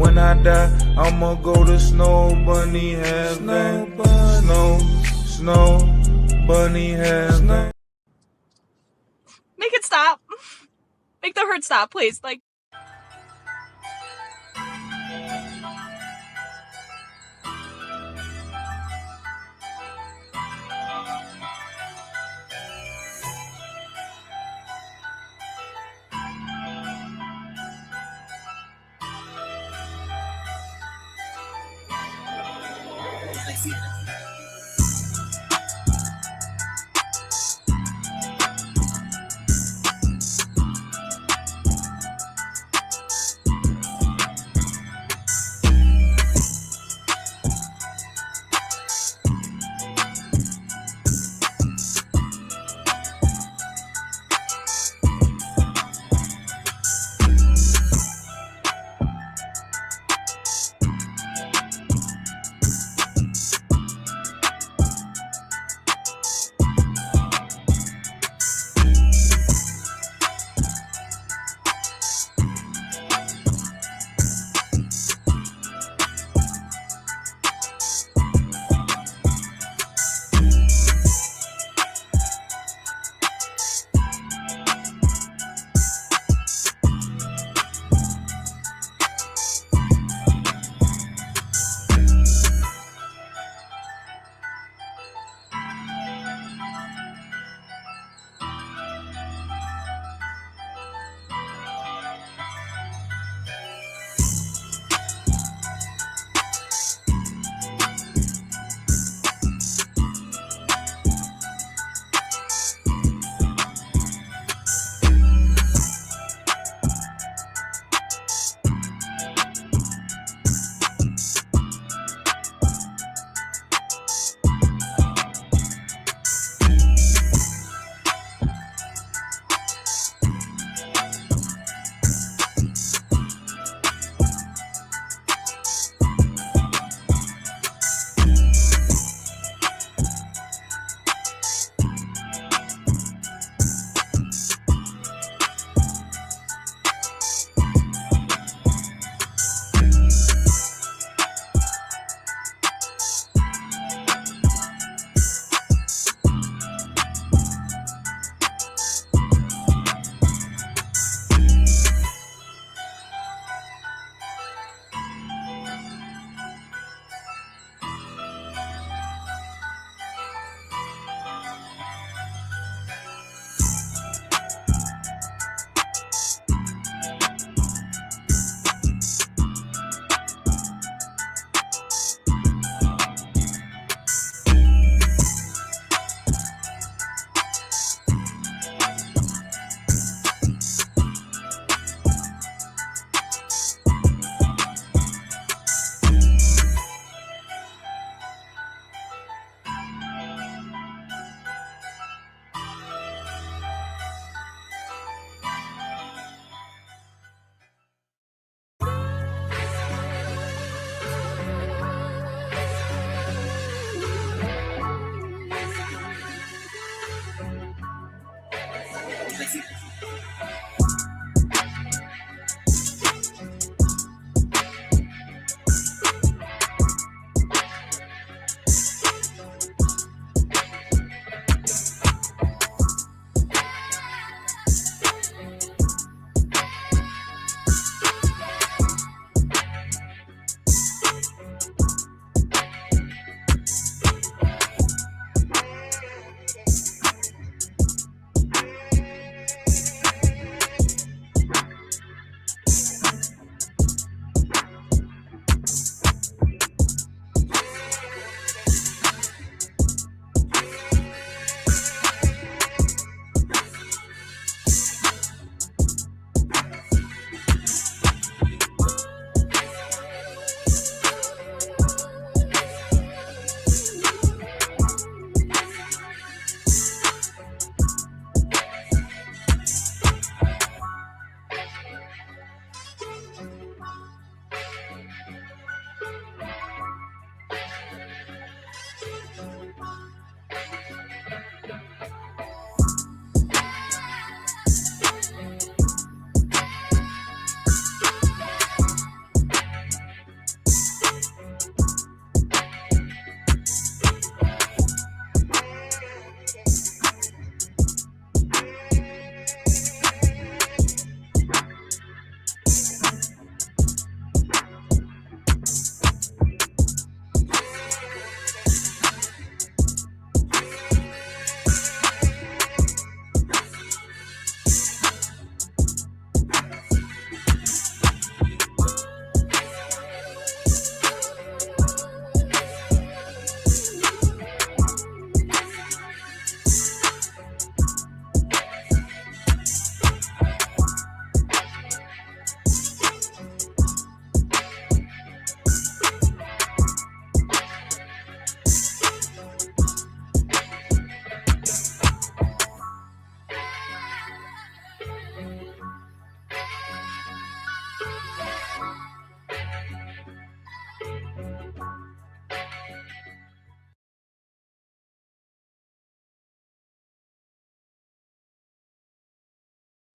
When I die, I'ma go to Snow Bunny Heaven. Snow Bunny Heaven. Make it stop. Make the hurt stop, please. Like.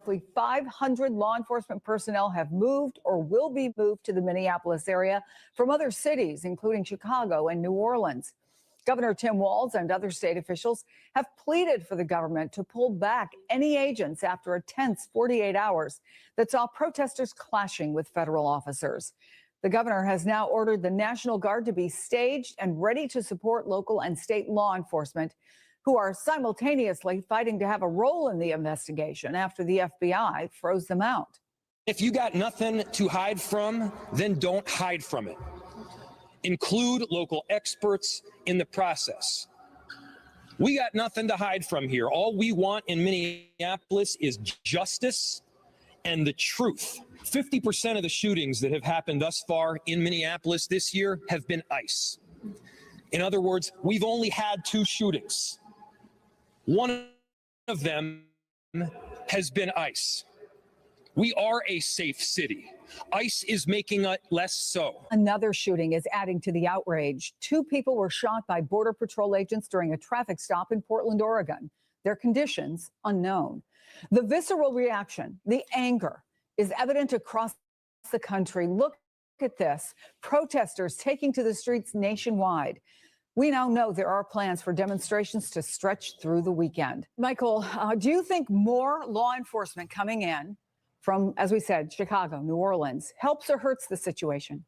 Roughly 500 law enforcement personnel have moved or will be moved to the Minneapolis area from other cities, including Chicago and New Orleans. Governor Tim Walz and other state officials have pleaded for the government to pull back any agents after a tense 48 hours that saw protesters clashing with federal officers. The governor has now ordered the National Guard to be staged and ready to support local and state law enforcement, who are simultaneously fighting to have a role in the investigation after the FBI froze them out. If you got nothing to hide from, then don't hide from it. Include local experts in the process. We got nothing to hide from here. All we want in Minneapolis is justice and the truth. 50% of the shootings that have happened thus far in Minneapolis this year have been ICE. In other words, we've only had 2 shootings. One of them has been ICE. We are a safe city. ICE is making it less so. Another shooting is adding to the outrage. 2 people were shot by Border Patrol agents during a traffic stop in Portland, Oregon. Their conditions unknown. The visceral reaction, the anger, is evident across the country. Look at this. Protesters taking to the streets nationwide. We now know there are plans for demonstrations to stretch through the weekend. Michael, do you think more law enforcement coming in from, as we said, Chicago, New Orleans, helps or hurts the situation?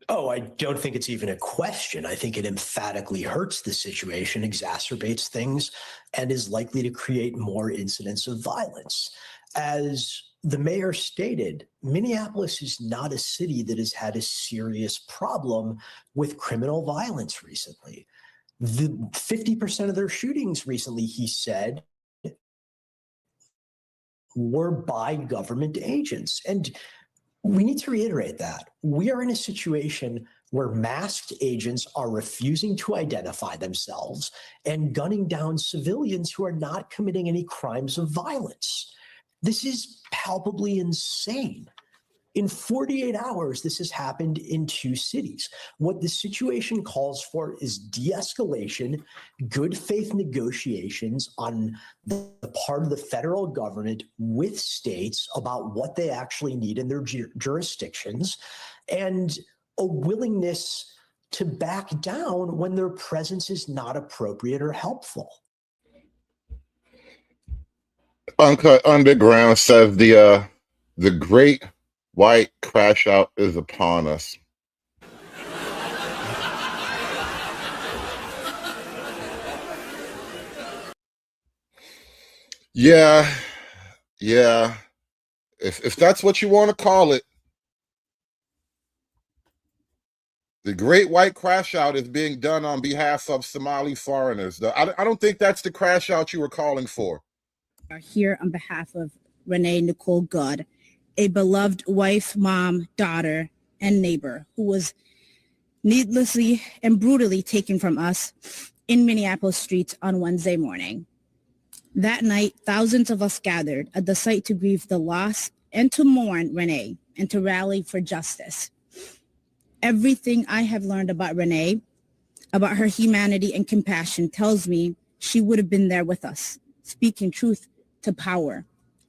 Oh, I don't think it's even a question. I think it emphatically hurts the situation, exacerbates things, and is likely to create more incidents of violence. As the mayor stated, Minneapolis is not a city that has had a serious problem with criminal violence recently. The 50% of their shootings recently, he said, were by government agents. And we need to reiterate that. We are in a situation where masked agents are refusing to identify themselves and gunning down civilians who are not committing any crimes of violence. This is palpably insane. In 48 hours, this has happened in 2 cities. What the situation calls for is de-escalation, good faith negotiations on the part of the federal government with states about what they actually need in their jurisdictions, and a willingness to back down when their presence is not appropriate or helpful. Uncut Underground says the great white crash out is upon us. Yeah. If that's what you want to call it, the great white crash out is being done on behalf of Somali foreigners. I don't think that's the crash out you were calling for. Are here on behalf of Renee Nicole Goode, a beloved wife, mom, daughter, and neighbor who was needlessly and brutally taken from us in Minneapolis streets on Wednesday morning. That night, thousands of us gathered at the site to grieve the loss and to mourn Renee and to rally for justice. Everything I have learned about Renee, about her humanity and compassion, tells me she would have been there with us, speaking truth to power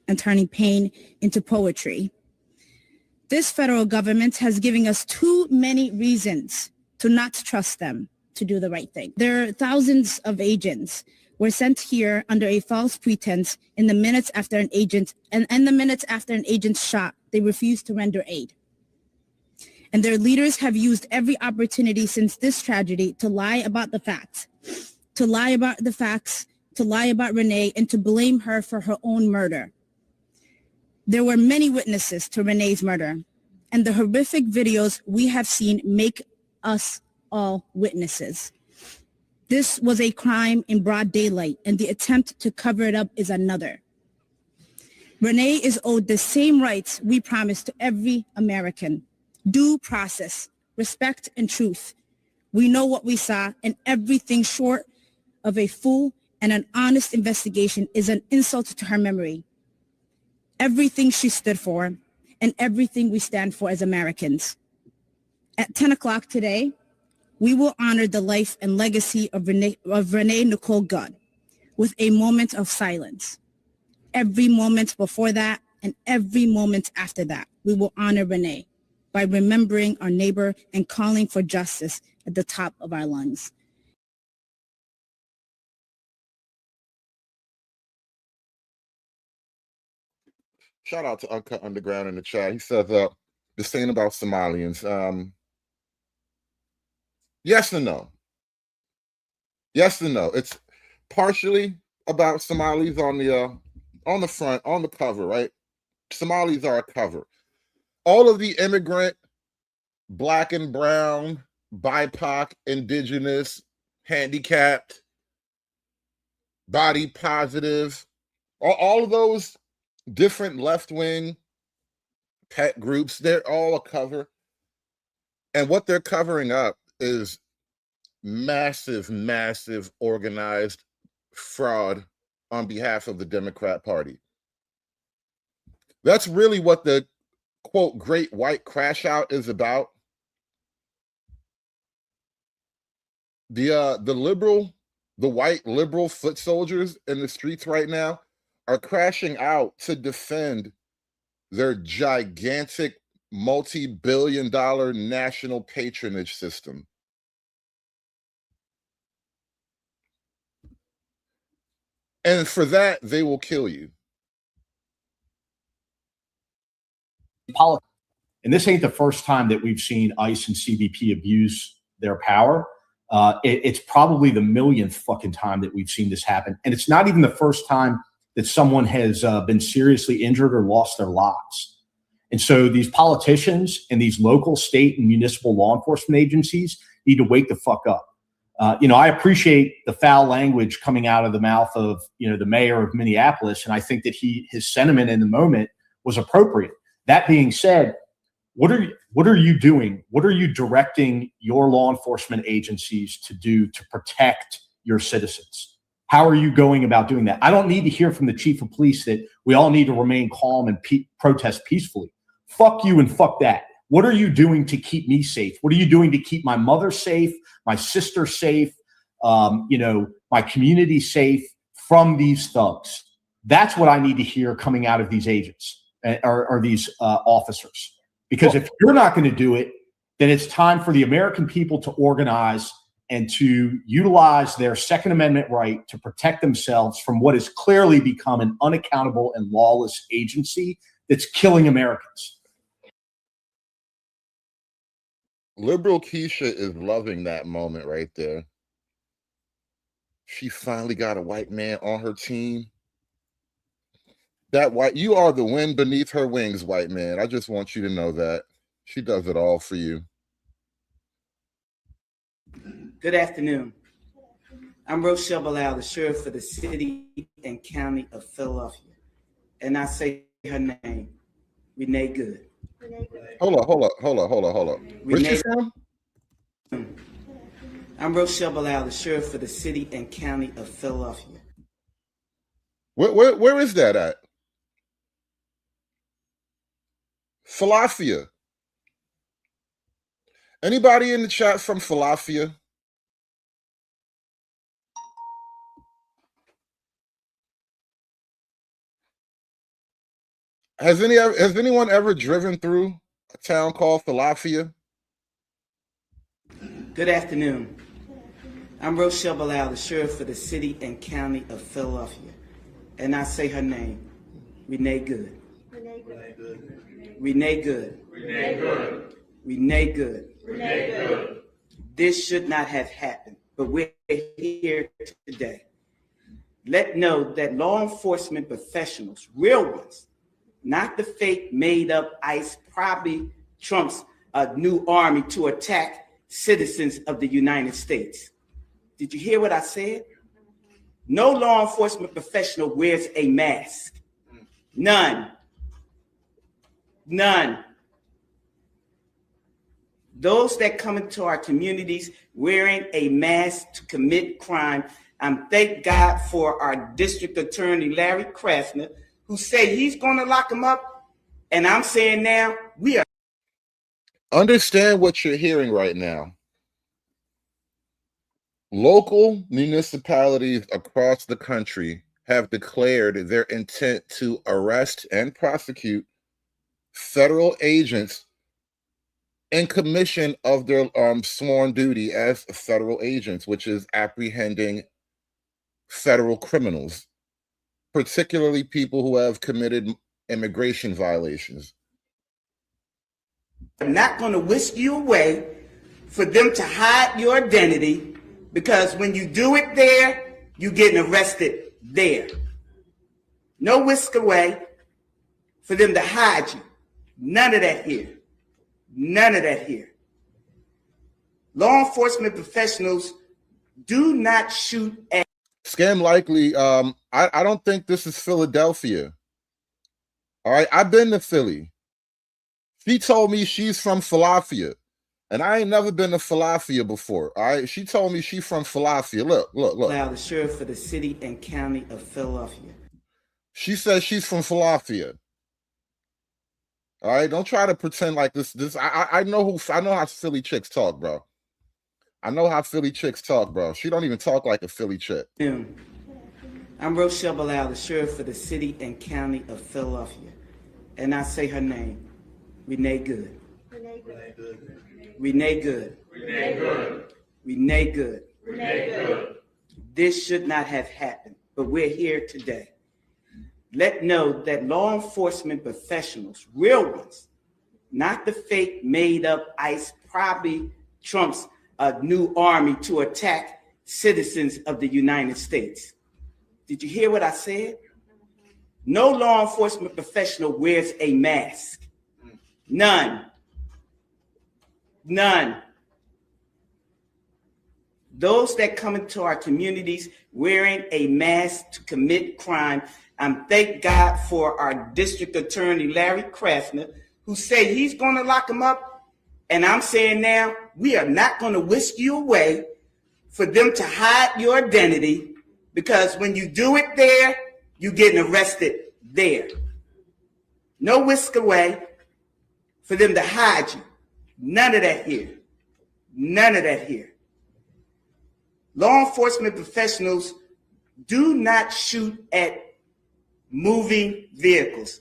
and turning pain into poetry. This federal government has given us too many reasons to not trust them to do the right thing. There are thousands of agents were sent here under a false pretense in the minutes after an agent, and the minutes after an agent's shot, they refused to render aid. And their leaders have used every opportunity since this tragedy to lie about the facts, to lie about Renee, and to blame her for her own murder. There were many witnesses to Renee's murder, and the horrific videos we have seen make us all witnesses. This was a crime in broad daylight, and the attempt to cover it up is another. Renee is owed the same rights we promised to every American: due process, respect, and truth. We know what we saw, and everything short of a full and an honest investigation is an insult to her memory. Everything she stood for, and everything we stand for as Americans. At 10 o'clock today, we will honor the life and legacy of Renee Nicole Goode with a moment of silence. every moment before that and every moment after that, we will honor Renee by remembering our neighbor and calling for justice at the top of our lungs. Shout out to Uncut Underground in the chat. He says, the saying about Somalians. Yes and no. Yes and no. It's partially about Somalis on the front, on the cover, right? Somalis are a cover. All of the immigrant, black and brown, BIPOC, indigenous, handicapped, body positive, all of those different left-wing pet groups, they're all a cover. And what they're covering up is massive, massive organized fraud on behalf of the Democrat Party. That's really what the quote great white crash out is about. The white liberal foot soldiers in the streets right now are crashing out to defend their gigantic multi-billion-dollar national patronage system. And for that, they will kill you. And this ain't the first time that we've seen ICE and CBP abuse their power. It's probably the millionth fucking time that we've seen this happen. And it's not even the first time that someone has been seriously injured or lost their lives. And so these politicians and these local, state, and municipal law enforcement agencies need to wake the fuck up. I appreciate the foul language coming out of the mouth of, the mayor of Minneapolis. And I think that his sentiment in the moment was appropriate. That being said, what are you doing? What are you directing your law enforcement agencies to do to protect your citizens? How are you going about doing that? I don't need to hear from the chief of police that we all need to remain calm and protest peacefully. Fuck you and fuck that. What are you doing to keep me safe? What are you doing to keep my mother safe, my sister safe, my community safe from these thugs? That's what I need to hear coming out of these agents or these officers. Because if you're not going to do it, then it's time for the American people to organize and to utilize their Second Amendment right to protect themselves from what has clearly become an unaccountable and lawless agency that's killing Americans. Liberal Keisha is loving that moment right there. She finally got a white man on her team. You are the wind beneath her wings, white man. I just want you to know that. She does it all for you. Good afternoon. I'm Rochelle Bilal, the sheriff for the city and county of Philadelphia. And I say her name, Renee Good. Hold up. Where's she from? I'm Rochelle Bilal, the sheriff for the city and county of Philadelphia. Where is that at? Philadelphia. Anybody in the chat from Philadelphia? Has anyone ever driven through a town called Philadelphia? Good afternoon. I'm Rochelle Bilal, the sheriff for the city and county of Philadelphia. And I say her name, Renee Good. Renee Good. Renee Good. Renee Good. Renee Good. Renee Good. This should not have happened, but we're here today. Let know that law enforcement professionals, real ones, not the fake made up ICE, probably Trump's new army to attack citizens of the United States. Did you hear what I said? No law enforcement professional wears a mask. None. Those that come into our communities wearing a mask to commit crime, thank God for our district attorney, Larry Krasner, who said he's going to lock them up. And I'm saying now, we are. Understand what you're hearing right now. Local municipalities across the country have declared their intent to arrest and prosecute federal agents in commission of their sworn duty as federal agents, which is apprehending federal criminals, particularly people who have committed immigration violations. I'm not going to whisk you away for them to hide your identity, because when you do it there, you're getting arrested there. No whisk away for them to hide you. None of that here. None of that here. Law enforcement professionals do not shoot at. Scam Likely, I don't think this is Philadelphia. All right, I've been to Philly. She told me she's from Philadelphia, and I ain't never been to Philadelphia before. All right, she told me she's from Philadelphia. Look. Allow the sheriff for the city and county of Philadelphia. She says she's from Philadelphia. All right, don't try to pretend like this. I know how Philly chicks talk, bro. I know how Philly chicks talk, bro. She don't even talk like a Philly chick. I'm Rochelle Bilal, the sheriff for the city and county of Philadelphia, and I say her name, Renee Good. Renee Good. Renee Good. Renee Good. Renee Good. Renee Good. This should not have happened, but we're here today. Let know that law enforcement professionals, real ones, not the fake made up ICE, probably Trump's new army to attack citizens of the United States. Did you hear what I said? No law enforcement professional wears a mask. None. None. Those that come into our communities wearing a mask to commit crime, thank God for our district attorney, Larry Krasner, who said he's going to lock them up. And I'm saying now, we are not going to whisk you away for them to hide your identity, because when you do it there, you're getting arrested there. No whisk away for them to hide you. None of that here. None of that here. Law enforcement professionals do not shoot at moving vehicles.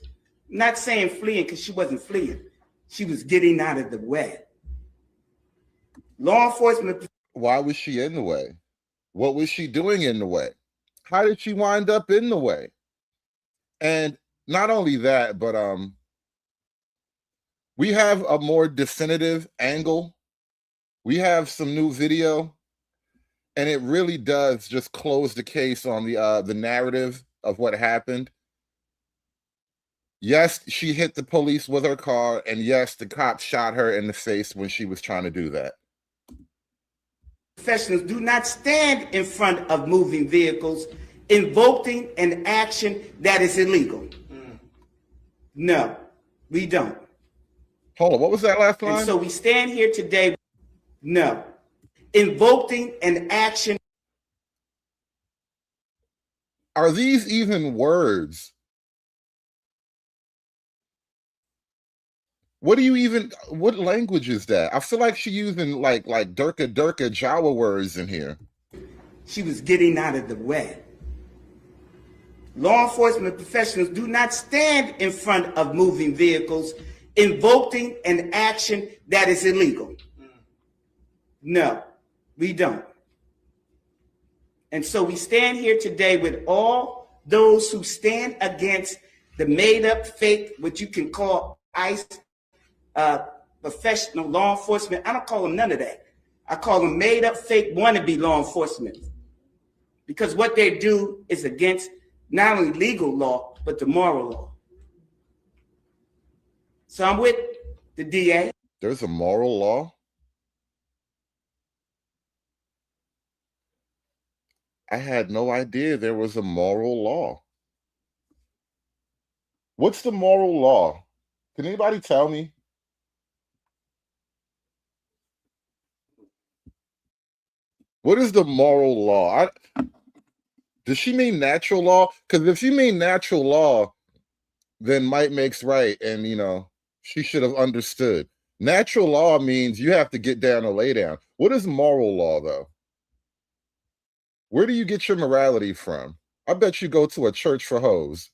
I'm not saying fleeing, because she wasn't fleeing. She was getting out of the way. Law enforcement. Why was she in the way? What was she doing in the way? How did she wind up in the way? And not only that, but we have a more definitive angle. We have some new video, and it really does just close the case on the narrative of what happened. Yes, she hit the police with her car, and yes, the cop shot her in the face when she was trying to do that. Professionals do not stand in front of moving vehicles invoking an action that is illegal. No, we don't. Hold on, what was that last line? And so we stand here today. No, invoking an action. Are these even words? What language is that? I feel like she's using like Durka Jawa words in here. She was getting out of the way. Law enforcement professionals do not stand in front of moving vehicles invoking an action that is illegal. No, we don't. And so we stand here today with all those who stand against the made up fake, what you can call ICE, professional law enforcement. I don't call them none of that. I call them made up fake wannabe law enforcement, because what they do is against not only legal law, but the moral law. So I'm with the DA. There's a moral law? I had no idea there was a moral law. What's the moral law? Can anybody tell me? What is the moral law? Does she mean natural law? Because if she mean natural law, then might makes right, and she should have understood. Natural law means you have to get down or lay down. What is moral law, though? Where do you get your morality from? I bet you go to a church for hoes.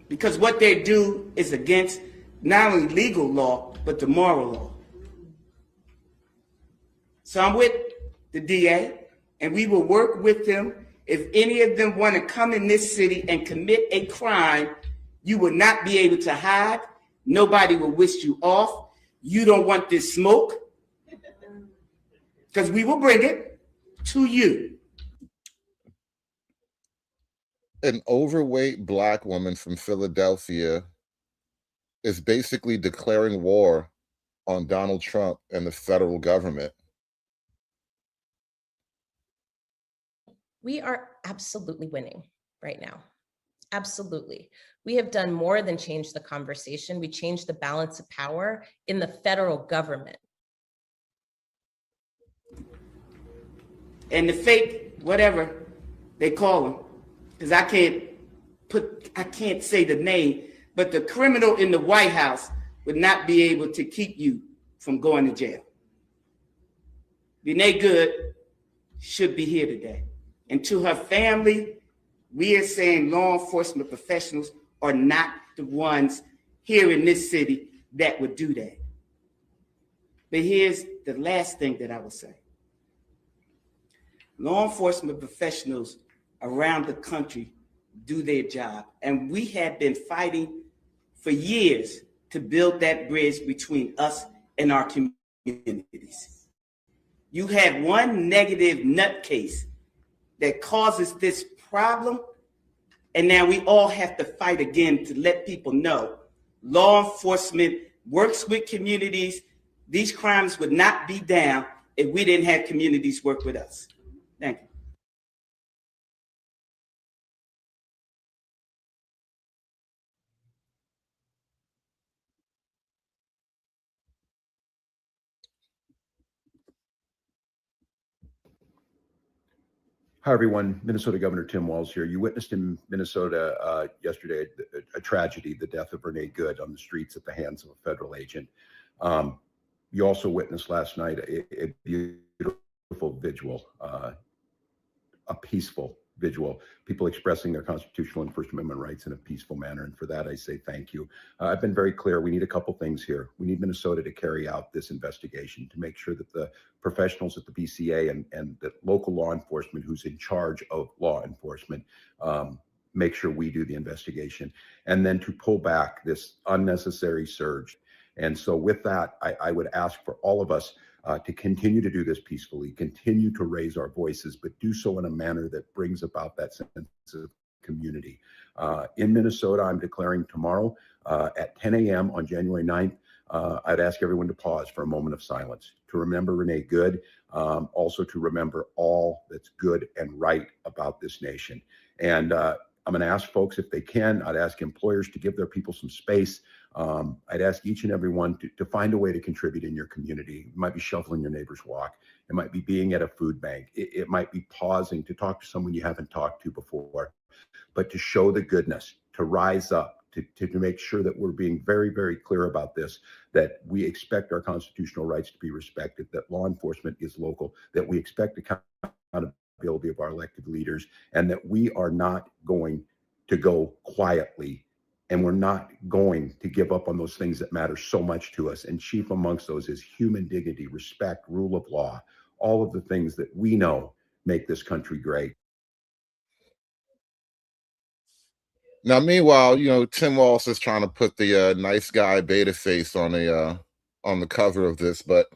Because what they do is against not only legal law, but the moral law. So I'm with the DA, and we will work with them. If any of them want to come in this city and commit a crime, you will not be able to hide. Nobody will wish you off. You don't want this smoke, because we will bring it to you. An overweight black woman from Philadelphia is basically declaring war on Donald Trump and the federal government. We are absolutely winning right now. Absolutely. We have done more than change the conversation. We changed the balance of power in the federal government. And the fake, whatever they call them, because I can't say the name, but the criminal in the White House would not be able to keep you from going to jail. Renee Good should be here today. And to her family, we are saying law enforcement professionals are not the ones here in this city that would do that. But here's the last thing that I will say. Law enforcement professionals around the country do their job. And we have been fighting for years to build that bridge between us and our communities. You have one negative nutcase that causes this problem, and now we all have to fight again to let people know law enforcement works with communities. These crimes would not be down if we didn't have communities work with us. Thank you. Hi, everyone. Minnesota Governor Tim Walz here. You witnessed in Minnesota yesterday a tragedy, the death of Renee Good on the streets at the hands of a federal agent. You also witnessed last night a beautiful vigil, a peaceful vigil, people expressing their constitutional and First Amendment rights in a peaceful manner. And for that, I say thank you. I've been very clear. We need a couple things here. We need Minnesota to carry out this investigation to make sure that the professionals at the BCA and the local law enforcement who's in charge of law enforcement make sure we do the investigation, and then to pull back this unnecessary surge. And so with that, I would ask for all of us to continue to do this peacefully, continue to raise our voices, but do so in a manner that brings about that sense of community. In Minnesota, I'm declaring tomorrow at 10 a.m. on January 9th, I'd ask everyone to pause for a moment of silence to remember Renee Good, also to remember all that's good and right about this nation. And I'm going to ask folks if they can, I'd ask employers to give their people some space. I'd ask each and every one to find a way to contribute in your community. It might be shuffling your neighbor's walk. It might be being at a food bank. It might be pausing to talk to someone you haven't talked to before, but to show the goodness, to rise up, to make sure that we're being very, very clear about this, that we expect our constitutional rights to be respected, that law enforcement is local, that we expect accountability of our elected leaders, and that we are not going to go quietly, and we're not going to give up on those things that matter so much to us. And chief amongst those is human dignity, respect, rule of law, all of the things that we know make this country great. Now, meanwhile, Tim Walz is trying to put the nice guy beta face on the cover of this, but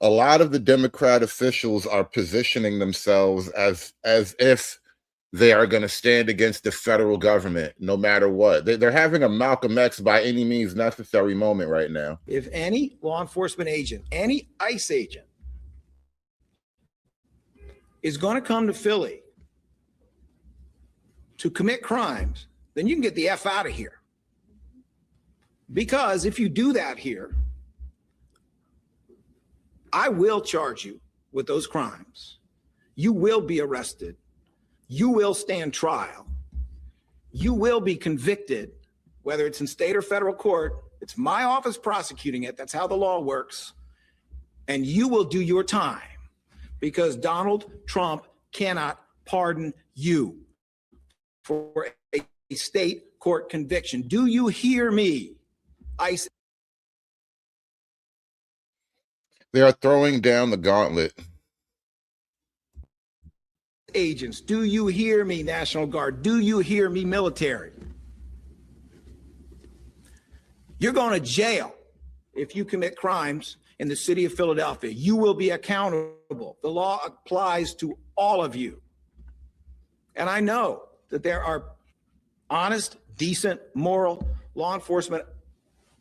a lot of the Democrat officials are positioning themselves as if they are going to stand against the federal government no matter what. They're having a Malcolm X by any means necessary moment right now. If any law enforcement agent, any ICE agent is going to come to Philly to commit crimes, then you can get the F out of here. Because if you do that here, I will charge you with those crimes. You will be arrested. You will stand trial. You will be convicted, whether it's in state or federal court. It's my office prosecuting it. That's how the law works. And you will do your time. because Donald Trump cannot pardon you for a state court conviction. Do you hear me? ICE. They are throwing down the gauntlet. Agents, do you hear me, National Guard? Do you hear me, military? You're going to jail if you commit crimes in the city of Philadelphia. You will be accountable. The law applies to all of you. And I know that there are honest, decent, moral law enforcement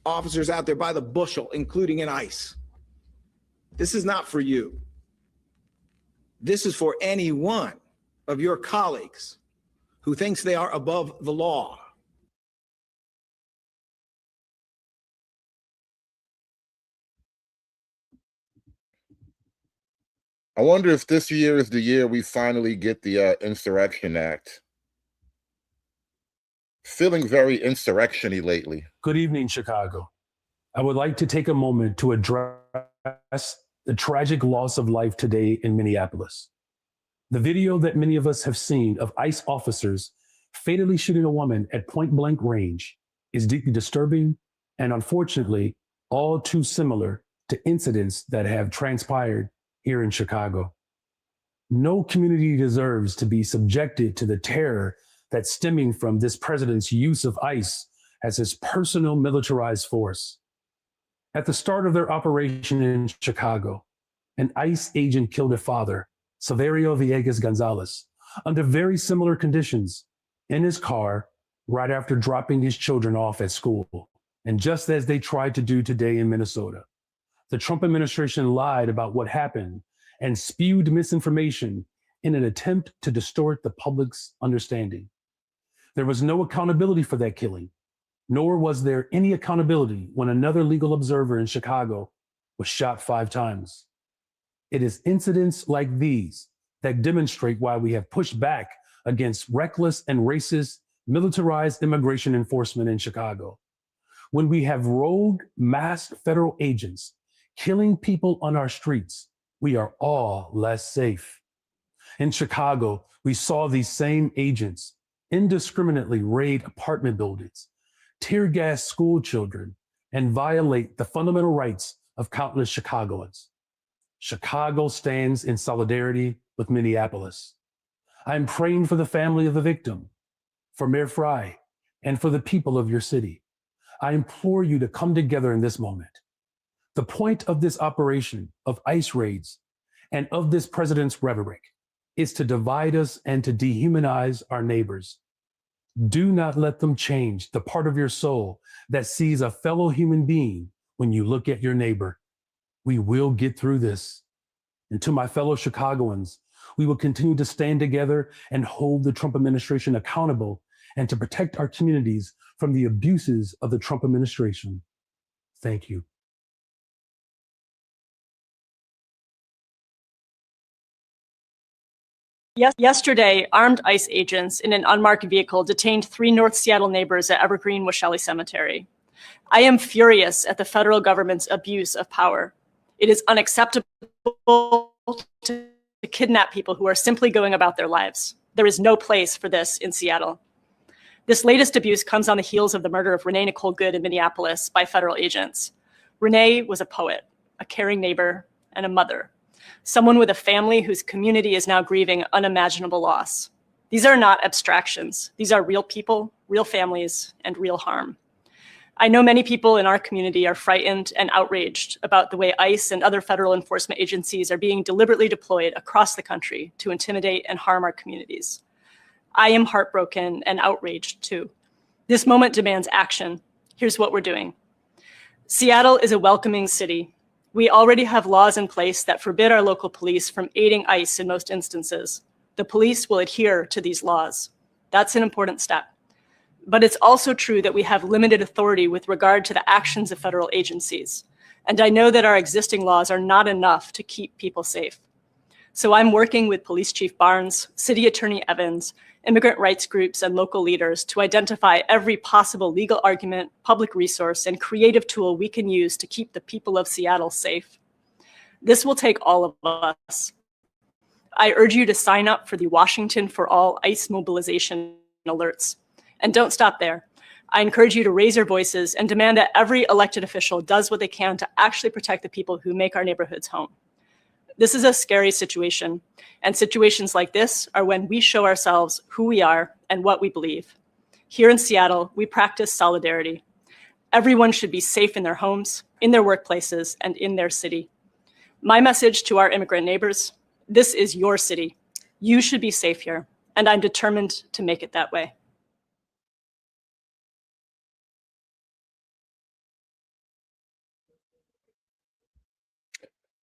officers out there by the bushel, including in ICE. This is not for you. This is for any one of your colleagues who thinks they are above the law. I wonder if this year is the year we finally get the Insurrection Act. Feeling very insurrection-y lately. Good evening, Chicago. I would like to take a moment to address the tragic loss of life today in Minneapolis. The video that many of us have seen of ICE officers fatally shooting a woman at point-blank range is deeply disturbing and unfortunately all too similar to incidents that have transpired here in Chicago. No community deserves to be subjected to the terror that's stemming from this president's use of ICE as his personal militarized force. At the start of their operation in Chicago, an ICE agent killed a father, Saverio Villegas Gonzalez, under very similar conditions in his car right after dropping his children off at school. And just as they tried to do today in Minnesota, the Trump administration lied about what happened and spewed misinformation in an attempt to distort the public's understanding. There was no accountability for that killing, nor was there any accountability when another legal observer in Chicago was shot 5 times. It is incidents like these that demonstrate why we have pushed back against reckless and racist militarized immigration enforcement in Chicago. When we have rogue, masked federal agents killing people on our streets, we are all less safe. In Chicago, we saw these same agents indiscriminately raid apartment buildings, tear gas school children, and violate the fundamental rights of countless Chicagoans. Chicago stands in solidarity with Minneapolis. I am praying for the family of the victim, for Mayor Frey, and for the people of your city. I implore you to come together in this moment. The point of this operation of ICE raids and of this president's rhetoric is to divide us and to dehumanize our neighbors. Do not let them change the part of your soul that sees a fellow human being when you look at your neighbor. We will get through this. And to my fellow Chicagoans, we will continue to stand together and hold the Trump administration accountable and to protect our communities from the abuses of the Trump administration. Thank you. Yesterday, armed ICE agents in an unmarked vehicle detained 3 North Seattle neighbors at Evergreen Washelli Cemetery. I am furious at the federal government's abuse of power. It is unacceptable to kidnap people who are simply going about their lives. There is no place for this in Seattle. This latest abuse comes on the heels of the murder of Renee Nicole Good in Minneapolis by federal agents. Renee was a poet, a caring neighbor, and a mother. Someone with a family whose community is now grieving unimaginable loss. These are not abstractions. These are real people, real families, and real harm. I know many people in our community are frightened and outraged about the way ICE and other federal enforcement agencies are being deliberately deployed across the country to intimidate and harm our communities. I am heartbroken and outraged too. This moment demands action. Here's what we're doing. Seattle is a welcoming city. We already have laws in place that forbid our local police from aiding ICE in most instances. The police will adhere to these laws. That's an important step. But it's also true that we have limited authority with regard to the actions of federal agencies. And I know that our existing laws are not enough to keep people safe. So I'm working with Police Chief Barnes, City Attorney Evans, immigrant rights groups, and local leaders to identify every possible legal argument, public resource, and creative tool we can use to keep the people of Seattle safe. This will take all of us. I urge you to sign up for the Washington for All ICE mobilization alerts. And don't stop there. I encourage you to raise your voices and demand that every elected official does what they can to actually protect the people who make our neighborhoods home. This is a scary situation, and situations like this are when we show ourselves who we are and what we believe. Here in Seattle, we practice solidarity. Everyone should be safe in their homes, in their workplaces, and in their city. My message to our immigrant neighbors: this is your city. You should be safe here, and I'm determined to make it that way.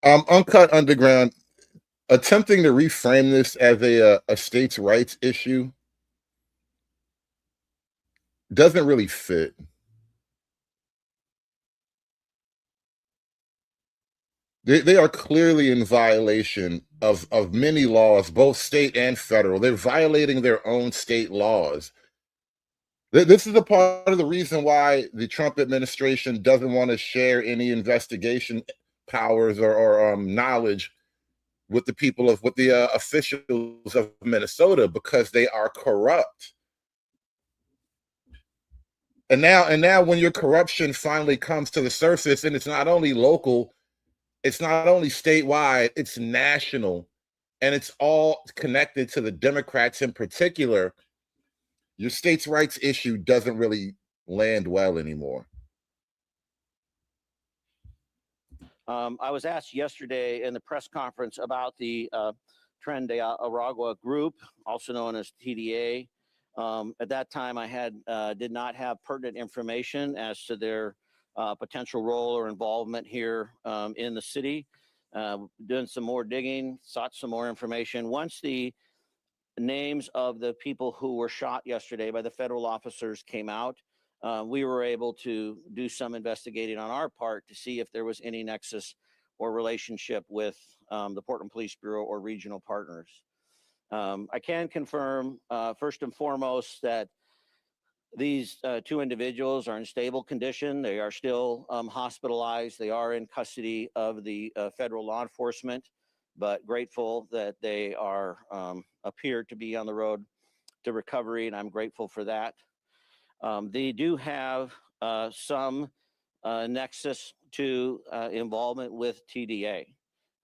Uncut Underground, attempting to reframe this as a states' rights issue doesn't really fit. They are clearly in violation of many laws, both state and federal. They're violating their own state laws. This is a part of the reason why the Trump administration doesn't want to share any investigation powers or knowledge with the people of the officials of Minnesota, because they are corrupt. And now when your corruption finally comes to the surface, and it's not only local, it's not only statewide, it's national, and it's all connected to the Democrats in particular, your states' rights issue doesn't really land well anymore. I was asked yesterday in the press conference about the Tren de Aragua group, also known as TDA. At that time, I did not have pertinent information as to their potential role or involvement here in the city. Doing some more digging, sought some more information. Once the names of the people who were shot yesterday by the federal officers came out, we were able to do some investigating on our part to see if there was any nexus or relationship with the Portland Police Bureau or regional partners. I can confirm, first and foremost, that these two individuals are in stable condition. They are still hospitalized. They are in custody of the federal law enforcement, but grateful that they are appear to be on the road to recovery, and I'm grateful for that. They do have some nexus to involvement with TDA.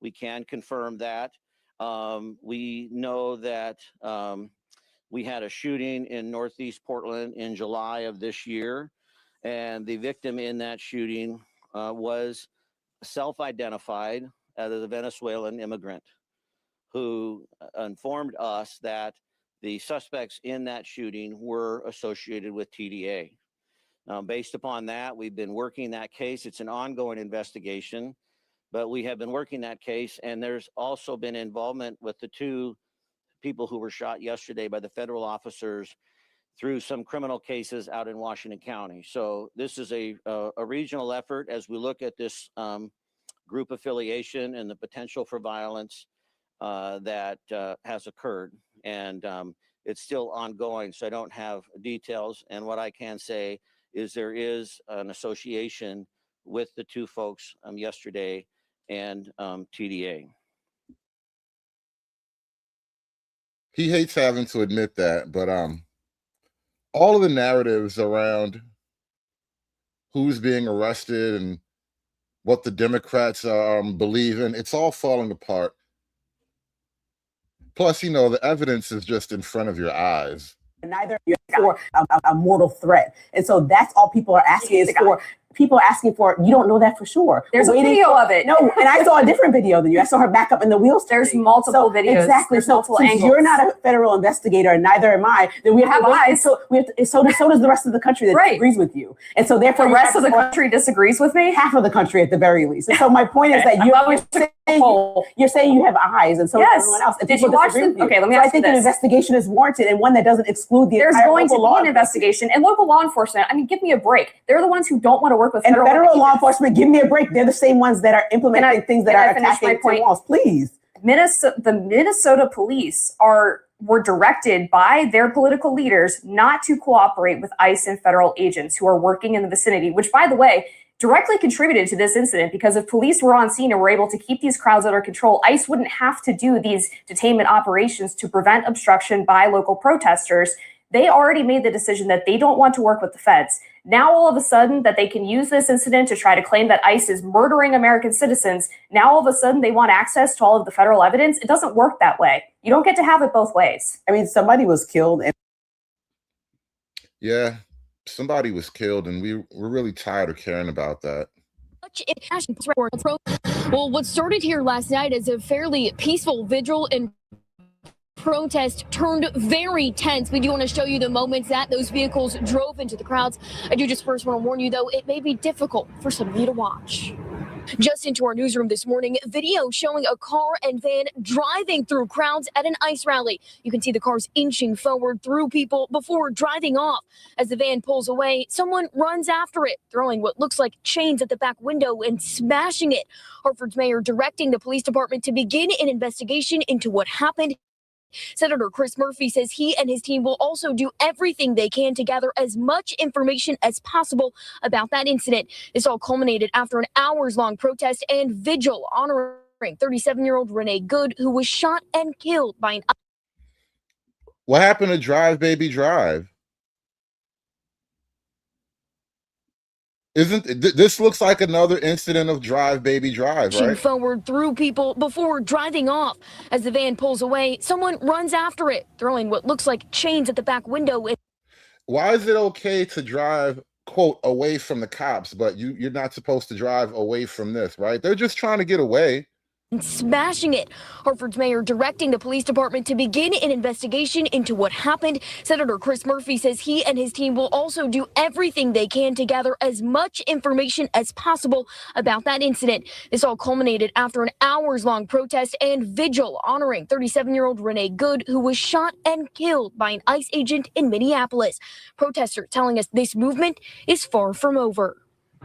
We can confirm that. We know that we had a shooting in Northeast Portland in July of this year, and the victim in that shooting was self-identified as a Venezuelan immigrant who informed us that the suspects in that shooting were associated with TDA. Based upon that, we've been working that case. It's an ongoing investigation, but we have been working that case, and there's also been involvement with the two people who were shot yesterday by the federal officers through some criminal cases out in Washington County. So this is a regional effort as we look at this group affiliation and the potential for violence that has occurred. And it's still ongoing, so I don't have details. And what I can say is there is an association with the two folks yesterday and TDA. He hates having to admit that, but all of the narratives around who's being arrested and what the Democrats believe in, it's all falling apart. Plus, you know, the evidence is just in front of your eyes. Neither for a mortal threat. And so that's all people are asking is for. People are asking for, you don't know that for sure. There's a video of it. No, and I saw a different video than you. I saw her back up in the wheels. There's multiple videos. Exactly. There's So multiple since angles. you're not a federal investigator, and neither am I, then we have eyes. So so does the rest of the country that agrees with you. And so therefore, the rest of the country disagrees with me. Half of the country, at the very least. And so my point is that you're saying you have eyes, and so does everyone else. And Did you people watch disagree with you. Okay, let me So ask I think you an this. investigation is warranted, and one that doesn't exclude the There's entire going to local law be an investigation, and local law enforcement. I mean, give me a break. They're the ones who don't want to work with And federal law agents. enforcement, give me a break. They're the same ones that are implementing things that are attacking Tim Walz. Please. The Minnesota police were directed by their political leaders not to cooperate with ICE and federal agents who are working in the vicinity, which, by the way, directly contributed to this incident, because if police were on scene and were able to keep these crowds under control, ICE wouldn't have to do these detainment operations to prevent obstruction by local protesters. They already made the decision that they don't want to work with the feds. Now, all of a sudden, that they can use this incident to try to claim that ICE is murdering American citizens. Now, all of a sudden, they want access to all of the federal evidence. It doesn't work that way. You don't get to have it both ways. I mean, somebody was killed. And Yeah, somebody was killed, and we're really tired of caring about that. Well, what started here last night as a fairly peaceful vigil and protest turned very tense. We do want to show you the moments that those vehicles drove into the crowds. I do just first want to warn you, though, it may be difficult for some of you to watch. Just into our newsroom this morning, video showing a car and van driving through crowds at an ICE rally. You can see the cars inching forward through people before driving off. As the van pulls away, someone runs after it, throwing what looks like chains at the back window and smashing it. Hartford's mayor directing the police department to begin an investigation into what happened. Senator Chris Murphy says he and his team will also do everything they can to gather as much information as possible about that incident. This all culminated after an hours-long protest and vigil honoring 37-year-old Renee Good, who was shot and killed by an... What happened to Drive Baby Drive? This looks like another incident of Drive Baby Drive, right? Forward through people before driving off. As the van pulls away, someone runs after it, throwing what looks like chains at the back window. Why is it okay to drive, quote, away from the cops, but you're not supposed to drive away from this, right? They're just trying to get away. And smashing it. Hartford's mayor directing the police department to begin an investigation into what happened. Senator Chris Murphy says he and his team will also do everything they can to gather as much information as possible about that incident. This all culminated after an hours-long protest and vigil honoring 37-year-old Renee Good, who was shot and killed by an ICE agent in Minneapolis. Protesters telling us this movement is far from over.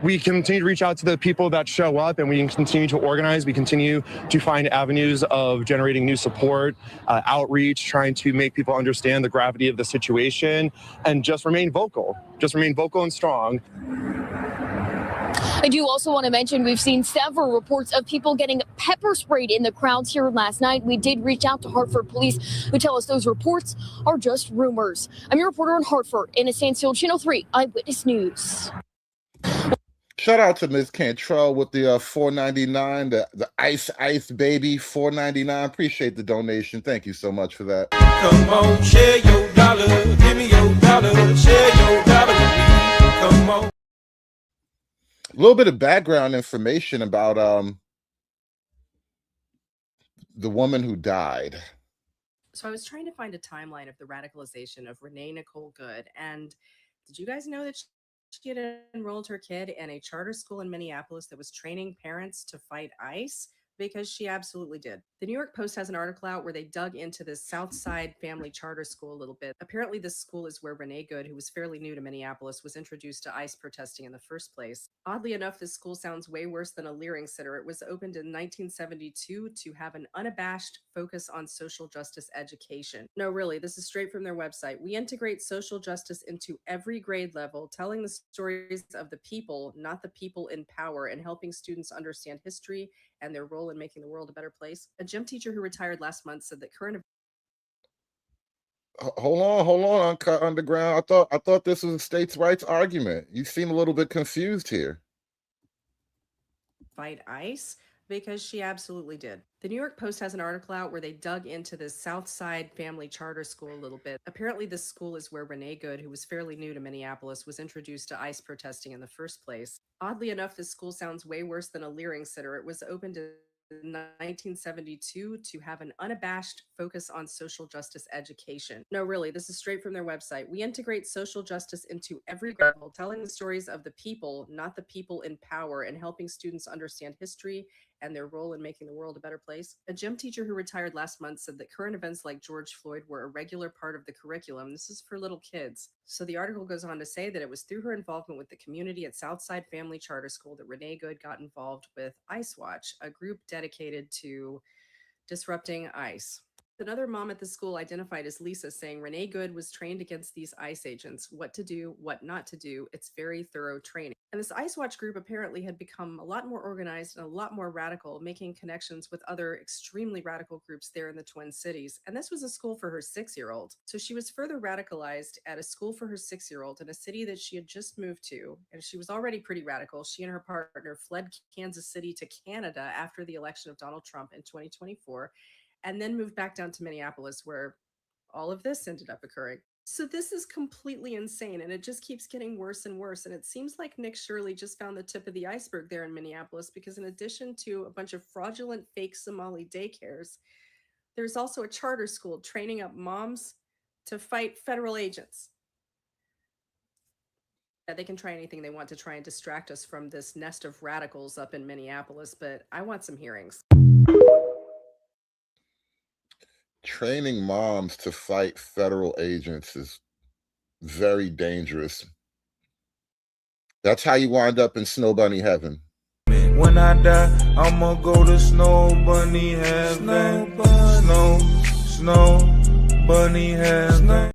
We continue to reach out to the people that show up, and we continue to organize. We continue to find avenues of generating new support, outreach, trying to make people understand the gravity of the situation, and just remain vocal and strong. I do also want to mention we've seen several reports of people getting pepper sprayed in the crowds here last night. We did reach out to Hartford police, who tell us those reports are just rumors. I'm your reporter in Hartford, Anna Stansfield, Channel 3 Eyewitness News. Shout out to Ms. Cantrell with the $4.99, the ice baby $4.99. Appreciate the donation. Thank you so much for that. Come on, share your dollar. Give me your dollar. Share your dollar with me. Come on. A little bit of background information about the woman who died. So I was trying to find a timeline of the radicalization of Renee Nicole Good. And did you guys know that she had enrolled her kid in a charter school in Minneapolis that was training parents to fight ICE? Because she absolutely did. The New York Post has an article out where they dug into this Southside Family Charter School a little bit. Apparently, this school is where Renee Good, who was fairly new to Minneapolis, was introduced to ICE protesting in the first place. Oddly enough, this school sounds way worse than a Leering Center. It was opened in 1972 to have an unabashed focus on social justice education. No, really, this is straight from their website. We integrate social justice into every grade level, telling the stories of the people, not the people in power, and helping students understand history and their role in making the world a better place. A gym teacher who retired last month said that current... Hold on, Uncut Underground. I thought this was a states' rights argument. You seem a little bit confused here. Fight ICE? Because she absolutely did. The New York Post has an article out where they dug into this Southside Family Charter School a little bit. Apparently, this school is where Renee Good, who was fairly new to Minneapolis, was introduced to ICE protesting in the first place. Oddly enough, this school sounds way worse than a Leering Center. It was opened in 1972 to have an unabashed focus on social justice education. No, really, this is straight from their website. We integrate social justice into every level, telling the stories of the people, not the people in power, and helping students understand history and their role in making the world a better place. A gym teacher who retired last month said that current events like George Floyd were a regular part of the curriculum. This is for little kids. So the article goes on to say that it was through her involvement with the community at Southside Family Charter School that Renee Good got involved with ICE Watch, a group dedicated to disrupting ICE. Another mom at the school identified as Lisa, saying Renee Good was trained against these ICE agents, what to do, what not to do. It's very thorough training. And this ICE Watch group apparently had become a lot more organized and a lot more radical, making connections with other extremely radical groups there in the Twin Cities. And this was a school for her 6-year-old. So she was further radicalized at a school for her 6-year-old in a city that she had just moved to. And she was already pretty radical. She and her partner fled Kansas City to Canada after the election of Donald Trump in 2024. And then moved back down to Minneapolis, where all of this ended up occurring. So this is completely insane, and it just keeps getting worse and worse. And it seems like Nick Shirley just found the tip of the iceberg there in Minneapolis, because in addition to a bunch of fraudulent fake Somali daycares, there's also a charter school training up moms to fight federal agents. They can try anything they want to try and distract us from this nest of radicals up in Minneapolis, but I want some hearings. Training moms to fight federal agents is very dangerous. That's how you wind up in Snow Bunny heaven. When I die, I'ma go to Snow Bunny heaven. Snow Bunny heaven.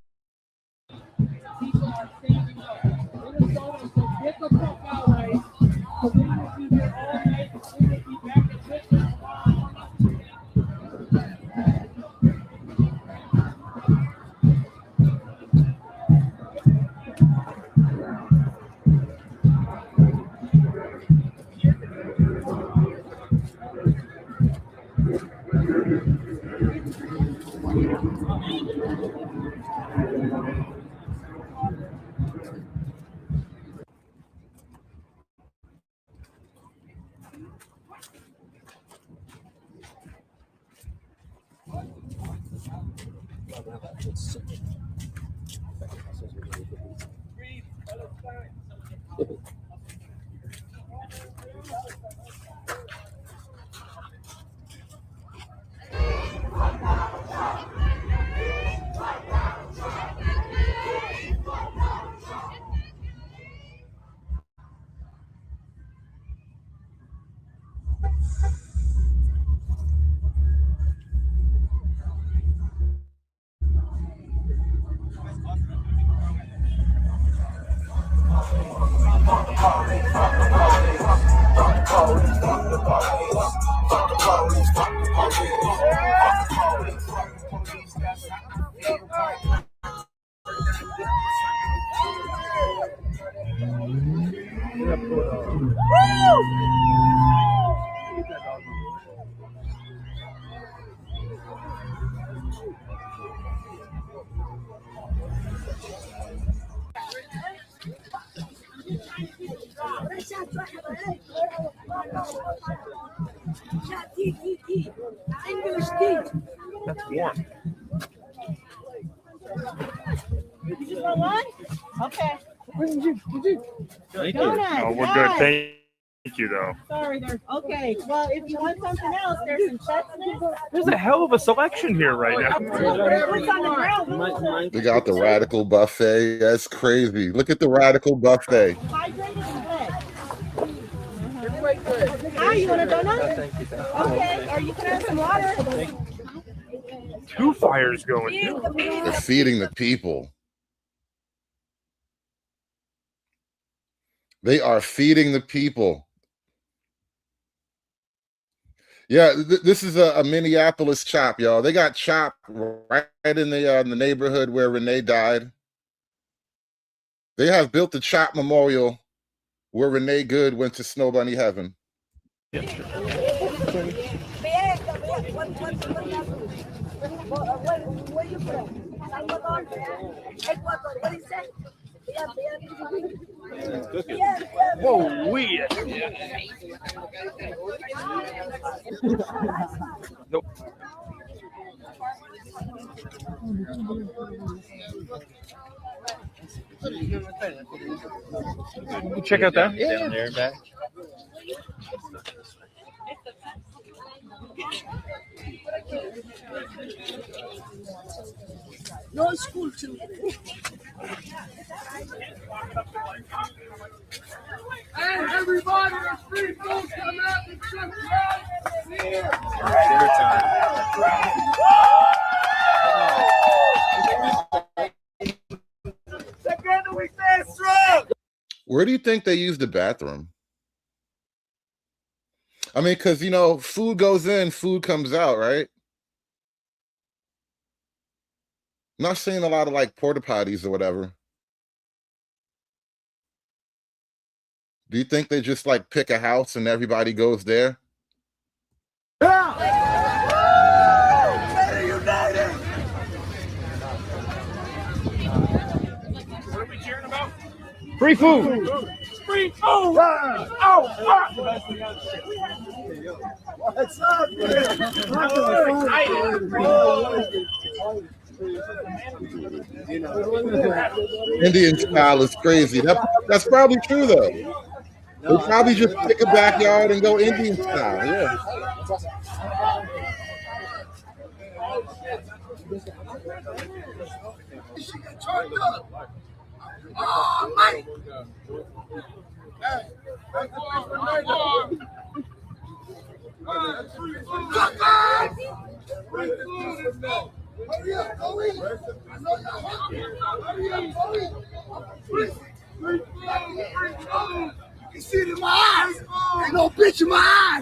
That's warm. You just want one? Okay. Thank you. Donuts. Oh, we're Hi. good. Thank you, though. Sorry, there's okay. Well, if you want something else, there's some chestnuts. There's a hell of a selection here right now. What's on the ground? They got the radical buffet. That's crazy. Look at the radical buffet. Hydrated and good. You're quite good. Hi, you want a donut? Thank you. Okay. Or you can have some water. Two fires going. They're feeding the people. They are feeding the people. Yeah, this is a Minneapolis chop, y'all. They got chopped right in the neighborhood where Renee died. They have built the chop memorial where Renee Good went to Snow Bunny heaven. Where you from? Ecuador. What is that? Whoa, weird. Nope. Check out that. Down there and back. No school children. Hey, everybody, the free food come out and check it out. Dinner time. Where do you think they use the bathroom? I mean, because, you know, food goes in, food comes out, right? I'm not seeing a lot of like porta potties or whatever. Do you think they just like pick a house and everybody goes there? Free food. Free food. Oh, fuck. What's up, Indian style is crazy. That's probably true though. They probably just pick a backyard and go Indian style. Yeah. Oh, money. Hurry up, go in. I know you're hungry. Hurry up, go in. You see it in my eyes. Ain't no bitch in my eyes.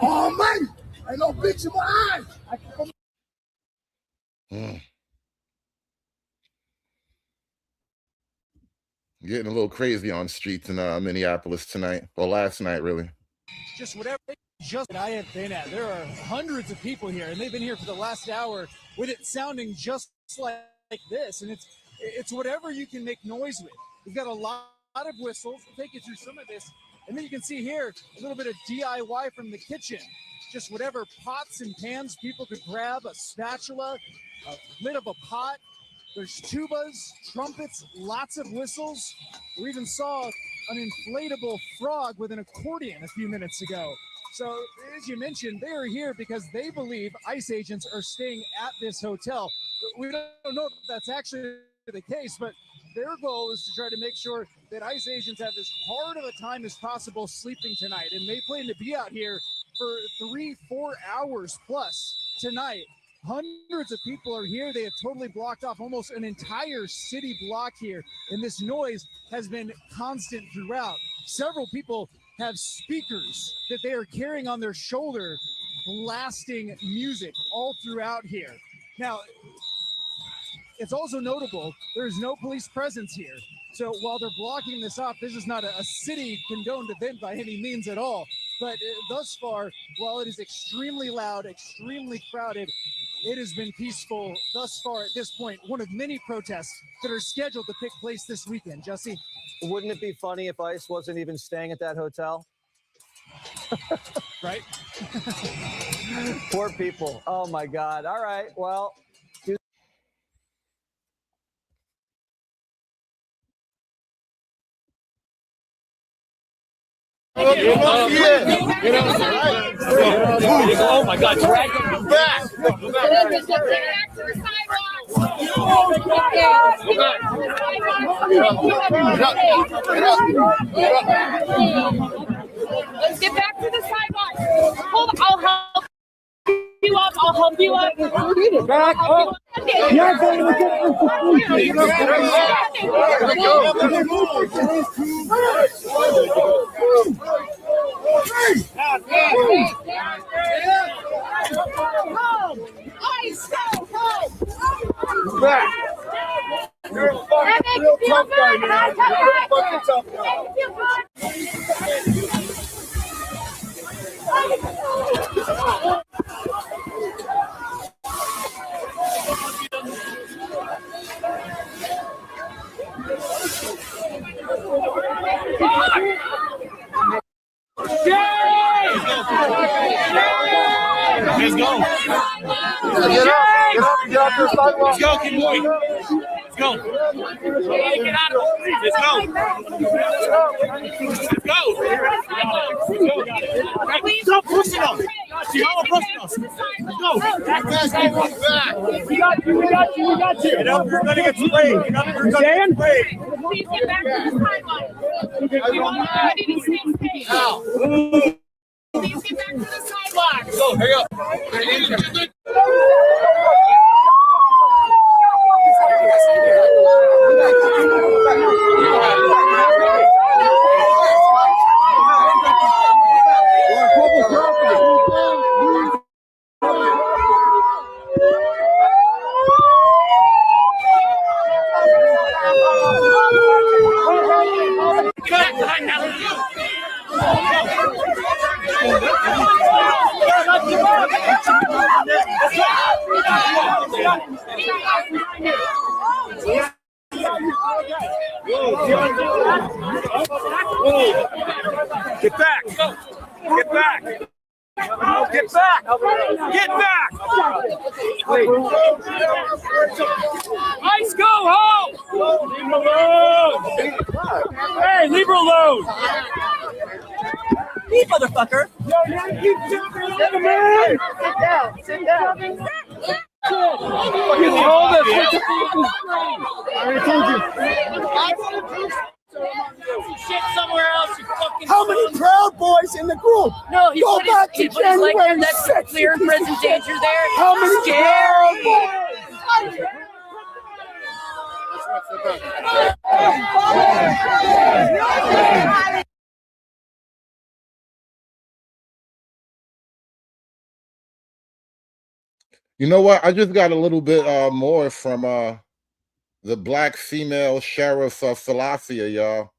Oh, money. Ain't no bitch in my eyes. Getting a little crazy on streets in Minneapolis tonight, or last night, really. Just whatever just I have been at. There are hundreds of people here, and they've been here for the last hour with it sounding just like this. And it's whatever you can make noise with. We've got a lot of whistles. We'll take you through some of this. And then you can see here a little bit of DIY from the kitchen. Just whatever pots and pans people could grab, a spatula, a lid of a pot. There's tubas, trumpets, lots of whistles. We even saw an inflatable frog with an accordion a few minutes ago. So, as you mentioned, they are here because they believe ICE agents are staying at this hotel. We don't know if that's actually the case, but their goal is to try to make sure that ICE agents have as hard of a time as possible sleeping tonight. And they plan to be out here for 3-4 hours plus tonight. Hundreds of people are here. They have totally blocked off almost an entire city block here, and this noise has been constant throughout. Several people have speakers that they are carrying on their shoulder, blasting music all throughout here. Now, it's also notable there is no police presence here. So while they're blocking this off, this is not a city condoned event by any means at all. But thus far, while it is extremely loud, extremely crowded, it has been peaceful thus far at this point. One of many protests that are scheduled to take place this weekend. Jesse? Wouldn't it be funny if ICE wasn't even staying at that hotel? Right? Poor people. Oh, my God. All right. Well. Oh my God, drag him back. Let's get back to the sidewalk. Hold on, I'll help you up. I'll help you up. Back up. Yeah, back. You're a fucking real tough guy, man. You're a fucking tough guy. Let's go. Get up. Get off your sidewalk. Let's go, kid boy. Let's go. Get out of it. Let's go. Stop pushing us. Stop pushing us. Let's go. Back. We got you. Get up. You're going to get sprayed. Get up. You're going to get sprayed. Please get back to the sidewalk. We want everybody to stay safe. Please get back to the sidewalk. Go. Hurry up. Get back! Get back! Get back! Get back! Ice, go home! Leave him alone! Hey, leave her alone! Leave, motherfucker! Sit down! Sit down! Fucking hold it! I already told you. Shit somewhere else, you fucking How many Proud Boys in the group? No, he Go put back his, he to put his leg there, January that's 6th, clear and you piece present of shit. danger there. How many Scary. Proud Boys? You know what? I just got a little bit more from the black female sheriff of Philadelphia, y'all.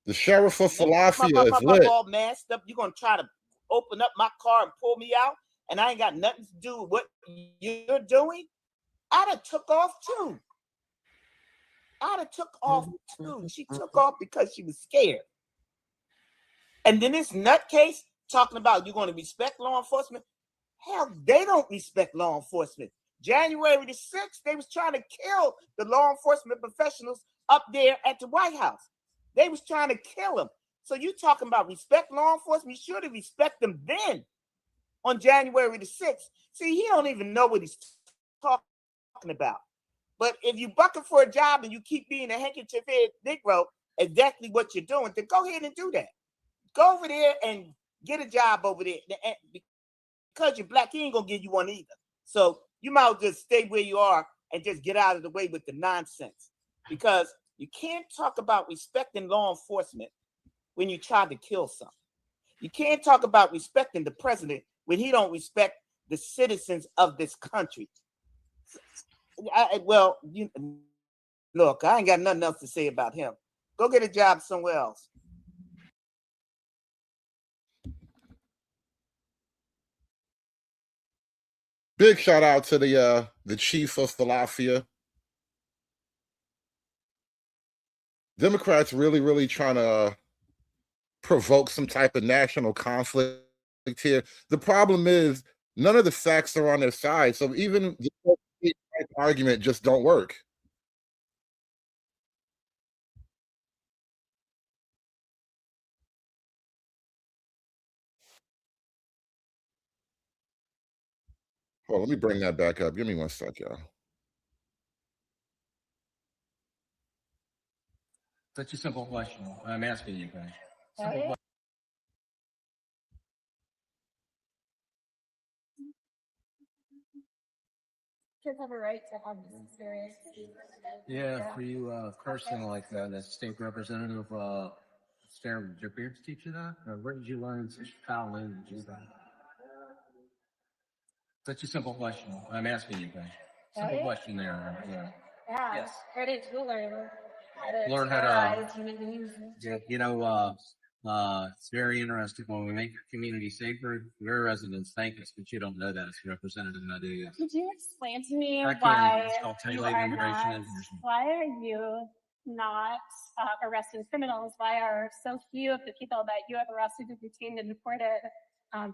The sheriff of Philadelphia is lit. all masked up. You're gonna try to open up my car and pull me out, and I ain't got nothing to do with what you're doing. I'd have took off too. She took off because she was scared. And then this nutcase talking about you're going to respect law enforcement. Hell, they don't respect law enforcement. January the 6th, they was trying to kill the law enforcement professionals up there at the White House. They was trying to kill them. So you talking about respect law enforcement? You should have respect them then on January the 6th. See, he don't even know what he's talking about. But if you bucking for a job and you keep being a handkerchief head Negro, exactly what you're doing, then go ahead and do that. Go over there and get a job over there. And because you're black, he ain't gonna give you one either. So you might as well just stay where you are and just get out of the way with the nonsense. Because you can't talk about respecting law enforcement when you try to kill something. You can't talk about respecting the president when he don't respect the citizens of this country. Look, I ain't got nothing else to say about him. Go get a job somewhere else. Big shout out to the chief of Philadelphia. Democrats really trying to provoke some type of national conflict here. The problem is none of the facts are on their side. So even the argument just don't work. Hold on, let me bring that back up. Give me one sec, y'all. Such a simple question. I'm asking you guys. Kids have a right to have this experience. Yeah, for you personally, like the state representative, Sarah, did your parents teach you that? Or where did you learn such foul language? Such a simple question. I'm asking you guys. Simple question there. Yeah. Yes. Where did you learn? Learn how to. You know, it's very interesting when we make your community safer. Your residents thank us, but you don't know that as a representative, do you? Could you explain to me I can. why It's called you tailored are immigration not, enforcement. why are you not arresting criminals? Why are so few of the people that you have arrested and detained and deported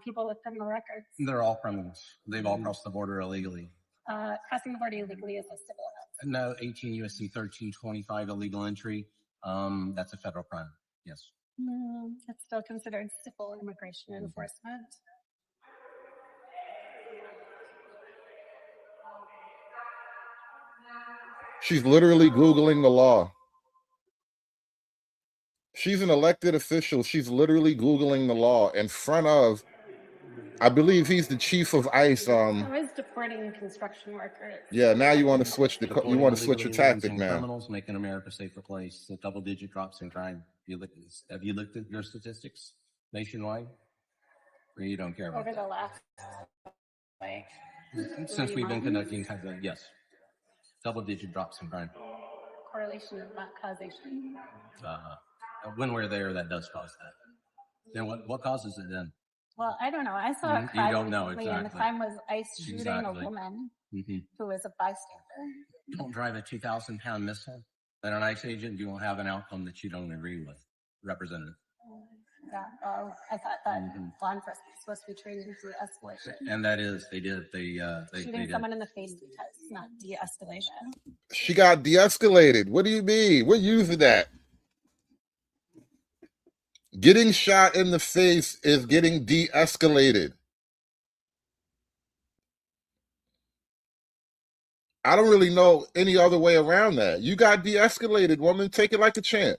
people with criminal records? They're all criminals. They've all crossed the border illegally. Crossing the border illegally is a civil offense. No, 18 U.S.C. 1325 illegal entry. That's a federal crime. Yes. It's still considered civil immigration enforcement. She's literally Googling the law. She's an elected official. She's literally Googling the law in front of, I believe he's the chief of ICE. I was deporting construction workers. Yeah, now you want to switch your tactic now. Criminals making America a safer place. The double-digit drops in crime. Have you looked at your statistics nationwide? Or you don't care about Over that? the last, like, Since we've been conducting kind of, yes, double-digit drops in crime. correlation is not causation. When we're there, that does cause that. Then what causes it then? Well, I don't know. I saw a You crime don't know, recently, and the exactly. crime was ICE shooting Exactly. a woman Mhm. who was a bystander. Don't drive a 2,000-pound missile at an ICE agent. You will have an outcome that you don't agree with, Representative. Yeah, well, I thought that Mhm. law enforcement was supposed to be trained in de-escalation. And that is, they did. They Shooting did. someone in the face because not de-escalation. She got de-escalated. What do you mean? We're using that. Getting shot in the face is getting de-escalated. I don't really know any other way around that. You got de-escalated, woman. Take it like a champ.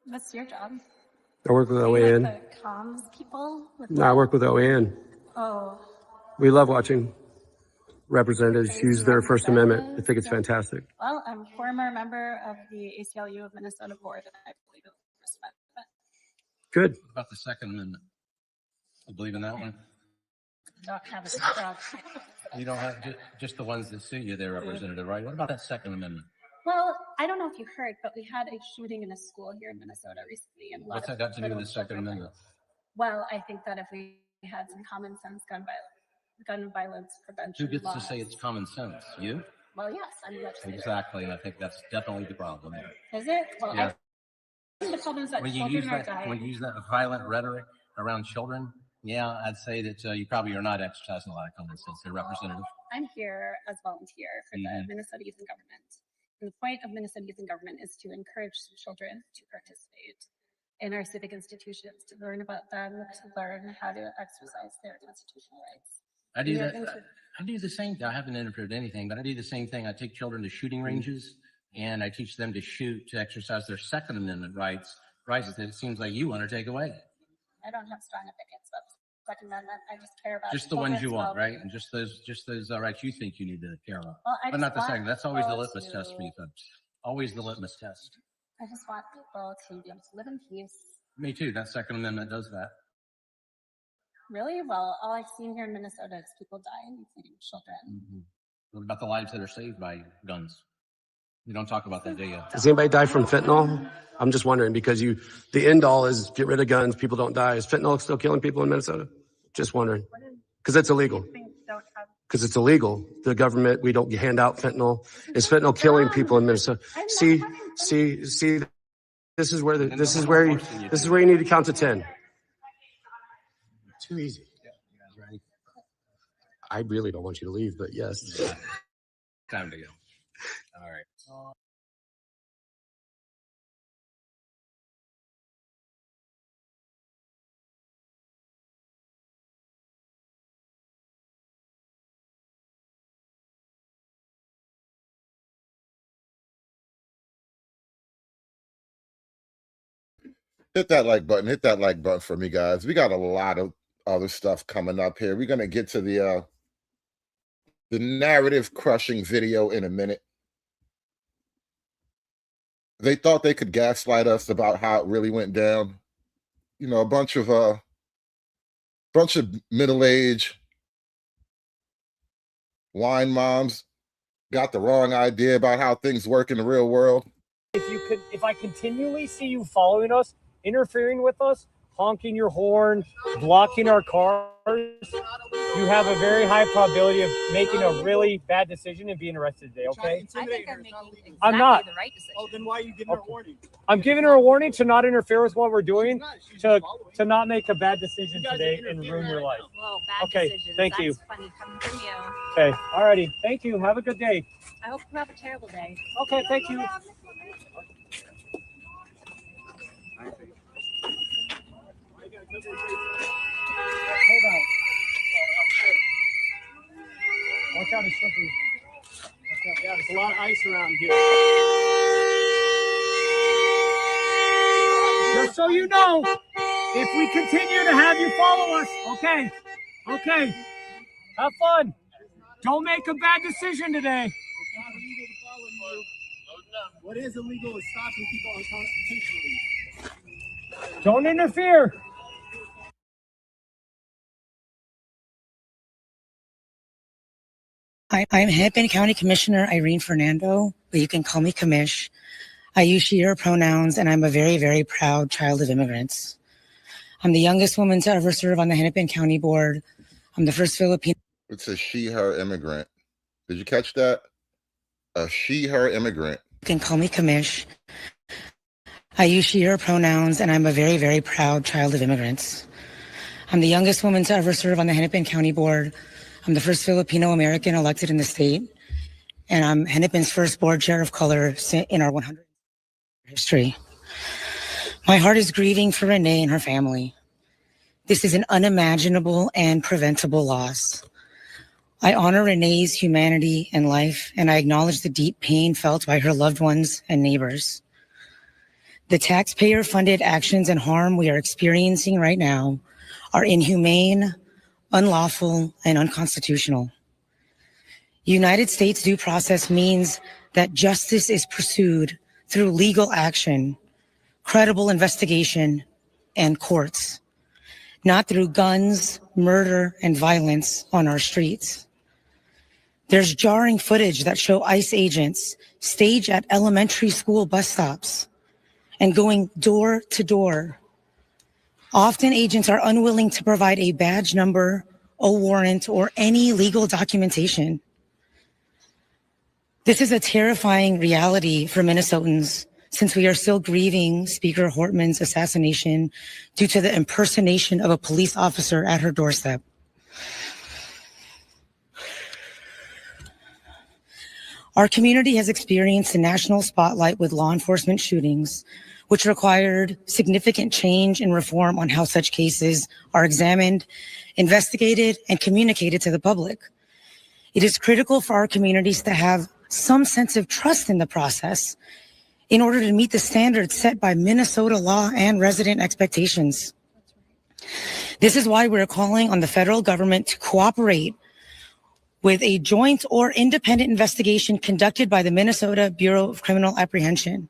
What's your job? I work with Are you OAN. like the comms people? With No, I the- work with OAN. Oh, We love watching representatives Crazy use their First Amendment. I representatives, think it's yeah. fantastic. well, I'm a former member of the ACLU of Minnesota board, and I believe in the First Amendment. Good. What about the Second Amendment? I believe in that one. Don't have a strong. You don't have just the ones that suit you there, Representative, right? What about that Second Amendment? Well, I don't know if you heard, but we had a shooting in a school here in Minnesota recently, and a lot What's of that got to do with little the Second children. Amendment? Well, I think that if we had some common sense gun violence prevention Who gets laws. to say it's common sense? You? Well, yes, I'm the legislator. Exactly, and I think that's definitely the problem. Is it? Well, Yeah. I think the problem is that When you children use are that, dying. when you use that violent rhetoric around children, yeah, I'd say that you probably are not exercising a lot of common sense there, Representative. I'm here as volunteer for the Mhm. Minnesota Youth in Government. And the point of Minnesota Youth in Government is to encourage children to participate in our civic institutions, to learn about them, to learn how to exercise their constitutional rights. I do We are that. inter- I do the same thing. I haven't interfered in anything, but I do the same thing. I take children to shooting ranges and I teach them to shoot to exercise their Second Amendment rights that it seems like you want to take away. I don't have strong opinions about the Second Amendment. I just care about Just the ones you children's want, well-being. right? And just those rights you think you need to care about. Well, I But just not the want second. That's always the people litmus test for to- you folks. Always the litmus test. I just want people to be able to live in peace. Me too. That Second Amendment does that. Really? Well, all I've seen here in Minnesota is people dying, including children. What about the lives that are saved by guns? You don't talk about that, do you? Does anybody die from fentanyl? I'm just wondering because the end all is get rid of guns. People don't die. Is fentanyl still killing people in Minnesota? Just wondering. Because it's illegal. Because it's illegal. The government, we don't hand out fentanyl. Is fentanyl killing people in Minnesota? See. This is where you need to count to 10. Too easy. I really don't want you to leave, but yes. Time to go. All right. Hit that like button. Hit that like button for me, guys. We got a lot of other stuff coming up here. We're gonna get to the narrative crushing video in a minute. They thought they could gaslight us about how it really went down. You know, a bunch of middle-aged wine moms got the wrong idea about how things work in the real world. If I continually see you following us, interfering with us, honking your horn, blocking our cars, you have a very high probability of making a really bad decision and being arrested today, okay? I think I'm making exactly I'm not. the right decision. Oh, then why are you giving her a warning? I'm giving her a warning to not interfere with what we're doing, to not make a bad decision today and ruin your life. Well, bad Okay, decisions. thank That's you. funny coming from you. Okay, alrighty. Thank you. Have a good day. I hope you have a terrible day. Okay, thank you. Hold on. Watch out, it's slippery. Yeah, there's a lot of ice around here. Just so you know, if we continue to have you follow us, okay, have fun. Don't make a bad decision today. What is illegal is stopping people unconstitutionally. Don't interfere. I'm Hennepin County Commissioner Irene Fernando, but you can call me Commish. I use she, her pronouns, and I'm a very, very proud child of immigrants. I'm the youngest woman to ever serve on the Hennepin County Board. I'm the first Filipino. It's a she, her immigrant. Did you catch that? A she, her immigrant. You can call me Commish. I use she, her pronouns, and I'm a very, very proud child of immigrants. I'm the youngest woman to ever serve on the Hennepin County Board. I'm the first Filipino American elected in the state, and I'm Hennepin's first board chair of color in our 100 history. My heart is grieving for Renee and her family. This is an unimaginable and preventable loss. I honor Renee's humanity and life, and I acknowledge the deep pain felt by her loved ones and neighbors. The taxpayer-funded actions and harm we are experiencing right now are inhumane, unlawful, and unconstitutional. United States due process means that justice is pursued through legal action, credible investigation, and courts, not through guns, murder, and violence on our streets. There's jarring footage that show ICE agents stage at elementary school bus stops and going door to door. Often agents are unwilling to provide a badge number, a warrant, or any legal documentation. This is a terrifying reality for Minnesotans since we are still grieving Speaker Hortman's assassination due to the impersonation of a police officer at her doorstep. Our community has experienced a national spotlight with law enforcement shootings, which required significant change and reform on how such cases are examined, investigated, and communicated to the public. It is critical for our communities to have some sense of trust in the process in order to meet the standards set by Minnesota law and resident expectations. This is why we're calling on the federal government to cooperate with a joint or independent investigation conducted by the Minnesota Bureau of Criminal Apprehension.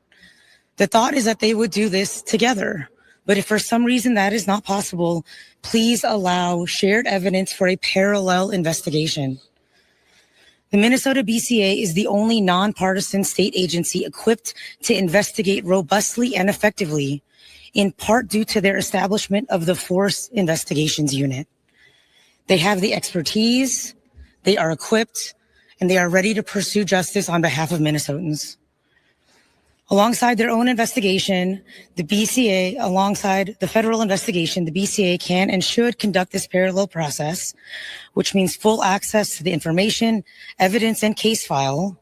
The thought is that they would do this together, but if for some reason that is not possible, please allow shared evidence for a parallel investigation. The Minnesota BCA is the only nonpartisan state agency equipped to investigate robustly and effectively, in part due to their establishment of the Force Investigations Unit. They have the expertise, they are equipped, and they are ready to pursue justice on behalf of Minnesotans. Alongside their own investigation, the BCA, alongside the federal investigation, the BCA can and should conduct this parallel process, which means full access to the information, evidence, and case file.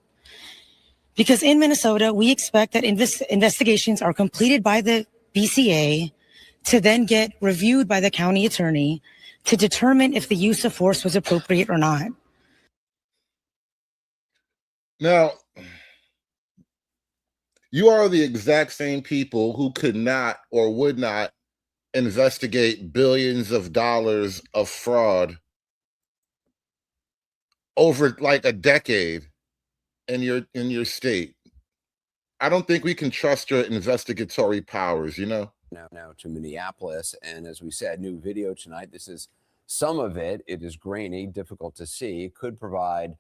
Because in Minnesota, we expect that investigations are completed by the BCA to then get reviewed by the county attorney to determine if the use of force was appropriate or not. Now, you are the exact same people who could not or would not investigate billions of dollars of fraud over like a decade in your state. I don't think we can trust your investigatory powers, you know? Now to Minneapolis, and as we said, new video tonight. This is some of it. It is grainy, difficult to see. Could provide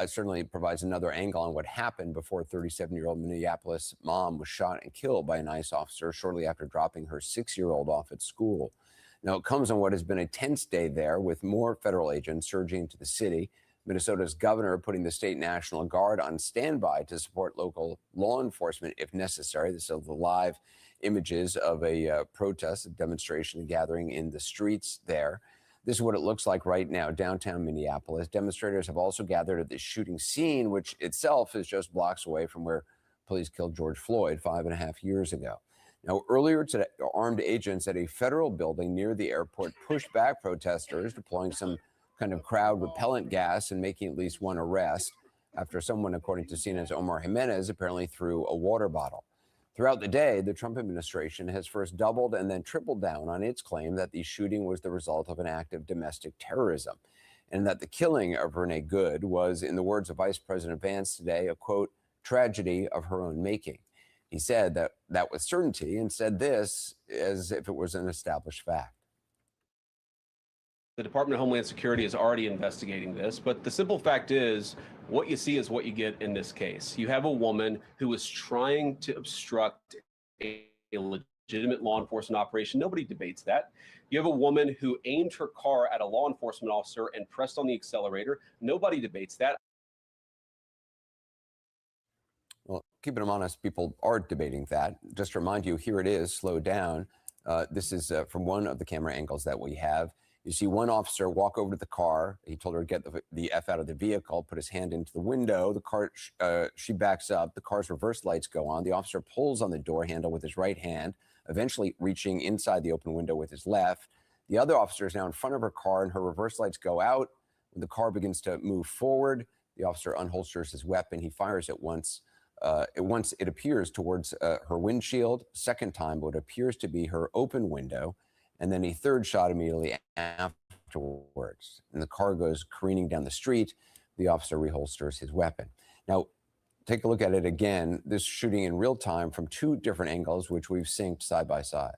certainly provides another angle on what happened before 37-year-old Minneapolis mom was shot and killed by an ICE officer shortly after dropping her 6-year-old off at school. Now, it comes on what has been a tense day there, with more federal agents surging into the city. Minnesota's governor putting the state National Guard on standby to support local law enforcement if necessary. This is the live images of a protest, a demonstration, a gathering in the streets there. This is what it looks like right now, downtown Minneapolis. Demonstrators have also gathered at the shooting scene, which itself is just blocks away from where police killed George Floyd 5.5 years ago. Now, earlier today, armed agents at a federal building near the airport pushed back protesters, deploying some kind of crowd repellent gas and making at least one arrest after someone, according to CNN's Omar Jimenez, apparently threw a water bottle. Throughout the day, the Trump administration has first doubled and then tripled down on its claim that the shooting was the result of an act of domestic terrorism, and that the killing of Renee Good was, in the words of Vice President Vance today, a, quote, tragedy of her own making. He said that with certainty and said this as if it was an established fact. The Department of Homeland Security is already investigating this, but the simple fact is what you see is what you get in this case. You have a woman who is trying to obstruct a legitimate law enforcement operation. Nobody debates that. You have a woman who aimed her car at a law enforcement officer and pressed on the accelerator. Nobody debates that. Well, keeping them honest, people are debating that. Just to remind you, here it is, slow down. This is from one of the camera angles that we have. You see one officer walk over to the car. He told her to get the F out of the vehicle, put his hand into the window. The car, she backs up. The car's reverse lights go on. The officer pulls on the door handle with his right hand, eventually reaching inside the open window with his left. The other officer is now in front of her car, and her reverse lights go out. When the car begins to move forward, the officer unholsters his weapon. He fires it once. Once it appears towards her windshield, second time what appears to be her open window, and then a third shot immediately afterwards. And the car goes careening down the street. The officer reholsters his weapon. Now, take a look at it again. This shooting in real time from two different angles, which we've synced side by side.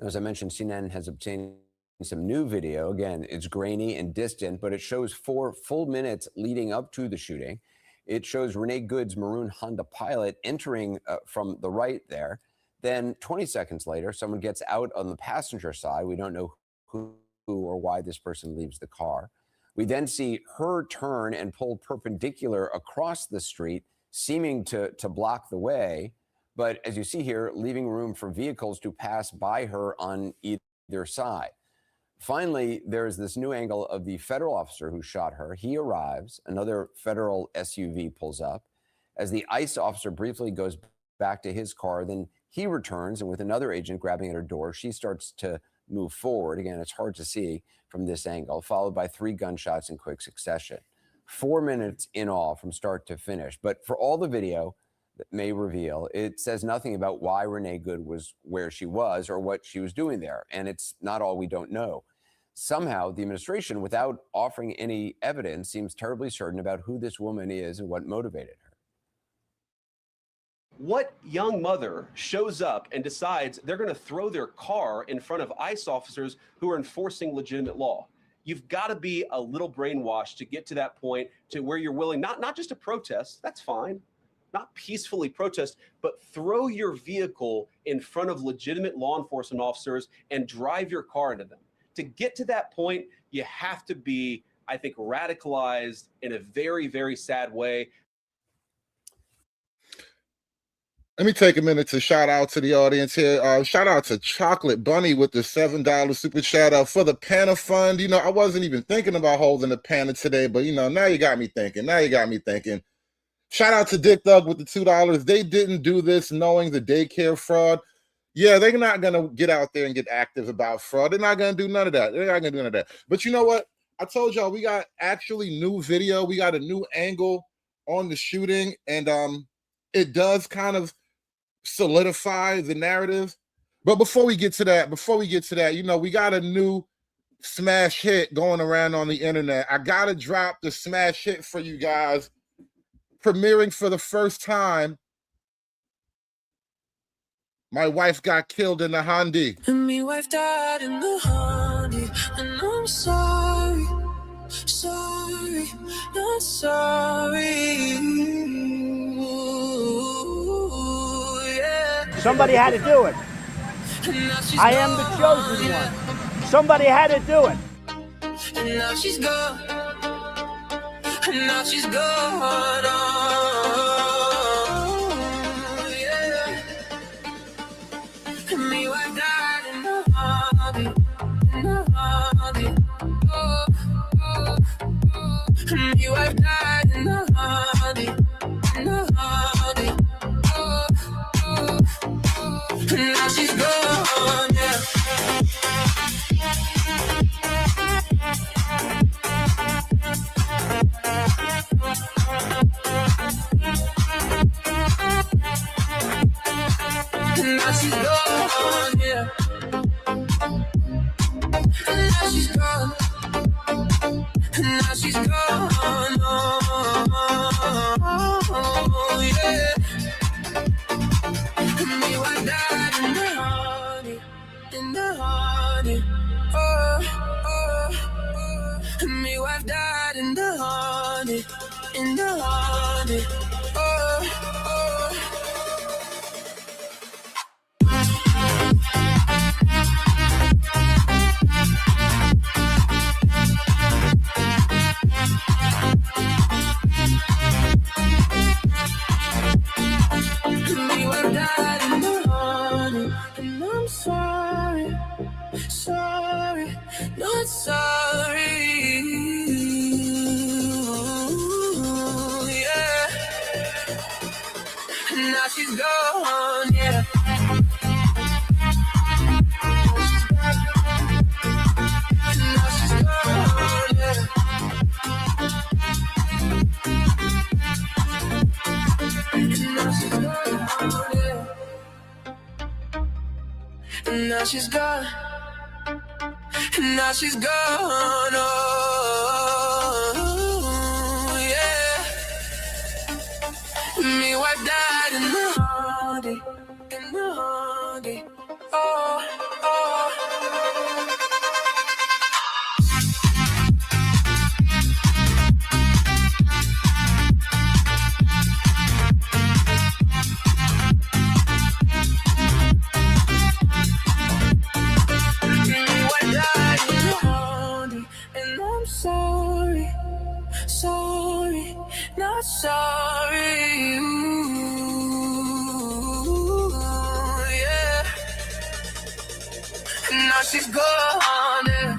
As I mentioned, CNN has obtained some new video. Again, it's grainy and distant, but it shows 4 full minutes leading up to the shooting. It shows Renee Good's maroon Honda Pilot entering from the right there. Then 20 seconds later, someone gets out on the passenger side. We don't know who or why this person leaves the car. We then see her turn and pull perpendicular across the street, seeming to block the way. But as you see here, leaving room for vehicles to pass by her on either side. Finally, there's this new angle of the federal officer who shot her. He arrives, another federal SUV pulls up. As the ICE officer briefly goes back to his car, then he returns, and with another agent grabbing at her door, she starts to move forward. Again, it's hard to see from this angle, followed by 3 gunshots in quick succession. 4 minutes in all from start to finish. But for all the video that may reveal, it says nothing about why Renee Good was where she was or what she was doing there. And it's not all we don't know. Somehow, the administration, without offering any evidence, seems terribly certain about who this woman is and what motivated her. What young mother shows up and decides they're going to throw their car in front of ICE officers who are enforcing legitimate law? You've got to be a little brainwashed to get to that point to where you're willing, not just to protest, that's fine, not peacefully protest, but throw your vehicle in front of legitimate law enforcement officers and drive your car into them. To get to that point, you have to be, I think, radicalized in a very, very sad way. Let me take a minute to shout out to the audience here. Shout out to Chocolate Bunny with the $7 super shout out for the Panda Fund. You know, I wasn't even thinking about holding the Panda today, but you know, now you got me thinking. Shout out to Dick Thug with the $2. They didn't do this knowing the daycare fraud. Yeah, they're not going to get out there and get active about fraud. They're not going to do none of that. But you know what? I told y'all we got actually new video. We got a new angle on the shooting, and it does kind of solidify the narrative. But before we get to that, you know, we got a new smash hit going around on the internet. I got to drop the smash hit for you guys. Premiering for the first time, my wife got killed in the Hyundai. And my wife died in the Hyundai, and I'm sorry, not sorry. Ooh, yeah. Somebody had to do it. I am the chosen one. Somebody had to do it. And now she's gone. And now she's gone. Oh, yeah. And me wife died in the Hyundai. Oh, oh, oh. And me wife died in the Hyundai. Oh, oh, oh. And now she's gone. Yeah. And now she's now she's gone. Now she's gone. Oh, yeah. Me wife died in the honey, in the honey. Oh, oh. Me wife died in the honey, in the honey. Oh, oh. Me wife died in the honey, and I'm sorry, sorry, not sorry. Yeah. Now she's gone, yeah. Now she's gone, yeah. Now she's gone, yeah. Now she's gone. Now she's gone. Oh, yeah. Me wife died in the honey, in the honey. Oh, oh. Me wife died in the honey, and I'm sorry, sorry, not sorry. Ooh, yeah. Now she's gone, yeah.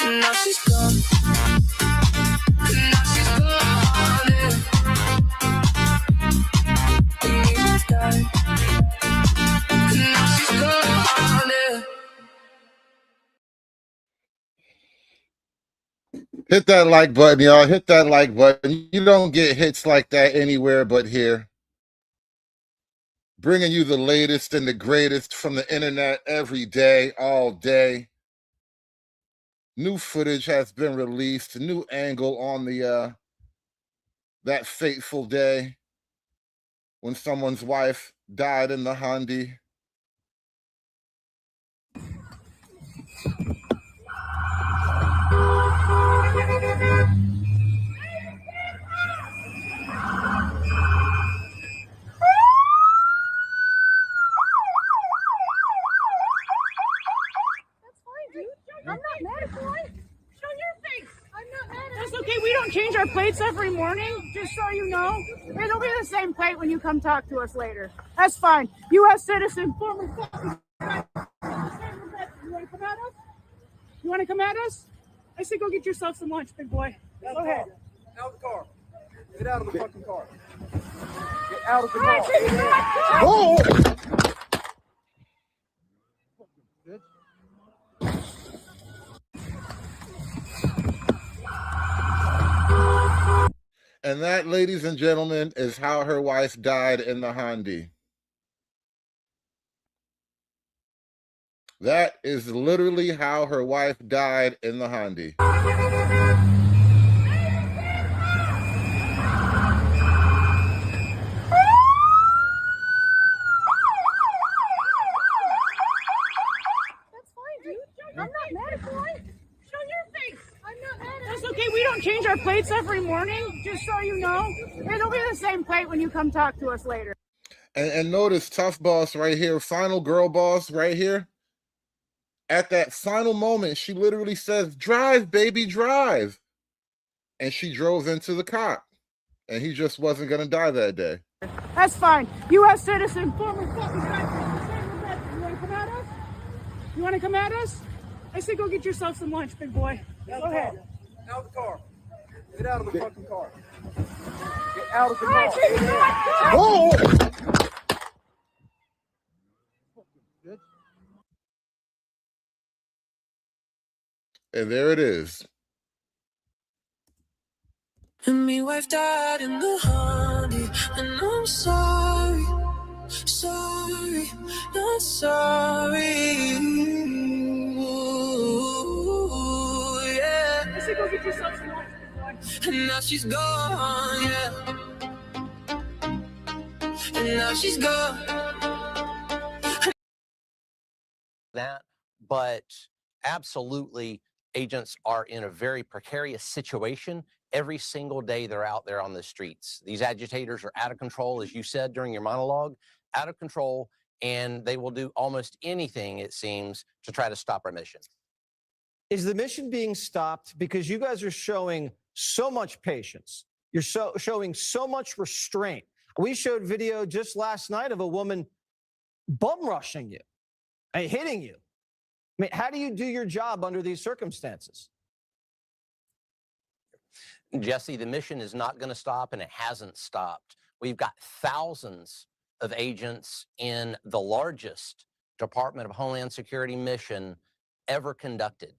Now she's gone. Now she's gone, yeah. Me wife died. Now she's gone, yeah. Hit that like button, y'all. Hit that like button. You don't get hits like that anywhere but here. Bringing you the latest and the greatest from the internet every day, all day. New footage has been released. New angle on the that fateful day when someone's wife died in the Hyundai. I'm not mad at you. Show your face. I'm not mad at you. That's okay. We don't change our plates every morning, just so you know. It'll be the same plate when you come talk to us later. That's fine. U.S. citizen, former. You want to come at us? You want to come at us? I said go get yourself some lunch, big boy. Go ahead. Out of the car. Get out of the fucking car. Get out of the car. Oh! And that, ladies and gentlemen, is how her wife died in the Hyundai. That is literally how her wife died in the Hyundai. I'm not mad at you. Show your face. I'm not mad at you. That's okay. We don't change our plates every morning, just so you know. It'll be the same plate when you come talk to us later. And notice Tough Boss right here, final girl boss right here. At that final moment, she literally says, "Drive, baby, drive." And she drove into the cop. And he just wasn't going to die that day. That's fine. U.S. citizen, former. You want to come at us? You want to come at us? I said go get yourself some lunch, big boy. Go ahead. Out of the car. Get out of the fucking car. Get out of the car. Oh! And there it is. And me wife died in the honey, and I'm sorry, sorry, not sorry. And now she's gone, yeah. And now she's gone. That, but absolutely, agents are in a very precarious situation. Every single day they're out there on the streets. These agitators are out of control, as you said during your monologue, out of control, and they will do almost anything, it seems, to try to stop our mission. Is the mission being stopped because you guys are showing so much patience? You're showing so much restraint. We showed video just last night of a woman bum rushing you and hitting you. I mean, how do you do your job under these circumstances? Jesse, the mission is not going to stop, and it hasn't stopped. We've got thousands of agents in the largest Department of Homeland Security mission ever conducted.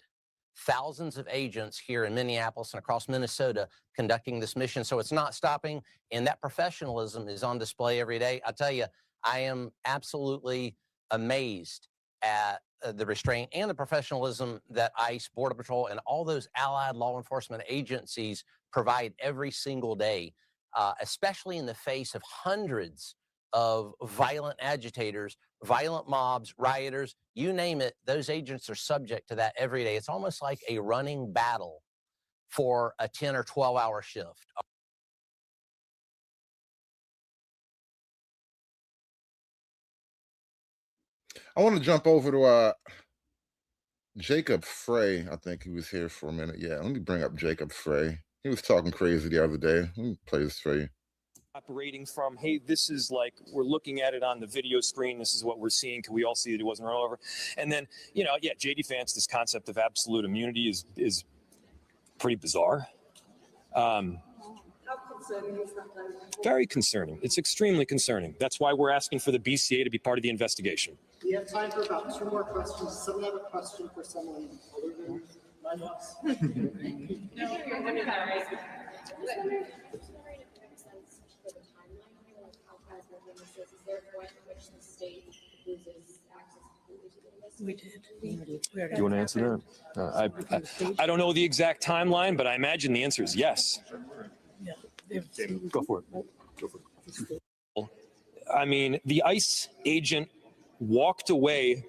Thousands of agents here in Minneapolis and across Minnesota conducting this mission. So it's not stopping, and that professionalism is on display every day. I tell you, I am absolutely amazed at the restraint and the professionalism that ICE, Border Patrol, and all those allied law enforcement agencies provide every single day, especially in the face of hundreds of violent agitators, violent mobs, rioters, you name it. Those agents are subject to that every day. It's almost like a running battle for a 10 or 12-hour shift. I want to jump over to Jacob Frey. I think he was here for a minute. Yeah, let me bring up Jacob Frey. He was talking crazy the other day. Let me play this for you. Operating from, hey, this is like, we're looking at it on the video screen. This is what we're seeing. Can we all see that it wasn't run over? And then, you know, yeah, JD Vance, this concept of absolute immunity is pretty bizarre. How concerning is that? Very concerning. It's extremely concerning. That's why we're asking for the BCA to be part of the investigation. We have time for about 2 more questions. Does someone have a question for someone other than my boss? We did. Do you want to answer that? I don't know the exact timeline, but I imagine the answer is yes. Go for it. Go for it. I mean, the ICE agent walked away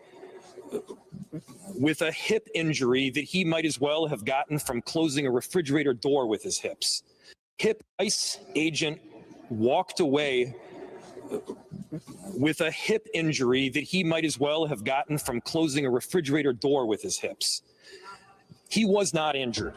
with a hip injury that he might as well have gotten from closing a refrigerator door with his hips. ICE agent walked away with a hip injury that he might as well have gotten from closing a refrigerator door with his hips. He was not injured.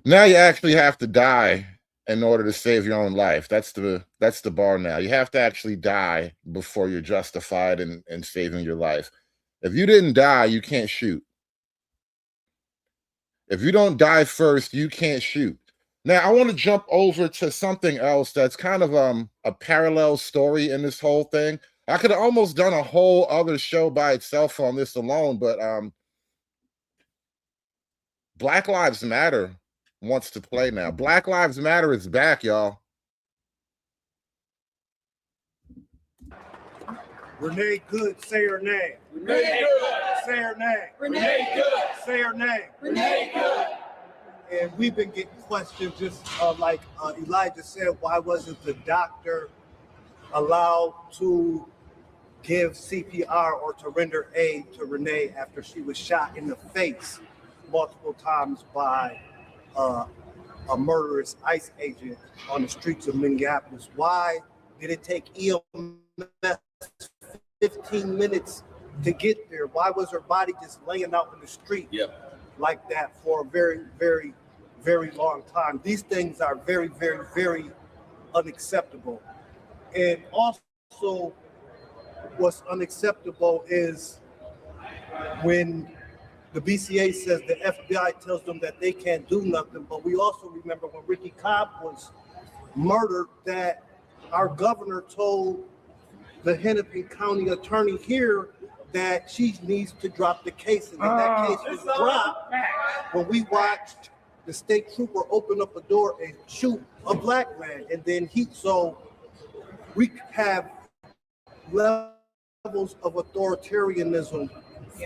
Now you actually have to die in order to save your own life. That's the bar now. You have to actually die before you're justified in saving your life. If you didn't die, you can't shoot. If you don't die first, you can't shoot. Now, I want to jump over to something else that's kind of a parallel story in this whole thing. I could have almost done a whole other show by itself on this alone, but Black Lives Matter wants to play now. Black Lives Matter is back, y'all. Renee Good, say her name. Renee Good. Say her name. Renee Good. Say her name. Renee Good. And we've been getting questions just like Elijah said, why wasn't the doctor allowed to give CPR or to render aid to Renee after she was shot in the face multiple times by a murderous ICE agent on the streets of Minneapolis? Why did it take EMS 15 minutes to get there? Why was her body just laying out in the street like that for a very, very, very long time? These things are very, very, very unacceptable. And also what's unacceptable is when the BCA says the FBI tells them that they can't do nothing, but we also remember when Ricky Cobb was murdered that our governor told the Hennepin County attorney here that she needs to drop the case. And that case was dropped when we watched the state trooper open up a door and shoot a black man. And then so we have levels of authoritarianism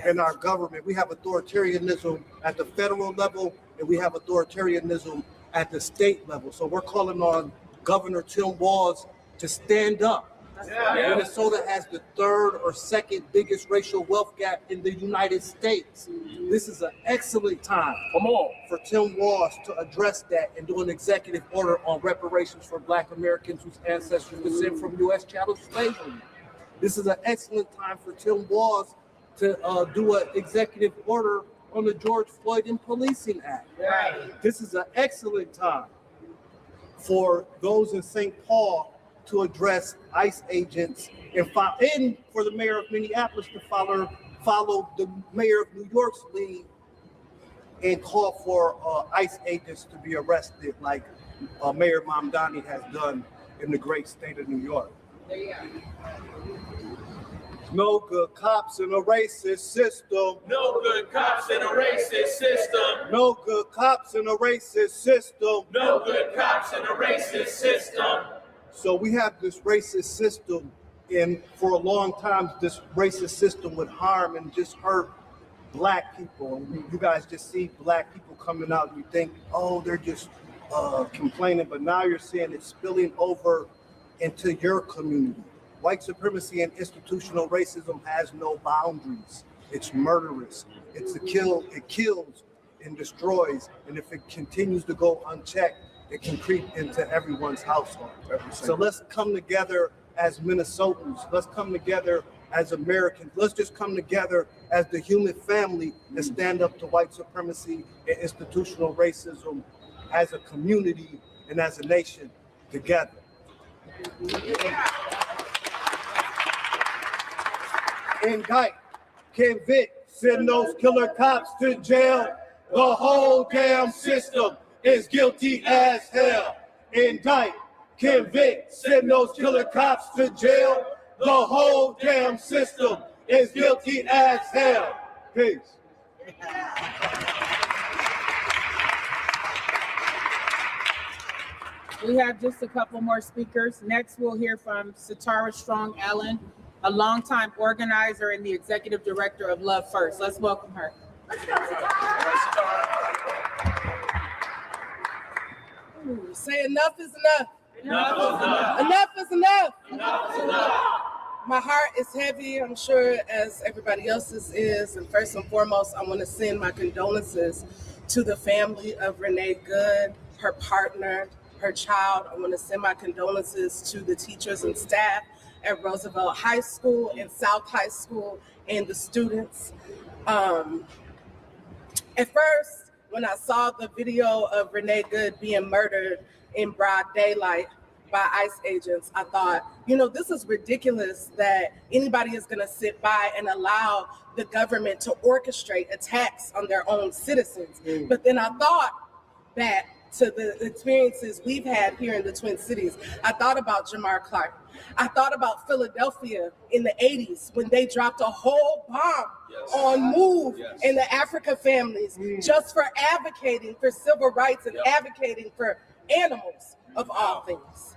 in our government. We have authoritarianism at the federal level, and we have authoritarianism at the state level. So we're calling on Governor Tim Walz to stand up. Minnesota has the third or second biggest racial wealth gap in the United States. This is an excellent time for Tim Walz to address that and do an executive order on reparations for Black Americans whose ancestors descend from U.S. chattel slavery. This is an excellent time for Tim Walz to do an executive order on the George Floyd and Policing Act. This is an excellent time for those in St. Paul to address ICE agents and for the mayor of Minneapolis to follow the mayor of New York's lead and call for ICE agents to be arrested like Mayor Mamdani has done in the great state of New York. No good cops in a racist system. No good cops in a racist system. No good cops in a racist system. No good cops in a racist system. So we have this racist system, and for a long time, this racist system would harm and just hurt Black people. And you guys just see Black people coming out, and you think, oh, they're just complaining, but now you're seeing it spilling over into your community. White supremacy and institutional racism has no boundaries. It's murderous. It kills and destroys, and if it continues to go unchecked, it can creep into everyone's household. So let's come together as Minnesotans. Let's come together as Americans. Let's just come together as the human family and stand up to white supremacy and institutional racism as a community and as a nation together. Indict, convict, send those killer cops to jail. The whole damn system is guilty as hell. Indict, convict, send those killer cops to jail. The whole damn system is guilty as hell. Peace. We have just a couple more speakers. Next, we'll hear from Satara Strong Allen, a longtime organizer and the executive director of Love First. Let's welcome her. Let's go, Satara. Say enough is enough. Enough is enough. Enough is enough. Enough is enough. My heart is heavy, I'm sure, as everybody else's is. And first and foremost, I want to send my condolences to the family of Renee Good, her partner, her child. I want to send my condolences to the teachers and staff at Roosevelt High School and South High School and the students. At first, when I saw the video of Renee Good being murdered in broad daylight by ICE agents, I thought, this is ridiculous that anybody is going to sit by and allow the government to orchestrate attacks on their own citizens. But then I thought back to the experiences we've had here in the Twin Cities. I thought about Jamar Clark. I thought about Philadelphia in the 80s when they dropped a whole bomb on MOVE and the Africa families just for advocating for civil rights and advocating for animals of all things.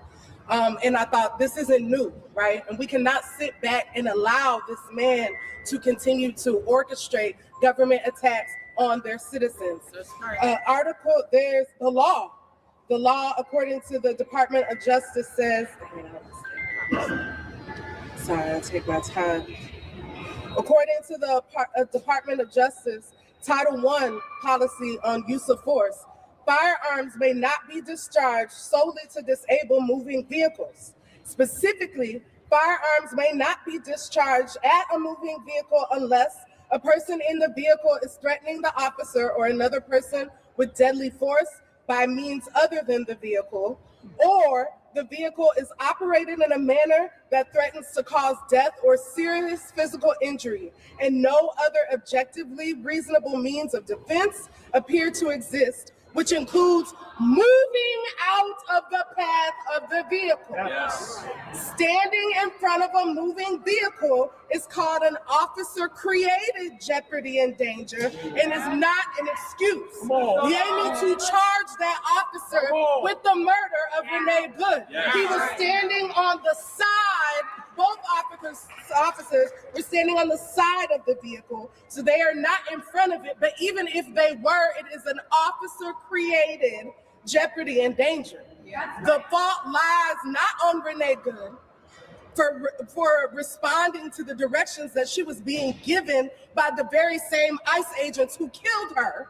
And I thought, this isn't new, right? And we cannot sit back and allow this man to continue to orchestrate government attacks on their citizens. There's the law. The law, according to the Department of Justice, says, sorry, I'll take my time. According to the Department of Justice, Title I policy on use of force, firearms may not be discharged solely to disable moving vehicles. Specifically, firearms may not be discharged at a moving vehicle unless a person in the vehicle is threatening the officer or another person with deadly force by means other than the vehicle, or the vehicle is operated in a manner that threatens to cause death or serious physical injury, and no other objectively reasonable means of defense appear to exist, which includes moving out of the path of the vehicle. Yes. Standing in front of a moving vehicle is called an officer-created jeopardy and danger and is not an excuse. You need to charge that officer with the murder of Renee Good. Yes. He was standing on the side, both officers officers were standing on the side of the vehicle, so they are not in front of it. But even if they were, it is an officer-created jeopardy and danger. The fault lies not on Renee Good for responding to the directions that she was being given by the very same ICE agents who killed her.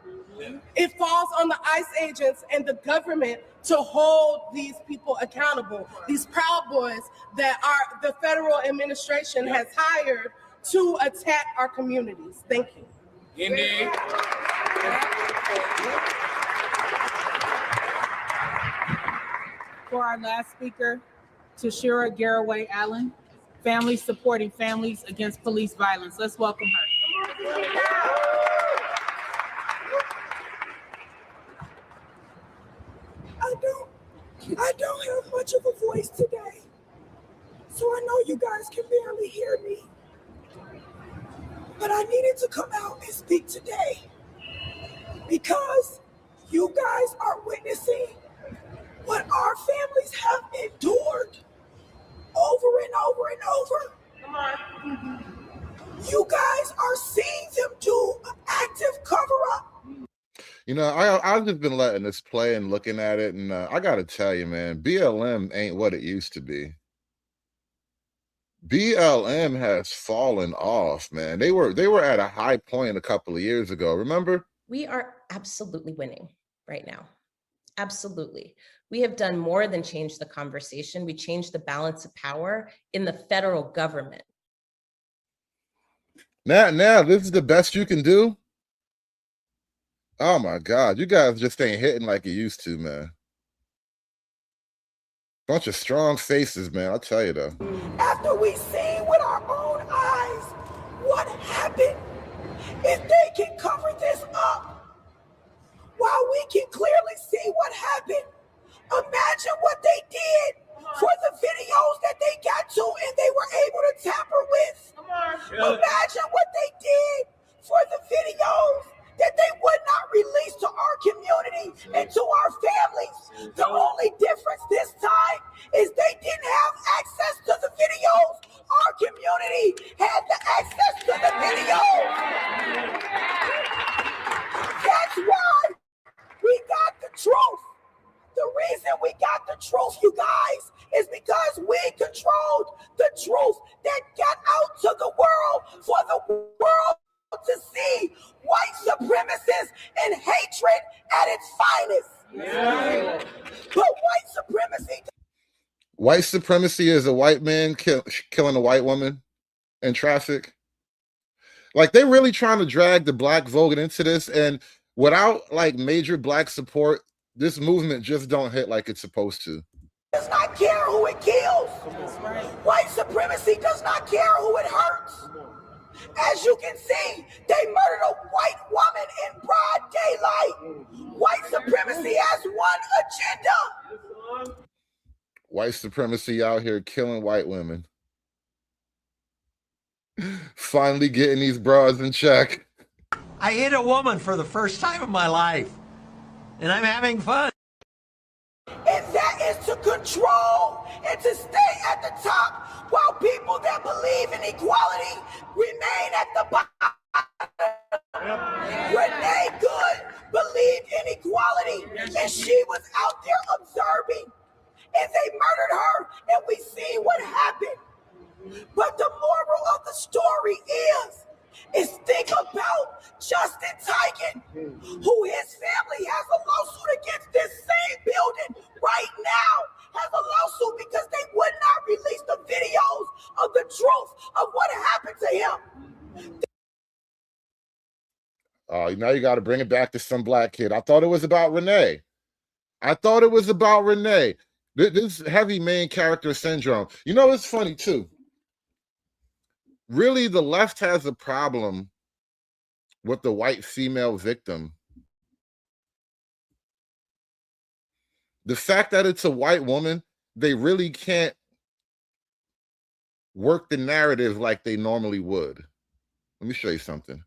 It falls on the ICE agents and the government to hold these people accountable, these Proud Boys that the federal administration has hired to attack our communities. Thank you. Indeed. For our last speaker, Tashira Garraway Allen, family supporting families against police violence. Let's welcome her. I don't have much of a voice today, so I know you guys can barely hear me. But I needed to come out and speak today because you guys are witnessing what our families have endured over and over and over. Come on. You guys are seeing them do an active cover-up. You know, I've just been letting this play and looking at it, and I got to tell you, man, BLM ain't what it used to be. BLM has fallen off, man. They were at a high point a couple of years ago. Remember? We are absolutely winning right now. Absolutely. We have done more than change the conversation. We changed the balance of power in the federal government. Now, this is the best you can do? Oh my God, you guys just ain't hitting like you used to, man. Bunch of strong faces, man, I'll tell you though. After we see with our own eyes what happened, if they can cover this up, while we can clearly see what happened, imagine what they did for the videos that they got to and they were able to tamper with. Imagine what they did for the videos that they would not release to our community and to our families. The only difference this time is they didn't have access to the videos. Our community had the access to the videos. That's why we got the truth. The reason we got the truth, you guys, is because we controlled the truth that got out to the world for the world to see white supremacists and hatred at its finest. But White supremacy is a white man killing a white woman in traffic. Like, they're really trying to drag the black vote into this, and without like major black support, this movement just don't hit like it's supposed to. Does not care who it kills. White supremacy does not care who it hurts. As you can see, they murdered a white woman in broad daylight. White supremacy has one agenda. White supremacy out here killing white women. Finally getting these bras in check. I hit a woman for the first time in my life, and I'm having fun. And that is to control and to stay at the top while people that believe in equality remain at the bottom. Renee Good believed in equality, and she was out there observing, and they murdered her, and we see what happened. But the moral of the story is think about Justin Tigan, who his family has a lawsuit against this same building right now, has a lawsuit because they would not release the videos of the truth of what happened to him. Now you got to bring it back to some black kid. I thought it was about Renee. This heavy main character syndrome. You know, it's funny too. Really, the left has a problem with the white female victim. The fact that it's a white woman, they really can't work the narrative like they normally would. Let me show you something.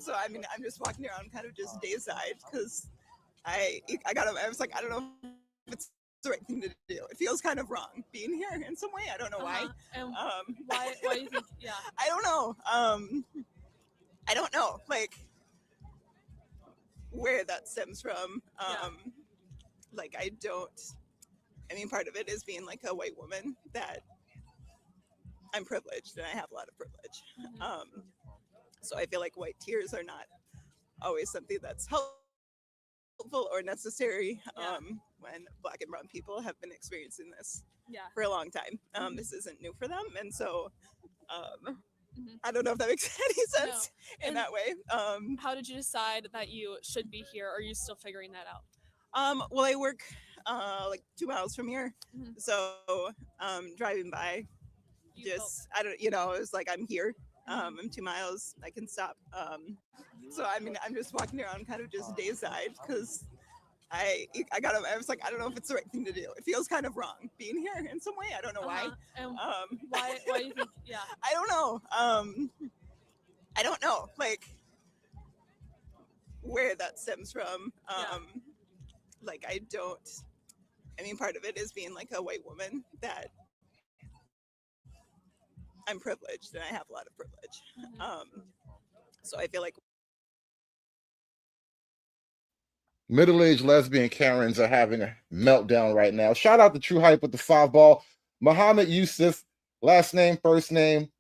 So, I mean, I'm just walking around kind of just dayside because I was like, I don't know if it's the right thing to do. It feels kind of wrong being here in some way. I don't know why. And why do you think? Yeah. I don't know. I don't know, like, where that stems from. Like, I mean, part of it is being like a white woman, that I'm privileged and I have a lot of privilege. So I feel like white tears are not always something that's helpful or necessary when Black and brown people have been experiencing this for a long time. This isn't new for them. And so I don't know if that makes any sense in that way. How did you decide that you should be here? Or are you still figuring that out? Well, I work like 2 miles from here. So driving by, I don't, it was like, I'm here. I'm 2 miles, I can stop. So I mean, I'm just walking around kind of just dayside because I was like, I don't know if it's the right thing to do. It feels kind of wrong being here in some way. I don't know why. And why do you think? Yeah. I don't know. I don't know, like, where that stems from. Like, I mean, part of it is being like a white woman, that I'm privileged and I have a lot of privilege. So I feel like Middle-aged lesbian Karens are having a meltdown right now. Shout out to True Hype with the 5 ball. Muhammad Yusuf, last name, first name,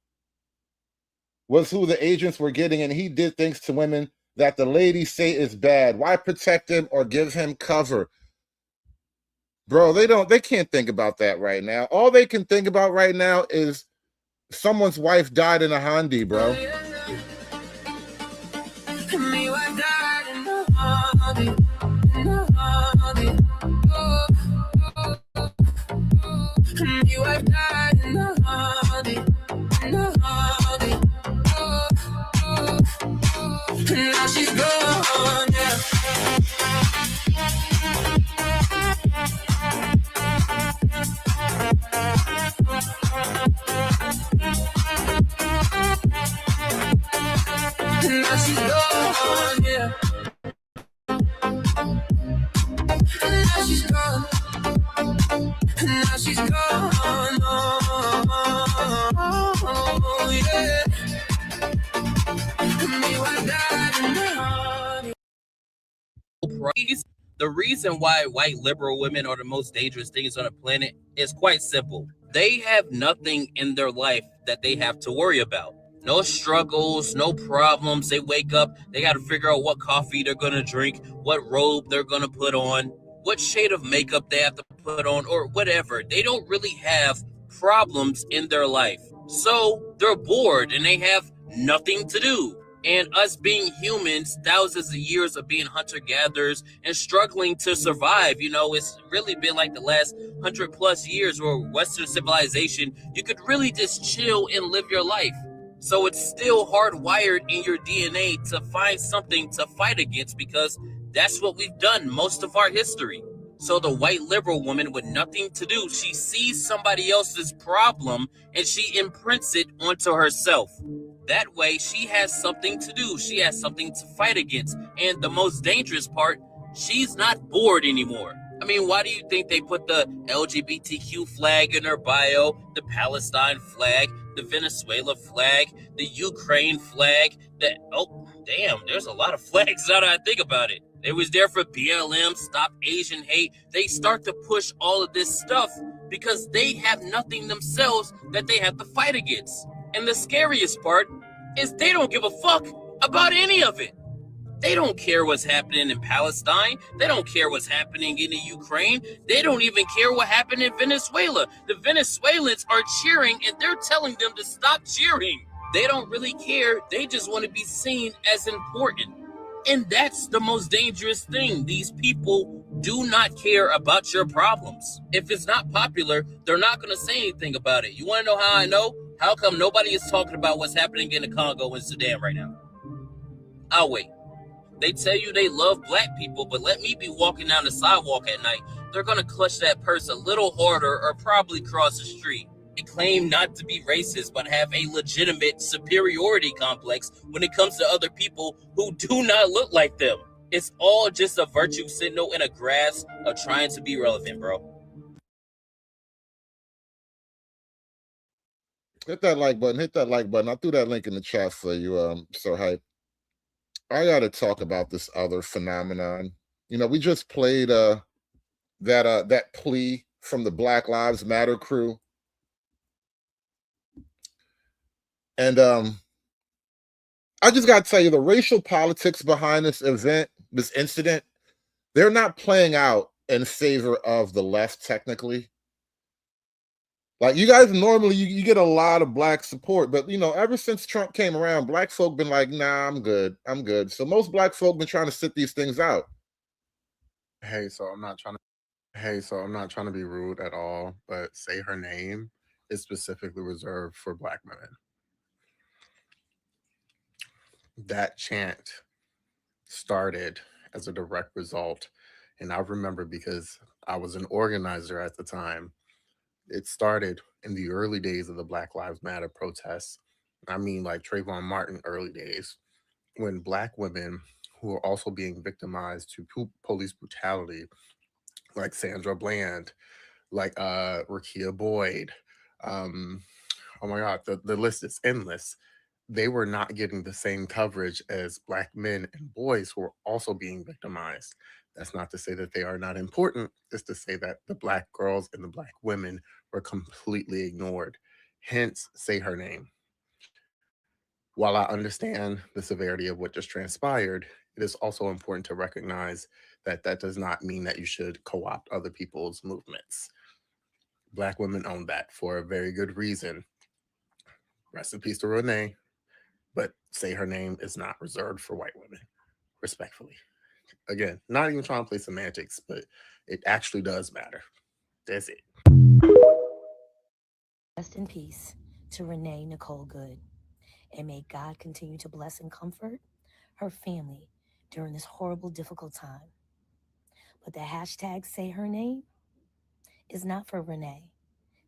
was who the agents were getting, and he did things to women that the ladies say is bad. Why protect him or give him cover? Bro, they can't think about that right now. All they can think about right now is someone's wife died in a Hyundai, bro. You have died in the Hardy, in the Hardy. Now she's gone, yeah. Now she's gone, yeah. Now she's gone. Now she's gone, oh, yeah. The reason why white liberal women are the most dangerous things on the planet is quite simple. They have nothing in their life that they have to worry about. No struggles, no problems. They wake up, they got to figure out what coffee they're going to drink, what robe they're going to put on, what shade of makeup they have to put on, or whatever. They don't really have problems in their life. So they're bored and they have nothing to do. And us being humans, thousands of years of being hunter-gatherers and struggling to survive, it's really been like the last 100+ years where Western civilization, you could really just chill and live your life. So it's still hardwired in your DNA to find something to fight against, because that's what we've done most of our history. So the white liberal woman with nothing to do, she sees somebody else's problem and she imprints it onto herself. That way she has something to do. She has something to fight against. And the most dangerous part, she's not bored anymore. I mean, why do you think they put the LGBTQ flag in her bio, the Palestine flag, the Venezuela flag, the Ukraine flag, there's a lot of flags now that I think about it. They was there for BLM, Stop Asian Hate. They start to push all of this stuff because they have nothing themselves that they have to fight against. And the scariest part is they don't give a fuck about any of it. They don't care what's happening in Palestine. They don't care what's happening in the Ukraine. They don't even care what happened in Venezuela. The Venezuelans are cheering and they're telling them to stop cheering. They don't really care. They just want to be seen as important. And that's the most dangerous thing. These people do not care about your problems. If it's not popular, they're not going to say anything about it. You want to know how I know? How come nobody is talking about what's happening in the Congo and Sudan right now? I'll wait. They tell you they love black people, but let me be walking down the sidewalk at night. They're going to clutch that purse a little harder or probably cross the street. They claim not to be racist, but have a legitimate superiority complex when it comes to other people who do not look like them. It's all just a virtue signal and a grasp of trying to be relevant, bro. Hit that like button. Hit that like button. I threw that link in the chat for you, Sir Hype. I got to talk about this other phenomenon. You know, we just played that plea from the Black Lives Matter crew, and I just got to tell you, the racial politics behind this incident, they're not playing out in favor of the left technically. Like, you guys normally you get a lot of black support, but you know, ever since Trump came around, black folk been like, nah, I'm good. So most black folk been trying to sit these things out. Hey, so I'm not trying to be rude at all, but Say Her Name is specifically reserved for Black women. That chant started as a direct result, and I remember because I was an organizer at the time. It started in the early days of the Black Lives Matter protests. I mean, like Trayvon Martin early days, when Black women who were also being victimized to police brutality, like Sandra Bland, like Rekia Boyd, oh my God, the list is endless. They were not getting the same coverage as Black men and boys who were also being victimized. That's not to say that they are not important. It's to say that the Black girls and the Black women were completely ignored. Hence, Say Her Name. While I understand the severity of what just transpired, it is also important to recognize that that does not mean that you should co-opt other people's movements. Black women own that for a very good reason. Rest in peace to Renee, but Say Her Name is not reserved for white women, respectfully. Again, not even trying to play semantics, but it actually does matter. That's it. Rest in peace to Renee Nicole Good, and may God continue to bless and comfort her family during this horrible, difficult time. But the hashtag Say Her Name is not for Renee.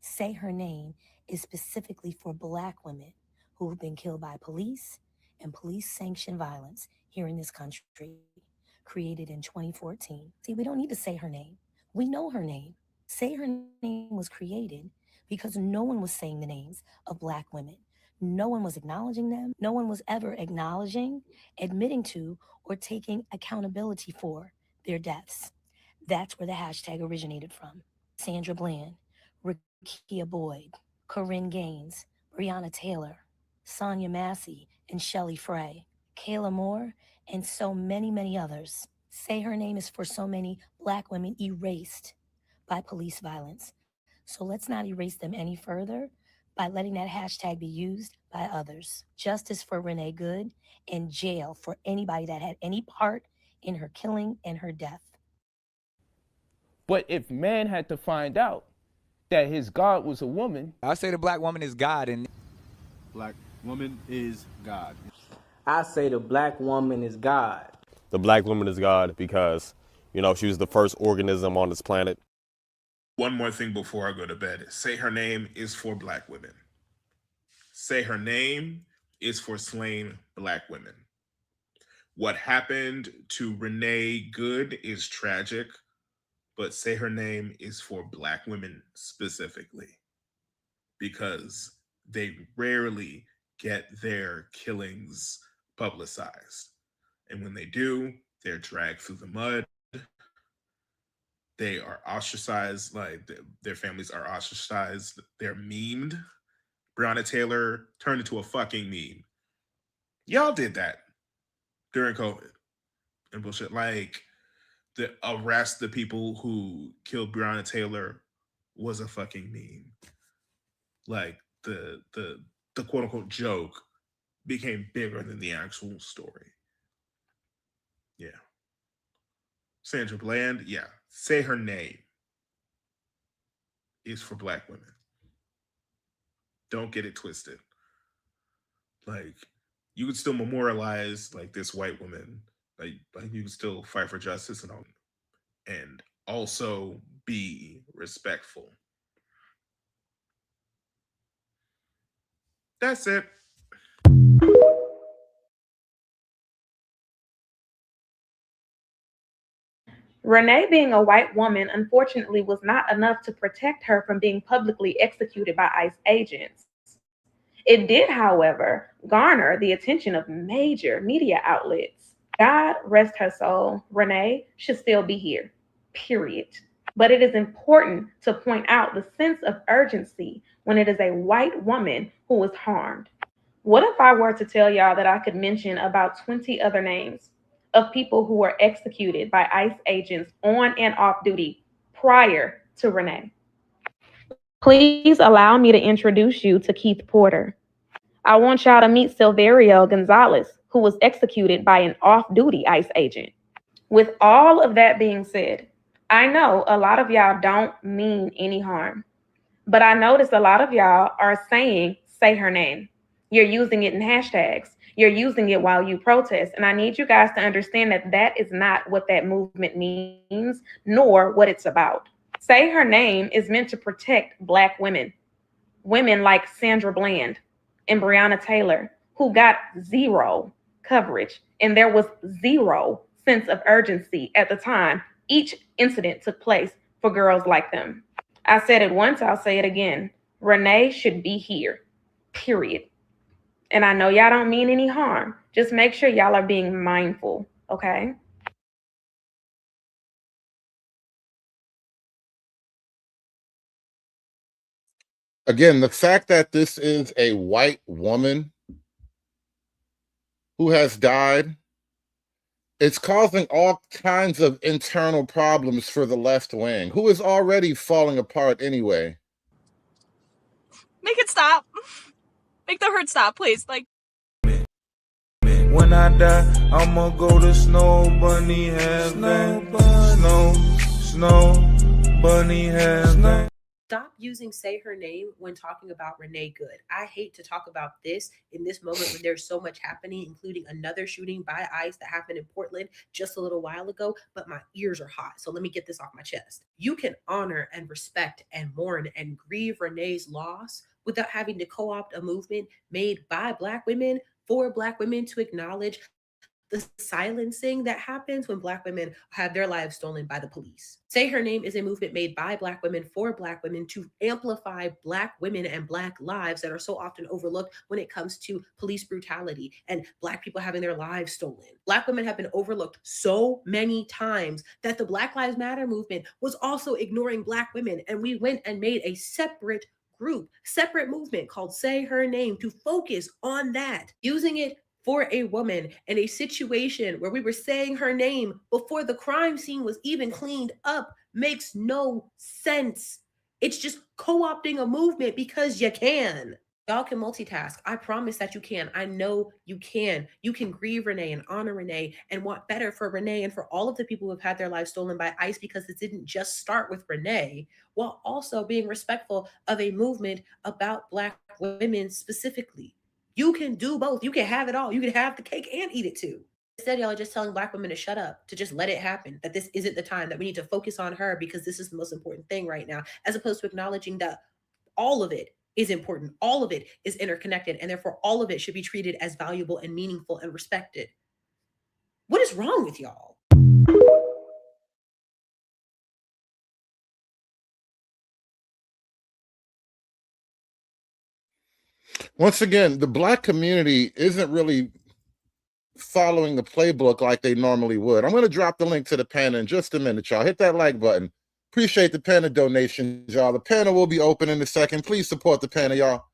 Say Her Name is specifically for Black women who have been killed by police and police-sanctioned violence here in this country, created in 2014. See, we don't need to say her name. We know her name. Say Her Name was created because no one was saying the names of Black women. No one was acknowledging them. No one was ever acknowledging, admitting to, or taking accountability for their deaths. That's where the hashtag originated from. Sandra Bland, Rekia Boyd, Corinne Gaines, Breonna Taylor, Sonia Massey, and Shelley Frey, Kayla Moore, and so many, many others. Say Her Name is for so many Black women erased by police violence. So let's not erase them any further by letting that hashtag be used by others. Justice for Renee Good, and jail for anybody that had any part in her killing and her death. But if man had to find out that his God was a woman, I say the Black woman is God, and Black woman is God. I say the Black woman is God. The Black woman is God because, you know, she was the first organism on this planet. One more thing before I go to bed. Say Her Name is for Black women. Say Her Name is for slain Black women. What happened to Renee Good is tragic, but Say Her Name is for Black women specifically because they rarely get their killings publicized. And when they do, they're dragged through the mud. They are ostracized, like their families are ostracized. They're memed. Breonna Taylor turned into a fucking meme. Y'all did that during COVID and bullshit. Like, the arrest the people who killed Breonna Taylor was a fucking meme. Like, the quote unquote joke became bigger than the actual story. Yeah. Sandra Bland, yeah. Say Her Name is for Black women. Don't get it twisted. Like, you could still memorialize like this white woman. Like you can still fight for justice and all, and also be respectful. That's it. Renee being a white woman, unfortunately, was not enough to protect her from being publicly executed by ICE agents. It did, however, garner the attention of major media outlets. God rest her soul, Renee should still be here, period. But it is important to point out the sense of urgency when it is a white woman who was harmed. What if I were to tell y'all that I could mention about 20 other names of people who were executed by ICE agents on and off duty prior to Renee? Please allow me to introduce you to Keith Porter. I want y'all to meet Silverio Gonzalez, who was executed by an off-duty ICE agent. With all of that being said, I know a lot of y'all don't mean any harm, but I noticed a lot of y'all are saying, say her name. You're using it in hashtags. You're using it while you protest. And I need you guys to understand that that is not what that movement means, nor what it's about. Say her name is meant to protect Black women. Women like Sandra Bland and Breonna Taylor, who got zero coverage. And there was zero sense of urgency at the time each incident took place for girls like them. I said it once, I'll say it again. Renee should be here, period. And I know y'all don't mean any harm. Just make sure y'all are being mindful, okay? Again, the fact that this is a white woman who has died, it's causing all kinds of internal problems for the left wing, who is already falling apart anyway. Make it stop. Make the hurt stop, please. Like, when I die, I'ma go to Snow Bunny Heaven. Snow Bunny Heaven. Stop using say her name when talking about Renee Good. I hate to talk about this in this moment when there's so much happening, including another shooting by ICE that happened in Portland just a little while ago, but my ears are hot. So let me get this off my chest. You can honor and respect and mourn and grieve Renee's loss without having to co-opt a movement made by Black women for Black women to acknowledge the silencing that happens when Black women have their lives stolen by the police. Say Her Name is a movement made by Black women for Black women to amplify Black women and Black lives that are so often overlooked when it comes to police brutality and Black people having their lives stolen. Black women have been overlooked so many times that the Black Lives Matter movement was also ignoring Black women. And we went and made a separate group, separate movement called Say Her Name to focus on that, using it for a woman in a situation where we were saying her name before the crime scene was even cleaned up makes no sense. It's just co-opting a movement because you can. Y'all can multitask. I promise that you can. I know you can. You can grieve Renee and honor Renee and want better for Renee and for all of the people who have had their lives stolen by ICE, because it didn't just start with Renee, while also being respectful of a movement about Black women specifically. You can do both. You can have it all. You can have the cake and eat it too. Instead, y'all are just telling Black women to shut up, to just let it happen, that this isn't the time, that we need to focus on her because this is the most important thing right now, as opposed to acknowledging that all of it is important. All of it is interconnected, and therefore all of it should be treated as valuable and meaningful and respected. What is wrong with y'all? Once again, the Black community isn't really following the playbook like they normally would. I'm going to drop the link to the panel in just a minute, y'all. Hit that like button. Appreciate the panel donations, y'all. The panel will be open in a second. Please support the panel, y'all.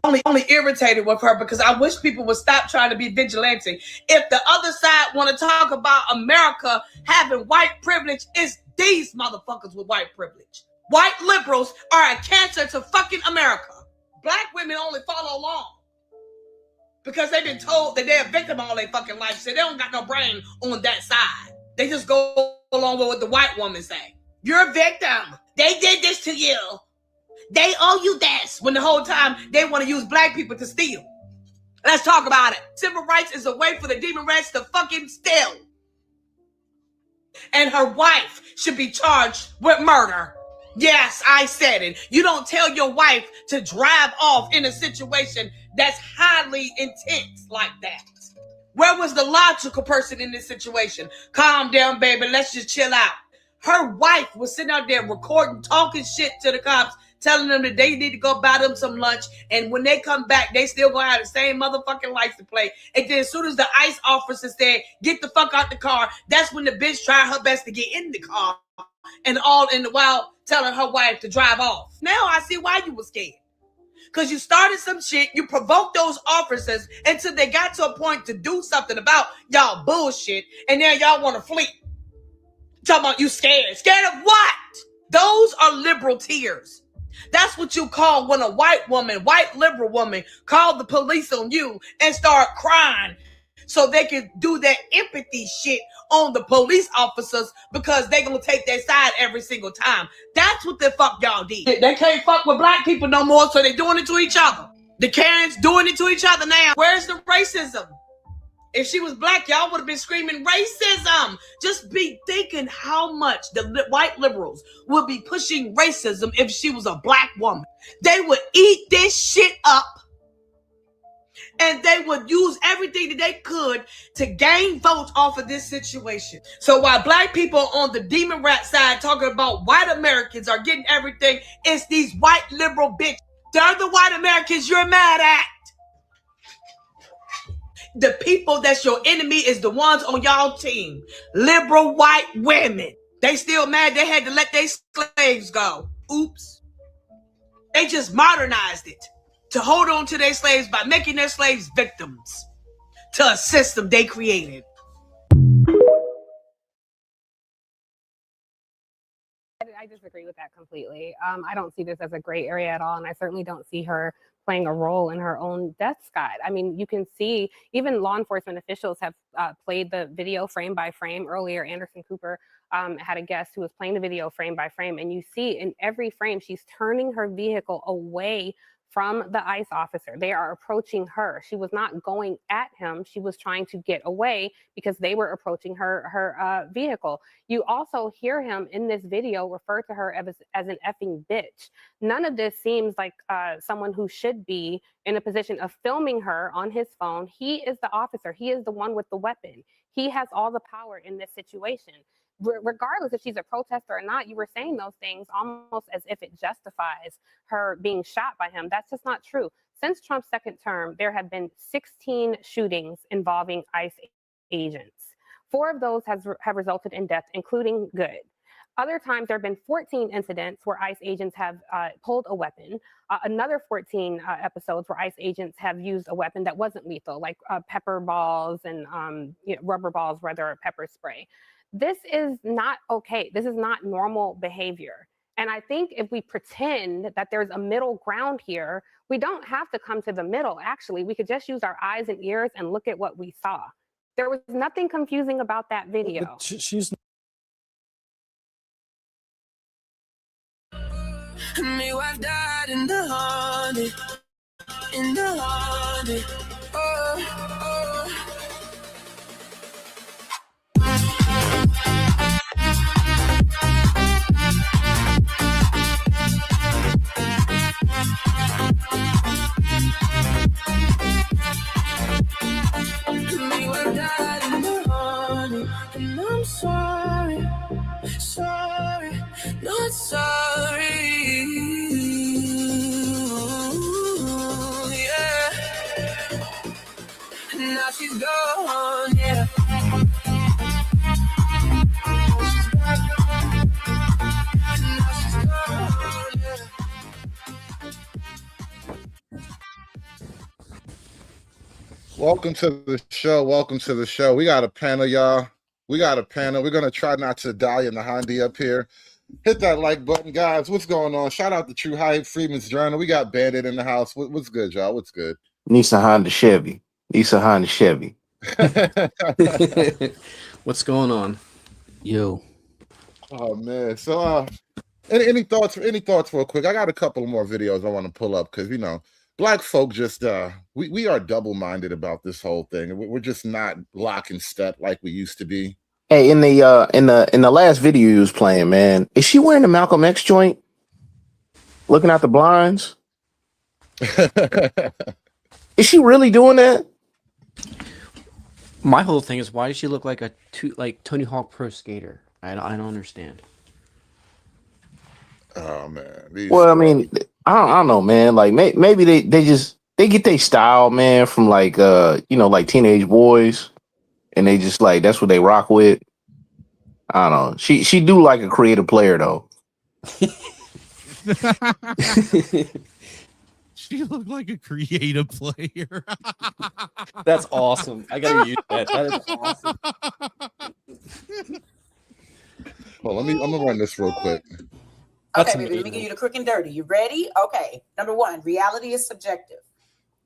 Only irritated with her because I wish people would stop trying to be vigilante. If the other side want to talk about America having white privilege, it's these motherfuckers with white privilege. White liberals are a cancer to fucking America. Black women only follow along because they've been told that they're a victim all their fucking life, so they don't got no brain on that side. They just go along with what the white woman say. You're a victim. They did this to you. They owe you this, when the whole time they want to use Black people to steal. Let's talk about it. Civil rights is a way for the demon rats to fucking steal. And her wife should be charged with murder. Yes, I said it. You don't tell your wife to drive off in a situation that's highly intense like that. Where was the logical person in this situation? Calm down, baby. Let's just chill out. Her wife was sitting out there recording, talking shit to the cops, telling them that they need to go buy them some lunch. And when they come back, they still gonna have the same motherfucking license plate. And then as soon as the ICE officer said, get the fuck out the car, that's when the bitch tried her best to get in the car. And all in the while telling her wife to drive off. Now I see why you were scared. Because you started some shit, you provoked those officers until they got to a point to do something about y'all bullshit, and now y'all want to flee. Talking about you scared. Scared of what? Those are liberal tears. That's what you call when a white liberal woman, call the police on you and start crying so they can do that empathy shit on the police officers because they gonna take their side every single time. That's what the fuck y'all did. They can't fuck with black people no more, so they doing it to each other. The Karens doing it to each other now. Where's the racism? If she was black, y'all would have been screaming racism. Just be thinking how much the white liberals would be pushing racism if she was a black woman. They would eat this shit up. And they would use everything that they could to gain votes off of this situation. So while black people on the demon rat side talking about white Americans are getting everything, it's these white liberal bitches. They're the white Americans you're mad at. The people that's your enemy is the ones on y'all team. Liberal white women. They still mad they had to let their slaves go. Oops. They just modernized it to hold on to their slaves by making their slaves victims to a system they created. I disagree with that completely. I don't see this as a gray area at all, and I certainly don't see her playing a role in her own death squad. I mean, you can see even law enforcement officials have played the video frame by frame. Earlier, Anderson Cooper had a guest who was playing the video frame by frame, and you see in every frame she's turning her vehicle away from the ICE officer. They are approaching her. She was not going at him. She was trying to get away because they were approaching her vehicle. You also hear him in this video refer to her as an effing bitch. None of this seems like someone who should be in a position of filming her on his phone. He is the officer. He is the one with the weapon. He has all the power in this situation. Regardless if she's a protester or not, you were saying those things almost as if it justifies her being shot by him. That's just not true. Since Trump's second term, there have been 16 shootings involving ICE agents. 4 of those have resulted in death, including Good. Other times, there have been 14 incidents where ICE agents have pulled a weapon. Another 14 episodes where ICE agents have used a weapon that wasn't lethal, like pepper balls and rubber balls, rather, pepper spray. This is not okay. This is not normal behavior. And I think if we pretend that there's a middle ground here, we don't have to come to the middle. Actually, we could just use our eyes and ears and look at what we saw. There was nothing confusing about that video. She's Me wife died in the honey, in the honey. Oh, oh. Me wife died in the honey, and I'm sorry, sorry, not sorry. Yeah. Now she's gone, yeah. Welcome to the show. Welcome to the show. We got a panel, y'all. We got a panel. We're going to try not to die in the Hyundai up here. Hit that like button, guys. What's going on? Shout out to True Hype, Freeman's Journal. We got Bandit in the house. What's good, y'all? What's good? Nissan Honda Chevy. Nissan Honda Chevy. What's going on? Yo. Oh, man. So, any thoughts real quick? I got a couple more videos I want to pull up because, you know, Black folk just we are double-minded about this whole thing. We're just not lock and step like we used to be. Hey, in the last video you was playing, man, is she wearing the Malcolm X joint? Looking out the blinds? Is she really doing that? My whole thing is, why does she look like like Tony Hawk Pro Skater? I don't understand. Oh man. Well, I mean, I don't know, man. Like maybe they get their style, man, from like like teenage boys, and they just like that's what they rock with. I don't know. She do like a creative player though. She looked like a creative player. That's awesome. I gotta use that. That is awesome. Well, I'm gonna run this real quick. Okay, baby, let me give you the quick and dirty. You ready? Okay. Number one, reality is subjective.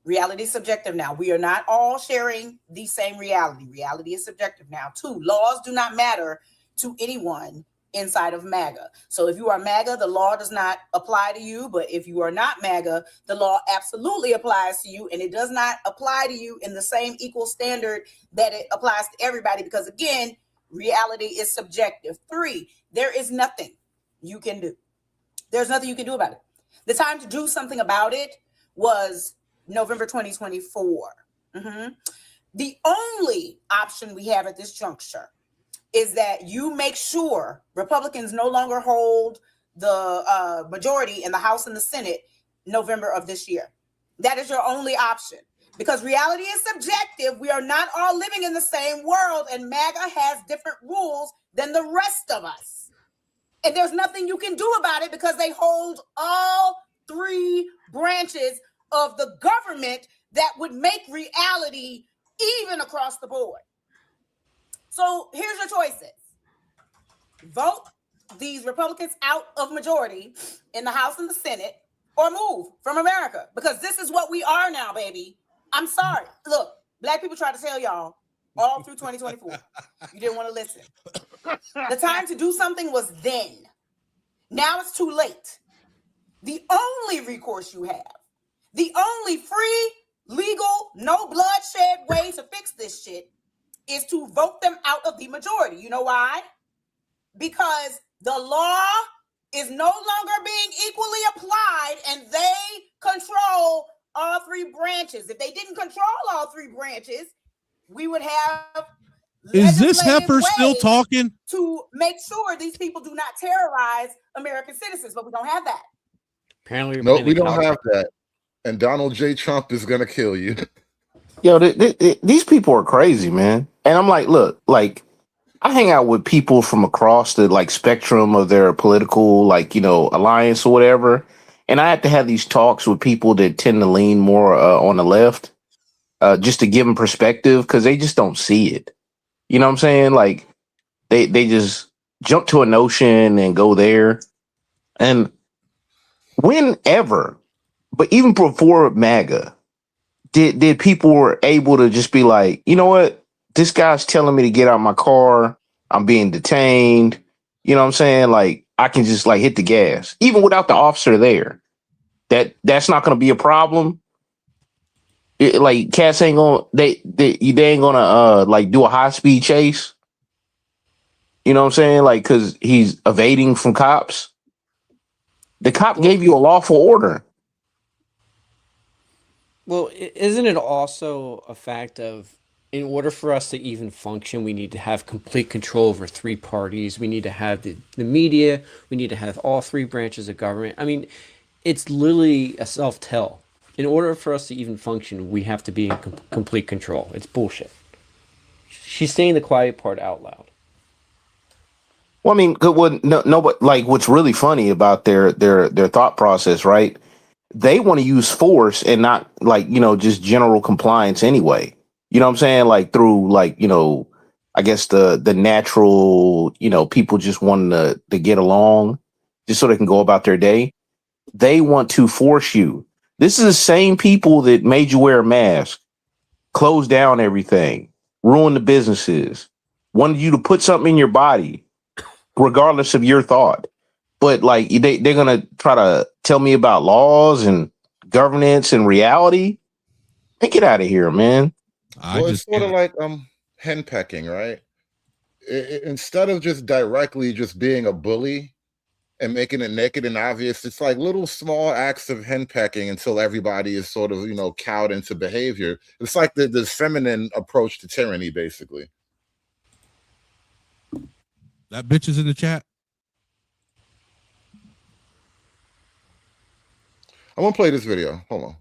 Reality is subjective now. We are not all sharing the same reality. Reality is subjective now. 2, laws do not matter to anyone inside of MAGA. So if you are MAGA, the law does not apply to you. But if you are not MAGA, the law absolutely applies to you. And it does not apply to you in the same equal standard that it applies to everybody. Because again, reality is subjective. 3, there is nothing you can do. There's nothing you can do about it. The time to do something about it was November 2024. The only option we have at this juncture is that you make sure Republicans no longer hold the majority in the House and the Senate November of this year. That is your only option, because reality is subjective. We are not all living in the same world, and MAGA has different rules than the rest of us. And there's nothing you can do about it because they hold all 3 branches of the government that would make reality even across the board. So here's your choices. Vote these Republicans out of majority in the House and the Senate, or move from America, because this is what we are now, baby. I'm sorry. Look, black people tried to tell y'all all through 2024. You didn't want to listen. The time to do something was then. Now it's too late. The only recourse you have, the only free, legal, no bloodshed way to fix this shit is to vote them out of the majority. You know why? Because the law is no longer being equally applied, and they control all 3 branches. If they didn't control all 3 branches, we would have Is this heifer still talking? to make sure these people do not terrorize American citizens, but we don't have that. Apparently, No, we don't have that. And Donald J. Trump is gonna kill you. Yo, these people are crazy, man. And I'm like, look, like I hang out with people from across the like spectrum of their political alliance or whatever, and I have to have these talks with people that tend to lean more on the left, just to give them perspective, because they just don't see it. You know what I'm saying? Like they just jump to a notion and go there. And whenever, but even before MAGA, did people were able to just be like, you know what? This guy's telling me to get out my car. I'm being detained. You know what I'm saying? Like I can just like hit the gas, even without the officer there. That's not going to be a problem. Like cats ain't gonna they ain't gonna like do a high speed chase. You know what I'm saying? Like because he's evading from cops. The cop gave you a lawful order. Well, isn't it also a fact of, in order for us to even function, we need to have complete control over 3 parties. We need to have the media. We need to have all 3 branches of government. I mean, it's literally a self-tell. In order for us to even function, we have to be in complete control. It's bullshit. She's saying the quiet part out loud. Well, I mean, but like what's really funny about their thought process, right? They want to use force and not like, just general compliance anyway. You know what I'm saying? Like through like, I guess the natural, people just wanting to get along just so they can go about their day. They want to force you. This is the same people that made you wear a mask, close down everything, ruin the businesses, wanted you to put something in your body, regardless of your thought. But like they're gonna try to tell me about laws and governance and reality. Hey, get out of here, man. It's sort of like henpecking, right? Instead of just directly just being a bully and making it naked and obvious, it's like little small acts of henpecking until everybody is sort of cowed into behavior. It's like the feminine approach to tyranny, basically. That bitch is in the chat. I want to play this video. Hold on.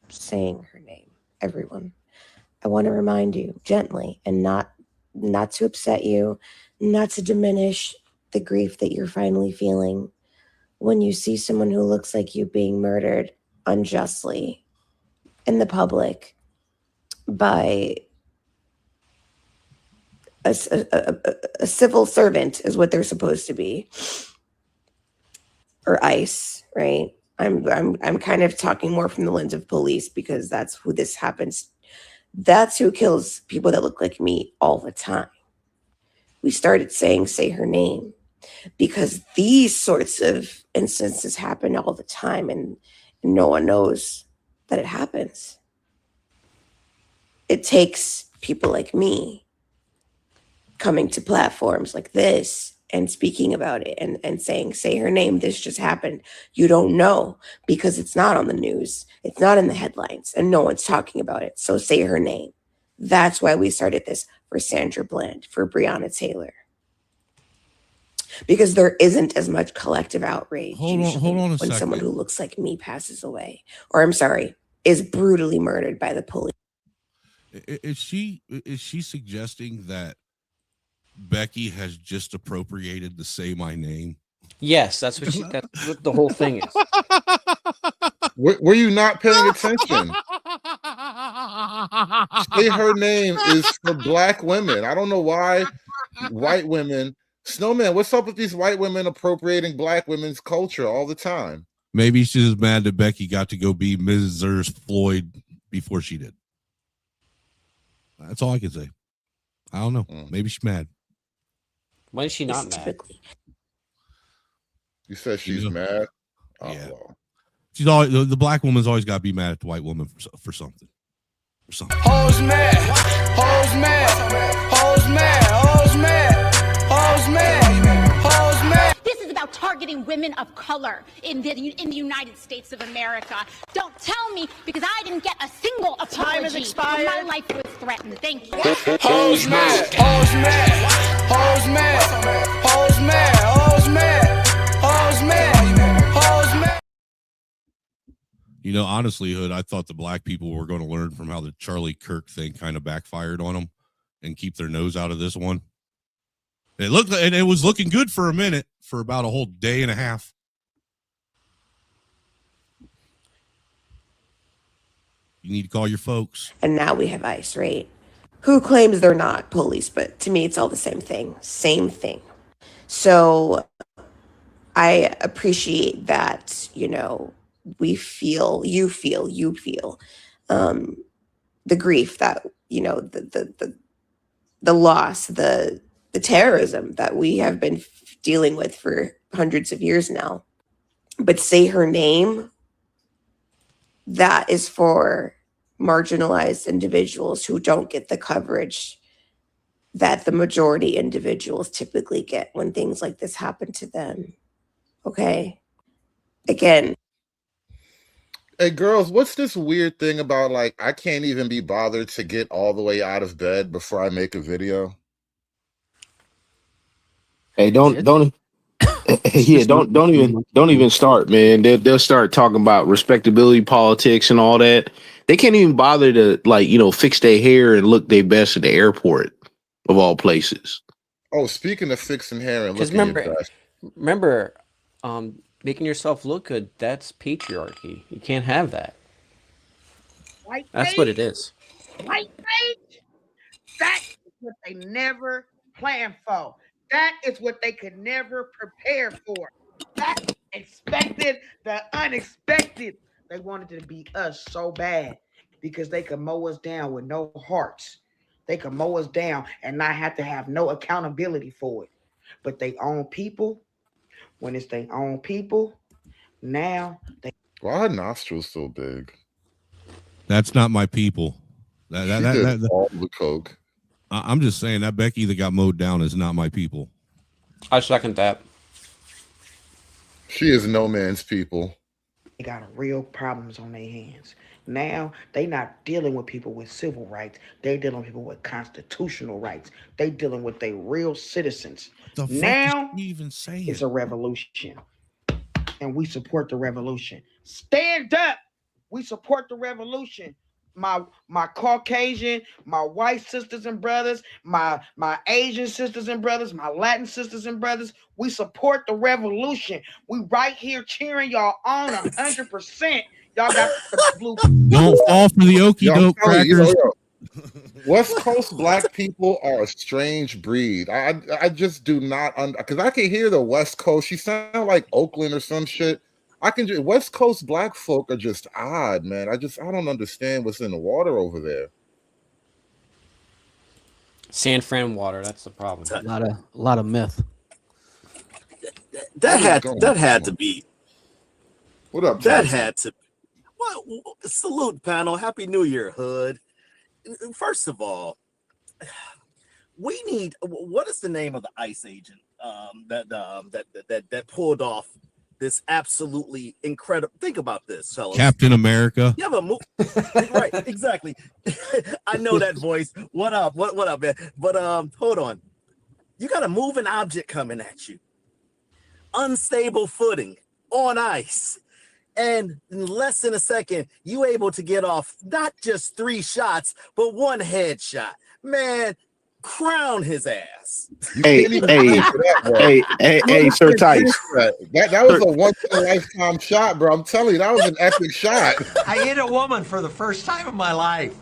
Saying her name, everyone. I want to remind you gently and not to upset you, not to diminish the grief that you're finally feeling when you see someone who looks like you being murdered unjustly in the public by a civil servant is what they're supposed to be, or ICE, right? I'm kind of talking more from the lens of police because that's who this happens. That's who kills people that look like me all the time. We started saying, say her name, because these sorts of instances happen all the time and no one knows that it happens. It takes people like me coming to platforms like this and speaking about it and saying, say her name, this just happened. You don't know because it's not on the news. It's not in the headlines and no one's talking about it. So say her name. That's why we started this for Sandra Bland, for Breonna Taylor. Because there isn't as much collective outrage Hold on a when second. someone who looks like me passes away, or I'm sorry, is brutally murdered by the police. Is she suggesting that Becky has just appropriated the "Say My Name"? Yes, that's what the whole thing is. Were you not paying attention? Say her name is for black women. I don't know why white women. Snowman, what's up with these white women appropriating black women's culture all the time? Maybe she's just mad that Becky got to go be Mrs. Floyd before she did. That's all I can say. I don't know. Maybe she's mad. When is she not mad? You said she's mad? Oh, yeah. well. She's always the black woman's always got to be mad at the white woman for something. Hoes mad, hoes mad, hoes mad, hoes mad, hoes mad, hoes mad. This is about targeting women of color in the United States of America. Don't tell me because I didn't get a single apology. Time has expired. My life was threatened. Thank you. Hoes mad, hoes mad, hoes mad, hoes mad, hoes mad, hoes mad, hoes mad. You know, honestly, Hood, I thought the black people were going to learn from how the Charlie Kirk thing kind of backfired on them and keep their nose out of this one. It was looking good for a minute, for about a whole day and a half. You need to call your folks. And now we have ICE, right? Who claims they're not police, but to me, it's all the same thing. Same thing. So I appreciate that, you know, you feel the grief that, you know, the loss, the terrorism that we have been dealing with for hundreds of years now. But say her name, that is for marginalized individuals who don't get the coverage that the majority individuals typically get when things like this happen to them. Okay? Again. Hey, girls, what's this weird thing about, like, I can't even be bothered to get all the way out of bed before I make a video? Hey, don't even start, man. They'll start talking about respectability politics and all that. They can't even bother to, like, you know, fix their hair and look their best at the airport, of all places. Oh, speaking of fixing hair and Because looking your best. remember, making yourself look good, that's patriarchy. You can't have that. White That's what it is. White rage. That is what they never planned for. That is what they could never prepare for. That expected the unexpected. They wanted to be us so bad because they could mow us down with no hearts. They could mow us down and not have to have no accountability for it. But they own people. When it's their own people, now they. Why are her nostrils so big? That's not my people. That all the coke. I'm just saying that Becky that got mowed down is not my people. I second that. She is no man's people. They got real problems on their hands. Now they not dealing with people with civil rights. They dealing with people with constitutional rights. They dealing with their real citizens. The fuck now is she even saying? it's a revolution. and we support the revolution. Stand up. We support the revolution. My Caucasian, my white sisters and brothers, my Asian sisters and brothers, my Latin sisters and brothers, we support the revolution. We right here cheering y'all on 100%. Y'all got the blue. Don't fall for the okie doke crackers. West Coast black people are a strange breed. I just do not because I can hear the West Coast. She sound like Oakland or some shit. West Coast black folk are just odd, man. I don't understand what's in the water over there. San Fran water, that's the problem. A lot of myth. That had to be. What up, That Jason? had to. Well, salute panel. Happy New Year, Hood. First of all, we need. What is the name of the ICE agent that pulled off this absolutely incredible? Think about this, fellas. Captain America. You have a move, right? Exactly. I know that voice. What up? What up, man? But hold on. You got a moving object coming at you. Unstable footing on ice. And in less than a second, you able to get off not just 3 shots, but 1 headshot. Man, crown his ass. Hey, Sir Tice. That was a once in a lifetime shot, bro. I'm telling you, that was an epic shot. I hit a woman for the first time in my life,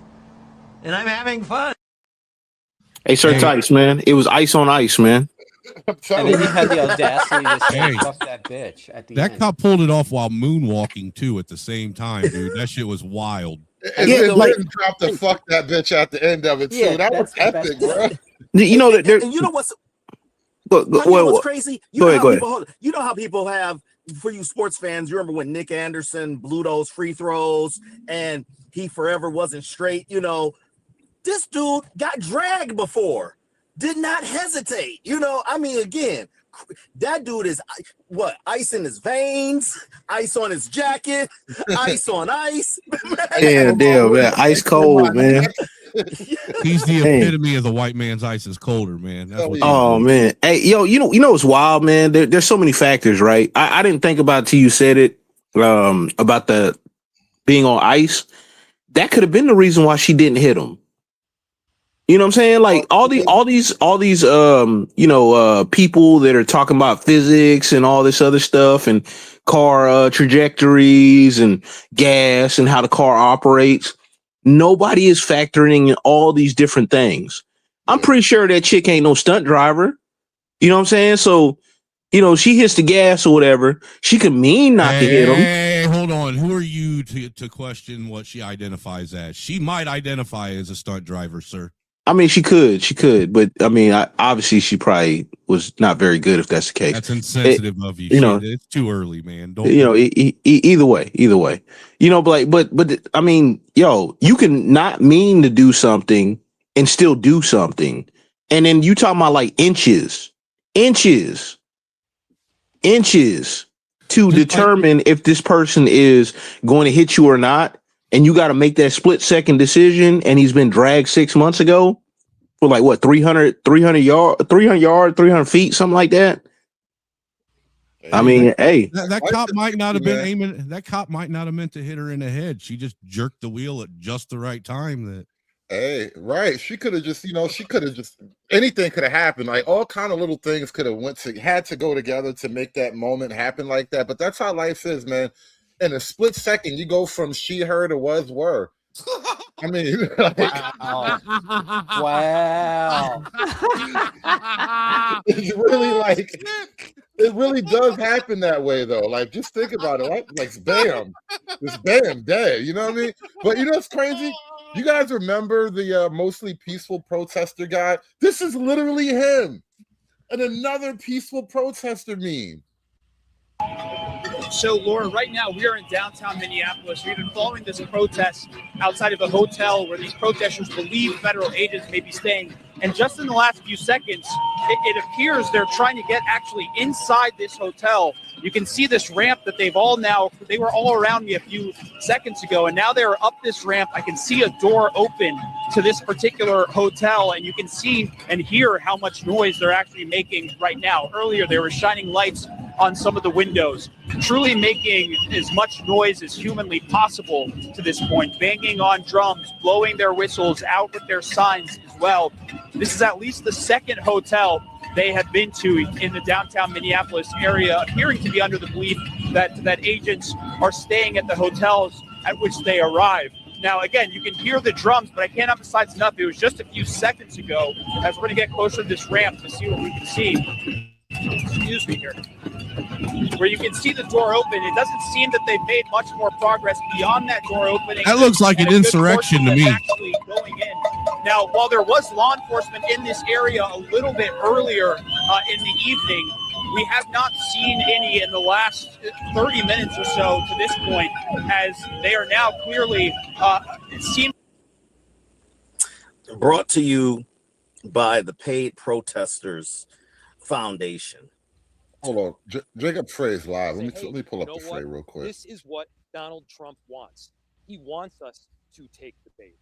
and I'm having fun. Hey, Sir Tice, man. It was ice on ice, man. And then you had the audacity to say, fuck that bitch at the That end. cop pulled it off while moonwalking too at the same time, dude. That shit was wild. And then dropped the fuck that bitch at the end of it too. Yeah, That was epic, bro. You know that and you know what's what's crazy? Go ahead. You know how people have, for you sports fans, you remember when Nick Anderson blew those free throws and he forever wasn't straight. You know, this dude got dragged before, did not hesitate. You know, I mean, again, that dude is what? Ice in his veins, ice on his jacket, ice on ice. Damn, man. Ice cold, man. He's the epitome of the white man's ice is colder, man. That's what Oh man. Hey, yo, you know what's wild, man? There's so many factors, right? I didn't think about it till you said it, about the being on ice. That could have been the reason why she didn't hit him. You know what I'm saying? Like all these people that are talking about physics and all this other stuff and car trajectories and gas and how the car operates. Nobody is factoring in all these different things. I'm pretty sure that chick ain't no stunt driver. You know what I'm saying? So, you know, she hits the gas or whatever. She could mean not to hit him. Hey, hold on. Who are you to question what she identifies as? She might identify as a stunt driver, sir. I mean, she could, but I mean, obviously she probably was not very good if that's the case. That's insensitive of you. You know, it's too early, man. Don't you know? Either way, you know. But I mean, yo, you can not mean to do something and still do something, and then you talking about like inches to determine if this person is going to hit you or not. And you got to make that split second decision. And he's been dragged 6 months ago for like what, 300 feet, something like that. I mean, hey, that cop might not have been aiming. That cop might not have meant to hit her in the head. She just jerked the wheel at just the right time. Right. She could have just, anything could have happened. Like all kind of little things had to go together to make that moment happen like that. But that's how life is, man. In a split second, you go from she, her to was, were. I mean, like, wow. It's really like, it really does happen that way, though. Like, just think about it. Like bam, just bam, dead. You know what I mean? But you know what's crazy? You guys remember the mostly peaceful protester guy? This is literally him. And another peaceful protester meme. So, Laura, right now we are in downtown Minneapolis. We've been following this protest outside of a hotel where these protesters believe federal agents may be staying. And just in the last few seconds, it appears they're trying to get actually inside this hotel. You can see this ramp that they were all around me a few seconds ago, and now they're up this ramp. I can see a door open to this particular hotel, and you can see and hear how much noise they're actually making right now. Earlier, they were shining lights on some of the windows, truly making as much noise as humanly possible to this point, banging on drums, blowing their whistles, out with their signs as well. This is at least the second hotel they have been to in the downtown Minneapolis area, appearing to be under the belief that agents are staying at the hotels at which they arrive. Now, again, you can hear the drums, but I can't emphasize enough. It was just a few seconds ago, as we're going to get closer to this ramp to see what we can see. Excuse me here. Where you can see the door open. It doesn't seem that they've made much more progress beyond that door opening. That looks like And an a good insurrection portion to me. that's actually going in. Now, while there was law enforcement in this area a little bit earlier in the evening, we have not seen any in the last 30 minutes or so to this point, as they are now clearly seen. Brought to you by the Paid Protesters Foundation. Hold on, Jacob Frey's live. Let me pull up the Frey real quick. This is what Donald Trump wants. He wants us to take the bait.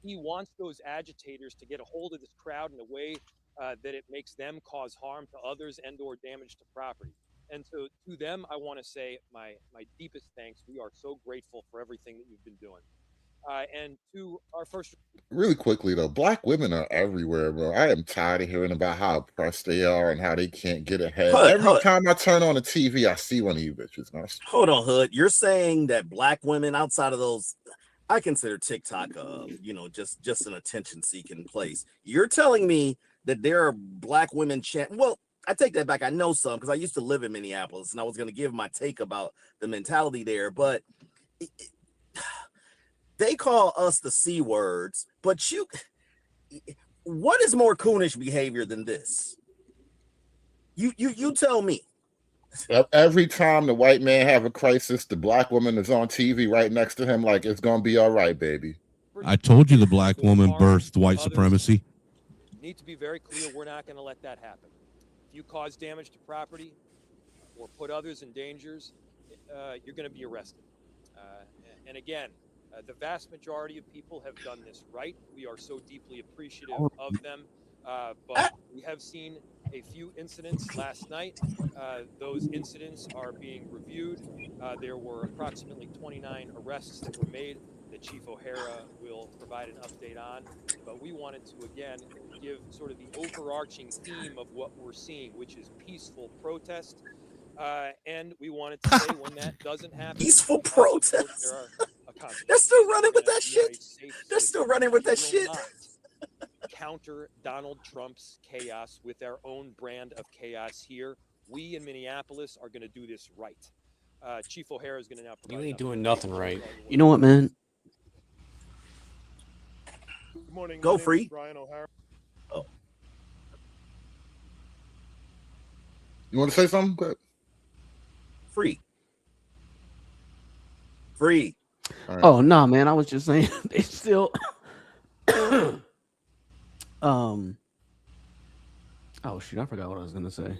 He wants those agitators to get a hold of this crowd in a way that it makes them cause harm to others and or damage to property. And so to them, I want to say my deepest thanks. We are so grateful for everything that you've been doing. And to our first... Really quickly though, black women are everywhere, bro. I am tired of hearing about how oppressed they are and how they can't get ahead. Every time I turn on the TV, I see one of you bitches. Hold on, Hood. You're saying that black women outside of those, I consider TikTok, just an attention-seeking place. You're telling me that there are black women well, I take that back. I know some because I used to live in Minneapolis, and I was going to give my take about the mentality there, but they call us the C words, but what is more coonish behavior than this? You tell me. Every time the white man have a crisis, the black woman is on TV right next to him like it's gonna be all right, baby. I told you the black woman birthed white supremacy. Need to be very clear, we're not going to let that happen. If you cause damage to property or put others in dangers, you're going to be arrested. And again, the vast majority of people have done this right. We are so deeply appreciative of them. But we have seen a few incidents last night. Those incidents are being reviewed. There were approximately 29 arrests that were made that Chief O'Hara will provide an update on. But we wanted to, again, give sort of the overarching theme of what we're seeing, which is peaceful protest. And we wanted to say when that doesn't happen, peaceful protest. They're still running with that shit. They're still running with that shit. Counter Donald Trump's chaos with our own brand of chaos here. We in Minneapolis are going to do this right. Chief O'Hara is going to now provide. You ain't doing nothing right. You know what, man? Good morning. Go free. Brian O'Hara. Oh. You want to say something? Go ahead. Free. Right. Oh no, man! I was just saying they still. Oh shoot! I forgot what I was gonna say.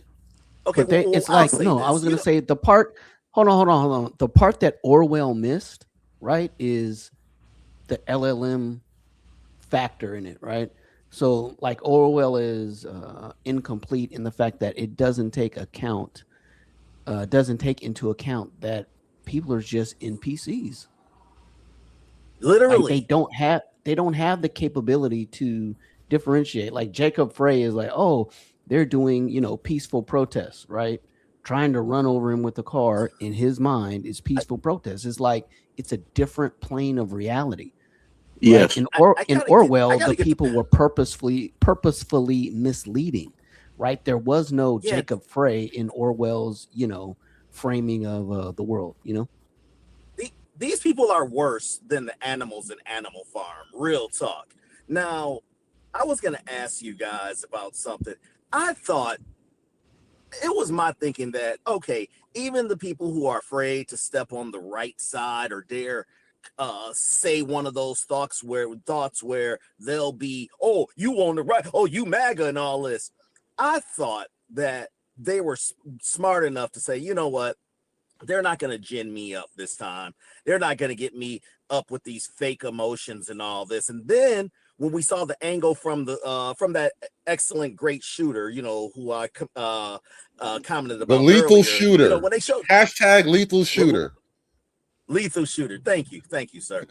Okay, but it's like no. I was gonna say the part. Hold on. The part that Orwell missed, right, is the LLM factor in it, right? So like Orwell is incomplete in the fact that it doesn't take into account that people are just NPCs. Literally, like they don't have the capability to differentiate. Like Jacob Frey is like, oh, they're doing peaceful protests, right? Trying to run over him with a car in his mind is peaceful protest. It's like it's a different plane of reality. Yes. Like in Orwell, the people were purposefully misleading, right? There was no Jacob Frey in Orwell's, framing of the world, These people are worse than the animals in Animal Farm. Real talk. Now, I was going to ask you guys about something. I thought it was my thinking that, okay, even the people who are afraid to step on the right side or dare say one of those thoughts where they'll be, oh, you on the right, oh, you MAGA and all this. I thought that they were smart enough to say, you know what? They're not going to gin me up this time. They're not going to get me up with these fake emotions and all this. And then when we saw the angle from that excellent great shooter, who I commented The about lethal earlier, shooter. when they showed Hashtag lethal shooter. lethal shooter. Thank you, sir.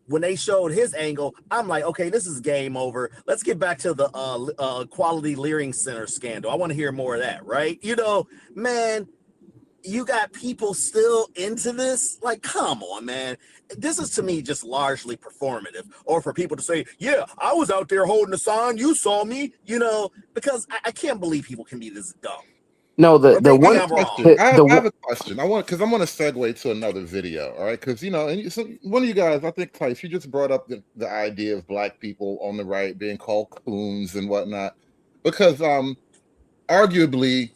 When they showed his angle, I'm like, okay, this is game over. Let's get back to the Quality Leering Center scandal. I want to hear more of that, right? Man, you got people still into this. Like, come on, man. This is to me just largely performative, or for people to say, yeah, I was out there holding a sign, you saw me, because I can't believe people can be this dumb. No, the one I have a question. I'm going to segue to another video, all right? Because one of you guys, I think, Tice, you just brought up the idea of black people on the right being called coons and whatnot, because arguably,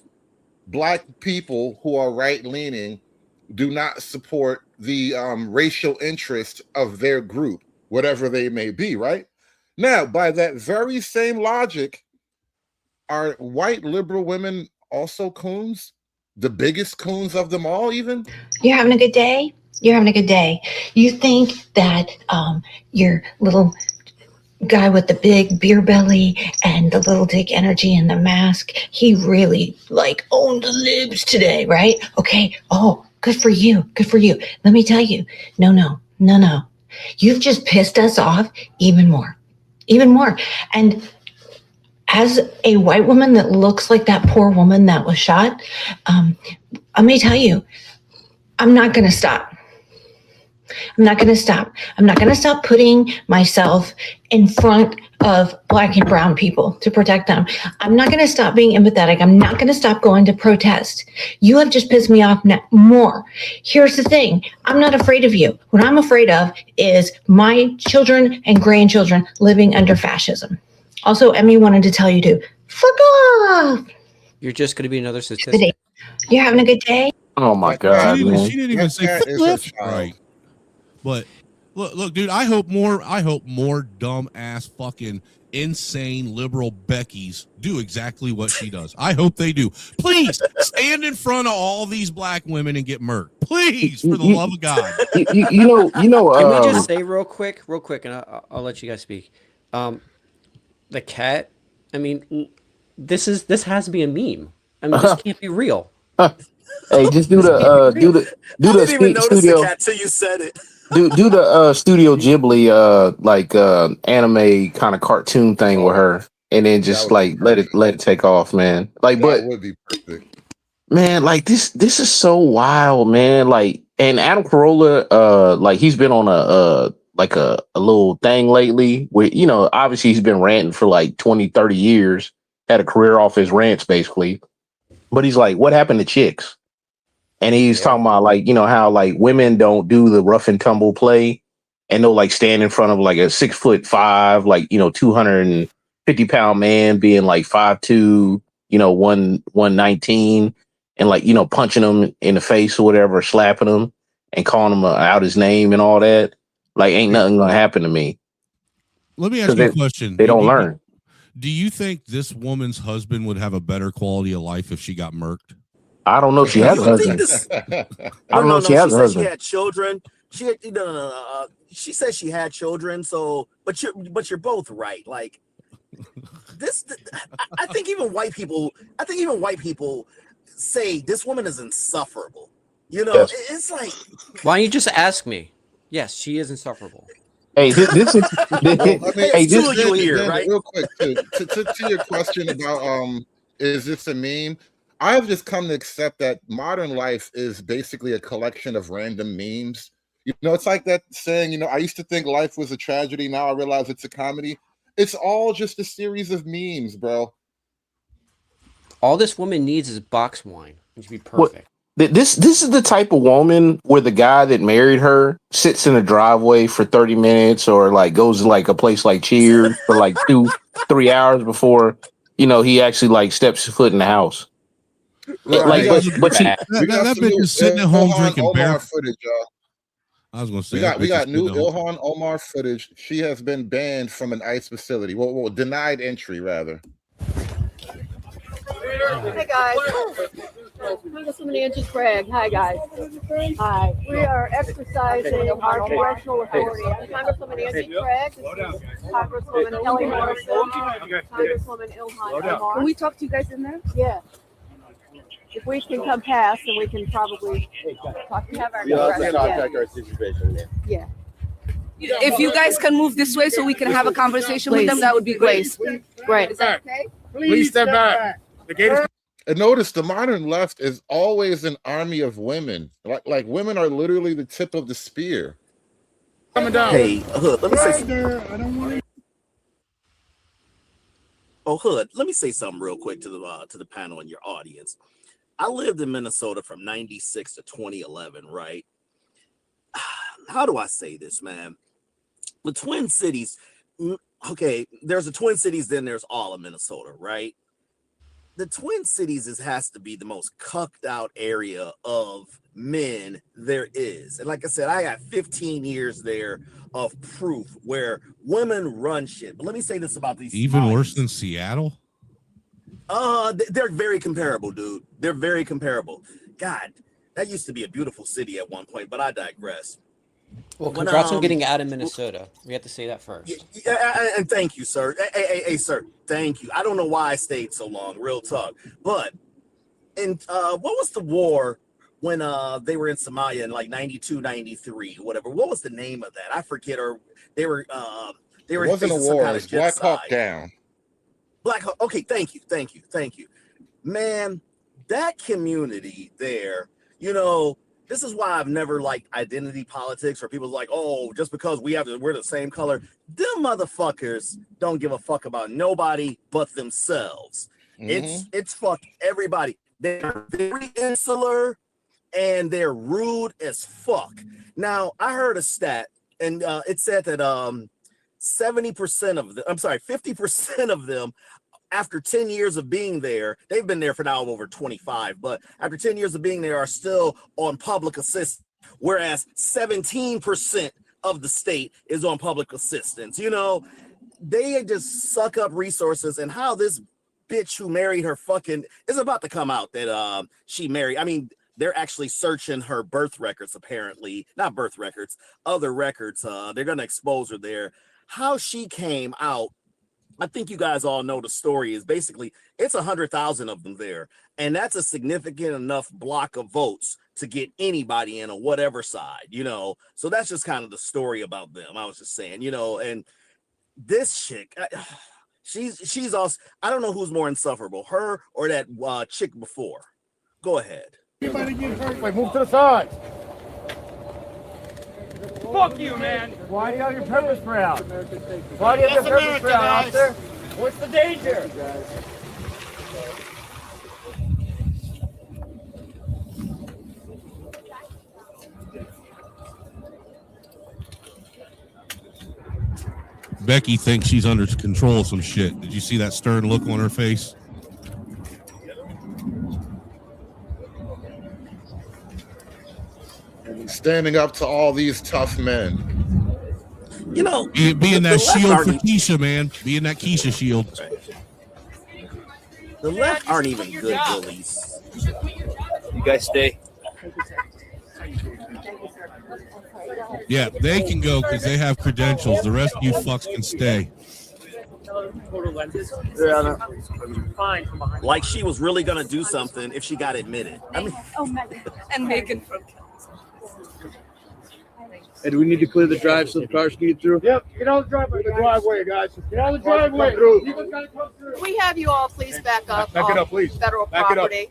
black people who are right leaning do not support the racial interest of their group, whatever they may be, right? Now, by that very same logic, are white liberal women also coons? The biggest coons of them all, even? You're having a good day? You're having a good day. You think that your little guy with the big beer belly and the little dick energy and the mask, he really owned the libs today, right? Okay. Oh, good for you. Good for you. Let me tell you. No. You've just pissed us off even more. And as a white woman that looks like that poor woman that was shot, let me tell you, I'm not going to stop. I'm not going to stop putting myself in front of black and brown people to protect them. I'm not going to stop being empathetic. I'm not going to stop going to protest. You have just pissed me off more. Here's the thing. I'm not afraid of you. What I'm afraid of is my children and grandchildren living under fascism. Also, Emmy wanted to tell you to fuck off. You're just going to be another statistic. You're having a good day? Oh my God, She man. didn't even say That is left, a child. right. But look, dude, I hope more dumb ass fucking insane liberal Beckys do exactly what she does. I hope they do. Please stand in front of all these black women and get murked. Please, for the love of God. You know. Can we just say real quick, and I'll let you guys speak. The cat. I mean, this has to be a meme. I mean, this can't be real. Hey, just do the didn't even notice studio. the cat till you said it. do the Studio Ghibli anime kind of cartoon thing with her, and then just let it take off, man. But would be perfect. Man, this is so wild, man. And Adam Carolla, he's been on a little thing lately where, obviously he's been ranting for 20, 30 years, had a career off his rants basically. But he's like, what happened to chicks? And he's talking about how women don't do the rough and tumble play, and they'll stand in front of a 6'5", 250-pound man being 5'2", 119, and punching him in the face or whatever, slapping him and calling him out his name and all that. Ain't nothing gonna happen to me. Let me ask you a question. They don't learn. Do you think this woman's husband would have a better quality of life if she got murked? I don't know if she has a husband. I don't know if she has a husband. She had children. She said she had children. So, but you're both right. This, I think even white people say this woman is insufferable. Yes. It's like, why don't you just ask me? Yes, she is insufferable. Hey, this is Real quick to your question about is this a meme? I have just come to accept that modern life is basically a collection of random memes. It's like that saying, I used to think life was a tragedy. Now I realize it's a comedy. It's all just a series of memes, bro. All this woman needs is box wine. It should be perfect. This is the type of woman where the guy that married her sits in a driveway for 30 minutes or goes to a place like Cheers for 2-3 hours before, he actually steps his foot in the house. Right. That bitch is sitting at home drinking Omar beer footage, y'all. I was going to say we got new Ilhan Omar footage. She has been banned from an ICE facility. Well, denied entry rather. Hey guys. Congresswoman Angie Craig. Hi, guys. Hi. We are exercising our congressional authority. I'm Congresswoman Angie Craig. Congresswoman Kelly Morrison. Congresswoman Ilhan Omar. Can we talk to you guys in there? Yeah. If we can come past, and we can probably talk. We have our yeah. If you guys can move this way so we can have a conversation with them, that would be great. Right. Is that okay? Please step back. And notice the modern left is always an army of women. Like women are literally the tip of the spear. Coming down. Hey, Hood, let me say something. Oh, Hood, let me say something real quick to the panel and your audience. I lived in Minnesota from 96 to 2011, right? How do I say this, man? The Twin Cities, okay, there's the Twin Cities, then there's all of Minnesota, right? The Twin Cities has to be the most cucked out area of men there is. And like I said, I got 15 years there of proof where women run shit. But let me say this about these. Even worse than Seattle? They're very comparable, dude. They're very comparable. God, that used to be a beautiful city at one point, but I digress. Well, congrats on getting out of Minnesota. We have to say that first. And thank you, sir. Hey, sir, thank you. I don't know why I stayed so long, real talk. But what was the war when they were in Somalia in like 92, 93, whatever? What was the name of that? I forget. Or they were It wasn't a war. It was Black Hawk Down. Black Hawk. Okay, thank you. Man, that community there, you know. This is why I've never liked identity politics, or people like, oh, just because we're the same color. Them motherfuckers don't give a fuck about nobody but themselves. It's fuck everybody. They're very insular and they're rude as fuck. Now, I heard a stat, and it said that 50% of them, after 10 years of being there, they've been there for now over 25, but after 10 years of being there are still on public assistance, whereas 17% of the state is on public assistance. You know, they just suck up resources, and how this bitch who married her fucking is about to come out that she married. I mean, they're actually searching her birth records, apparently. Not birth records, other records. They're going to expose her there. How she came out, I think you guys all know the story, is basically it's 100,000 of them there. And that's a significant enough block of votes to get anybody in on whatever side, you know? So that's just kind of the story about them. I was just saying, you know, and this chick, she's also, I don't know who's more insufferable, her or that chick before. Go ahead. Everybody get hurt. Wait, move to the side. Fuck you, man. Why do you have your pepper spray out? Why do you have your pepper spray out, officer? What's the danger? Becky thinks she's under control of some shit. Did you see that stern look on her face? Standing up to all these tough men. You know, being that shield for Keisha, man. Being that Keisha shield. The left aren't even good bullies. You guys stay. Yeah, they can go because they have credentials. The rest of you fucks can stay. Like she was really gonna do something if she got admitted. I mean, And Megan from And do we need to clear the drive so the cars can get through? Yep, get on the driveway, guys. Get on the driveway. We have you all please back up. Back it up, please. Federal Back it up. property.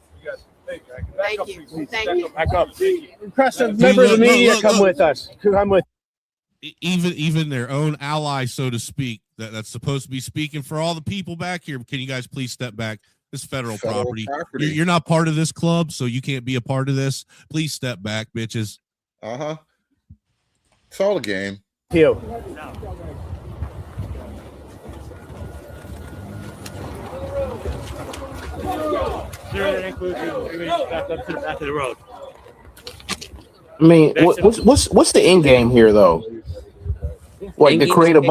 Thank you. Thank you. Back up. Impressive members of the media come with us. Come with. Even their own ally, so to speak, that's supposed to be speaking for all the people back here. Can you guys please step back? This is federal property. You're not part of this club, so you can't be a part of this. Please step back, bitches. It's all a game. You. That includes back up to the back of the road. I mean, what's the end game here, though? What, to create a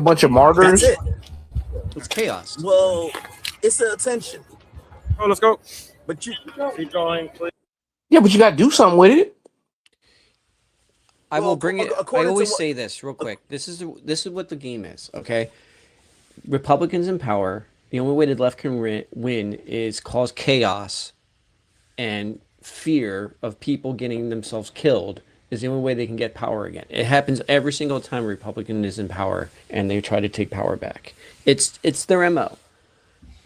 bunch of martyrs? That's it. It's chaos. Well, it's the attention. Oh, let's go. But you Keep going, please. Yeah, but you got to do something with it. I will bring it. I according to always what- say this real quick. This is what the game is. Okay, Republicans in power. The only way the left can win is cause chaos and fear of people getting themselves killed. Is the only way they can get power again. It happens every single time a Republican is in power and they try to take power back. It's their MO.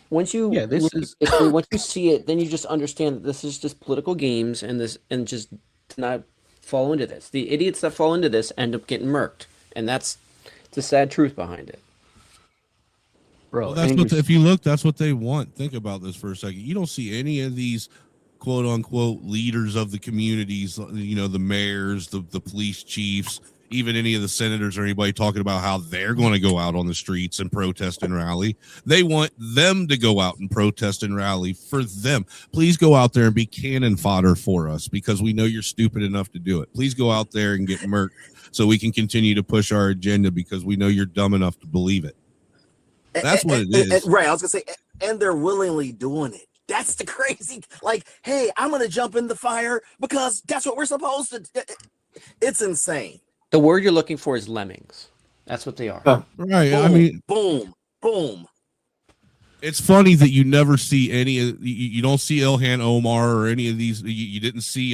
Once you once you see it, then you just understand that this is just political games and just not fall into this. The idiots that fall into this end up getting murked, and that's the sad truth behind it. Bro, Well, that's what if you look, that's what they want. Think about this for a second. You don't see any of these quote unquote leaders of the communities, you know, the mayors, the police chiefs, even any of the senators or anybody talking about how they're going to go out on the streets and protest and rally. They want them to go out and protest and rally for them. Please go out there and be cannon fodder for us because we know you're stupid enough to do it. Please go out there and get murked so we can continue to push our agenda because we know you're dumb enough to believe it. That's what it is. Right. I was gonna say, and they're willingly doing it. That's the crazy. Like, hey, I'm gonna jump in the fire because that's what we're supposed to. It's insane. The word you're looking for is lemmings. That's what they are. Right. Boom, I mean, boom. it's funny that you never see any of you don't see Ilhan Omar or any of these. You didn't see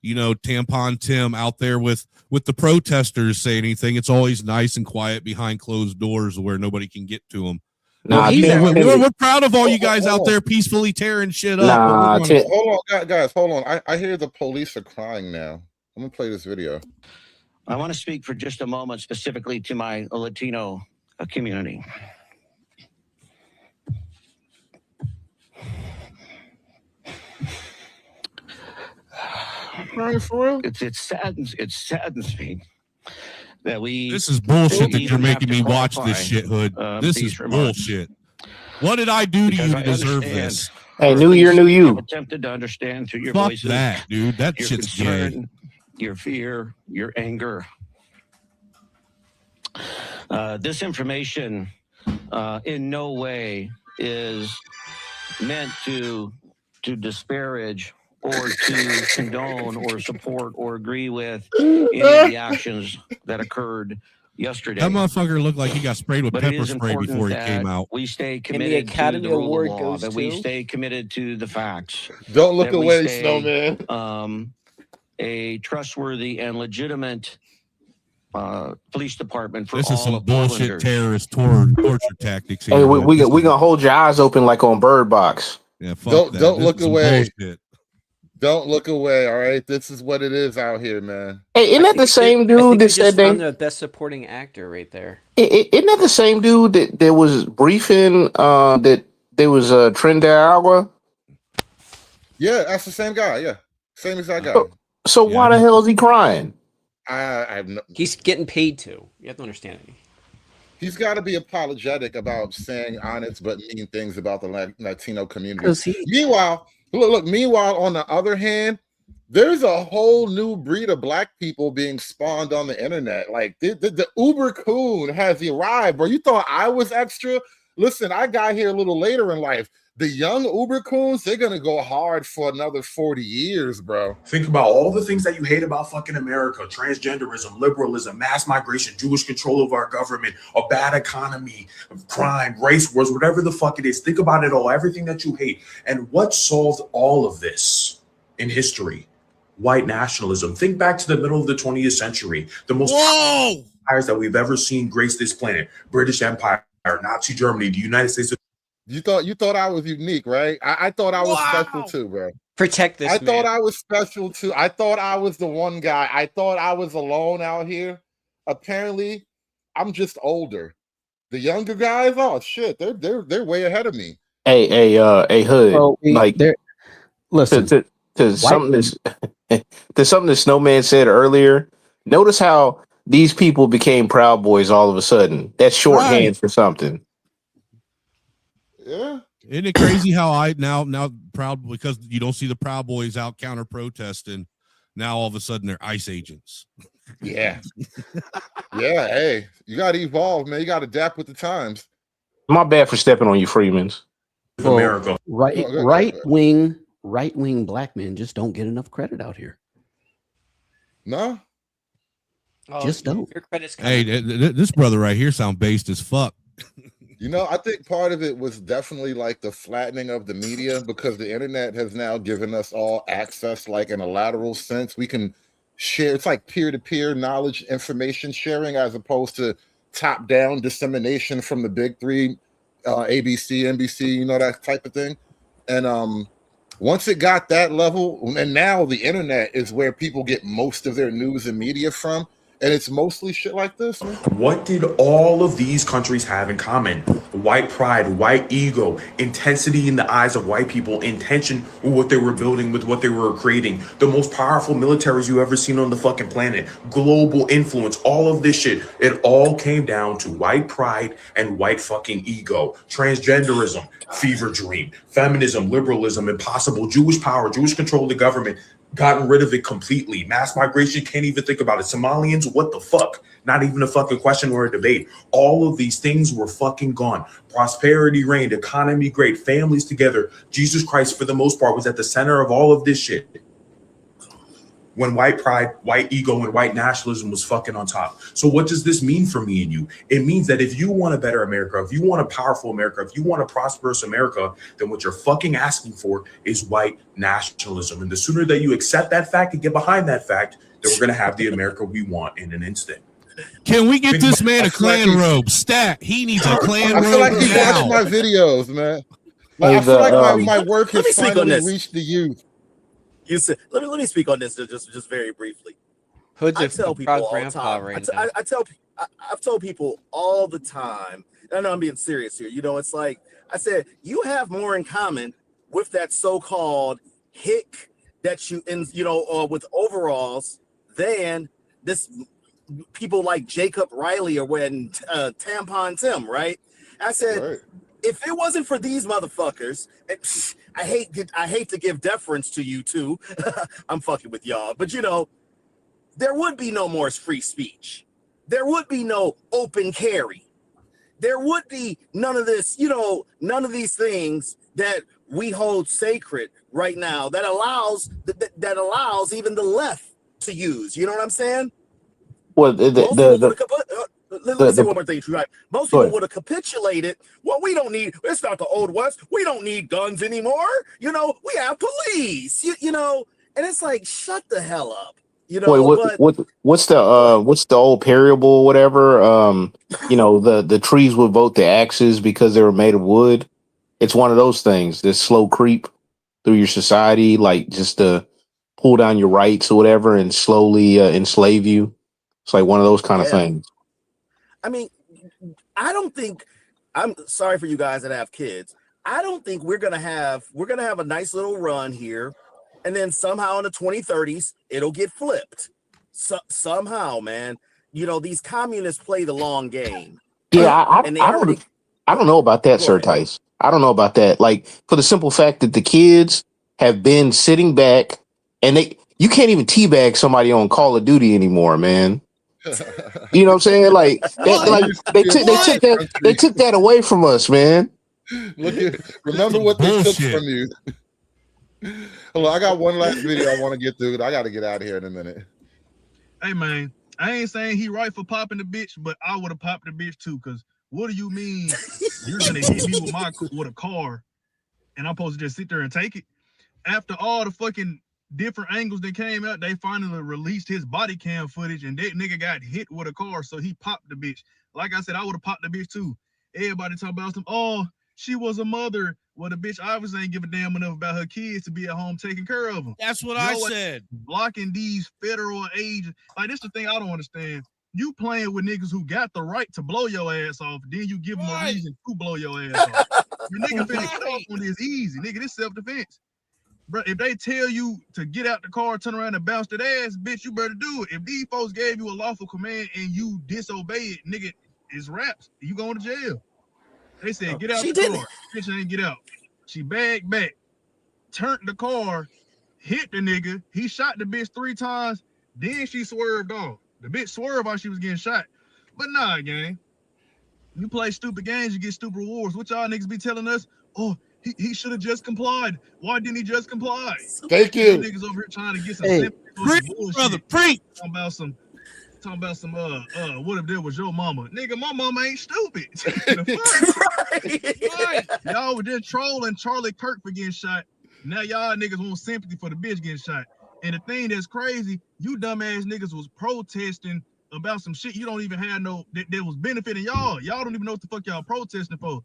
Tampon Tim out there with the protesters say anything. It's always nice and quiet behind closed doors where nobody can get to them. Nah, we're proud of all you guys out there peacefully tearing shit up. Hold on, guys, hold on. I hear the police are crying now. I'm gonna play this video. I want to speak for just a moment specifically to my Latino community. It saddens me that we. This is bullshit that even you're making have me to watch qualify, this shit, Hood. This these is remarks. bullshit. What did I do to you Because to I deserve understand this? Hey, new year, new you. I've attempted to understand through your Fuck voices. that, dude. That your shit's gay. concern, your fear, your anger. This information in no way is meant to disparage or to condone or support or agree with any of the actions that occurred yesterday. That motherfucker looked like he got sprayed with But it pepper is spray important before he that came out. we stay And the committed to Academy the rule Award of law, goes that we to- stay committed to the facts. Don't look that we away, stay, Snowman. A trustworthy and legitimate police department for This all is some of bullshit Portlanders. terrorist torture tactics. Hey, here, we Hood. we gonna hold your eyes open like on Bird Box. Yeah, fuck Don't that. don't This look is some away. bullshit. Don't look away. All right, this is what it is out here, man. Hey, isn't that the same I dude think that we said just found they? the best supporting actor right there. Isn't that the same dude that was briefing that there was a Trinidad? Yeah, that's the same guy. Yeah, same exact guy. So why the hell is he crying? I have no. He's getting paid to. You have to understand it. He's got to be apologetic about saying honest but mean things about the Latino community. 'Cause he- Meanwhile, look. Meanwhile, on the other hand, there's a whole new breed of black people being spawned on the internet. Like the Uber coon has arrived. Bro, you thought I was extra? Listen, I got here a little later in life. The young Uber coons, they're gonna go hard for another 40 years, bro. Think about all the things that you hate about fucking America: transgenderism, liberalism, mass migration, Jewish control of our government, a bad economy, crime, race wars, whatever the fuck it is. Think about it all, everything that you hate. And what solved all of this in history? White nationalism. Think back to the middle of the 20th century. The most empires that we've ever seen grace this planet: British Empire, Nazi Germany, the United States. You thought I was unique, right? I thought I was special too, bro. Protect this I man. thought I was special too. I thought I was the one guy. I thought I was alone out here. Apparently, I'm just older. The younger guys, oh shit, they're way ahead of me. Hey, Hood. Well, like, listen, to something to something that Snowman said earlier. Notice how these people became Proud Boys all of a sudden. That's shorthand for something. Yeah. Isn't it crazy how I now proud because you don't see the Proud Boys out counter protesting. Now all of a sudden they're ICE agents. Yeah. Yeah. Hey, you got to evolve, man. You got to adapt with the times. My bad for stepping on you, Freemans. Right wing right-wing black men just don't get enough credit out here. No, Just don't. Your credit's Hey, this brother right here sound based as fuck. you know, I think part of it was definitely like the flattening of the media, because the internet has now given us all access, like in a lateral sense. We can share, it's like peer-to-peer knowledge, information sharing, as opposed to top-down dissemination from the big three, ABC, NBC, you know, that type of thing. And once it got that level, and now the internet is where people get most of their news and media from, and it's mostly shit like this, man. What did all of these countries have in common? White pride, white ego, intensity in the eyes of white people, intention with what they were building, with what they were creating. The most powerful militaries you ever seen on the fucking planet. Global influence, all of this shit. It all came down to white pride and white fucking ego. Transgenderism, fever dream. Feminism, liberalism, impossible. Jewish power, Jewish control of the government. Gotten rid of it completely. Mass migration, can't even think about it. Somalians, what the fuck? Not even a fucking question or a debate. All of these things were fucking gone. Prosperity reigned, economy great, families together. Jesus Christ, for the most part, was at the center of all of this shit. When white pride, white ego, and white nationalism was fucking on top. So what does this mean for me and you? It means that if you want a better America, if you want a powerful America, if you want a prosperous America, then what you're fucking asking for is white nationalism. And the sooner that you accept that fact and get behind that fact, then we're going to have the America we want in an instant. Can we get this man a clan robe? Stat. He needs a clan robe. I feel like he's now. watching my videos, man. Like, Hey, I feel like the, my work let me has speak on finally this. reached the youth. You said, let me speak on this just very briefly. Hood's I a tell people proud all the grandpa time. right now. I've told people all the time. And I know I'm being serious here. You know, it's like I said, you have more in common with that so-called hick that you with overalls than this people like Jacob Riley or when Tampon Tim, right? I said, Right. if it wasn't for these motherfuckers, I hate to give deference to you too. I'm fucking with y'all, but you know, there would be no more free speech. There would be no open carry. There would be none of this, you know, none of these things that we hold sacred right now that allows even the left to use. You know what I'm saying? Well, Let me say one more thing, right? Most Go people ahead. would have capitulated. Well, we don't need, it's not the old West. We don't need guns anymore. You know, we have police, you know, and it's like, shut the hell up. You know, Wait, what's the old parable, whatever? You know, the trees would vote the axes because they were made of wood. It's one of those things, this slow creep through your society, like just to pull down your rights or whatever and slowly enslave you. It's like one of those kind of things. I mean, I don't think, I'm sorry for you guys that have kids. I don't think we're gonna have a nice little run here, and then somehow in the 2030s it'll get flipped. Somehow, man. You know, these communists play the long game. Yeah, I And don't know about that, Sir Tice. I don't know about that. Like, for the simple fact that the kids have been sitting back and you can't even teabag somebody on Call of Duty anymore, man. You know what I'm saying? Like, they took that away from us, man. Remember what they took from you. Hello, I got one last video I want to get through. I got to get out of here in a minute. Hey, man, I ain't saying he right for popping the bitch, but I would have popped the bitch too. Cause what do you mean you're gonna hit me with a car, and I'm supposed to just sit there and take it? After all the fucking different angles that came out, they finally released his body cam footage, and that nigga got hit with a car, so he popped the bitch. Like I said, I would have popped the bitch too. Everybody talk about some, oh, she was a mother. Well, the bitch obviously ain't give a damn enough about her kids to be at home taking care of them. That's what I said. Blocking these federal agents. Like, this the thing I don't understand. You playing with niggas who got the right to blow your ass off, then you give them a reason to blow your ass off. The nigga finna get off on this easy. Nigga, this self-defense. Bro, if they tell you to get out the car, turn around and bounce that ass, bitch, you better do it. If these folks gave you a lawful command and you disobey it, nigga, it's raps. You going to jail. They said, get out the car. Bitch ain't get out. She bagged back, turned the car, hit the nigga. He shot the bitch 3 times. Then she swerved off. The bitch swerved while she was getting shot. But nah, gang. You play stupid games, you get stupid rewards. What y'all niggas be telling us? Oh, He should have just complied. Why didn't he just comply? Thank You you. niggas over here trying to get some Hey, sympathy for some bullshit. brother, preach. Talking about some what if there was your mama? Nigga, my mama ain't stupid. The fuck? Y'all were just trolling Charlie Kirk for getting shot. Now y'all niggas want sympathy for the bitch getting shot. And the thing that's crazy, you dumbass niggas was protesting about some shit you don't even have that was benefiting y'all. Y'all don't even know what the fuck y'all protesting for.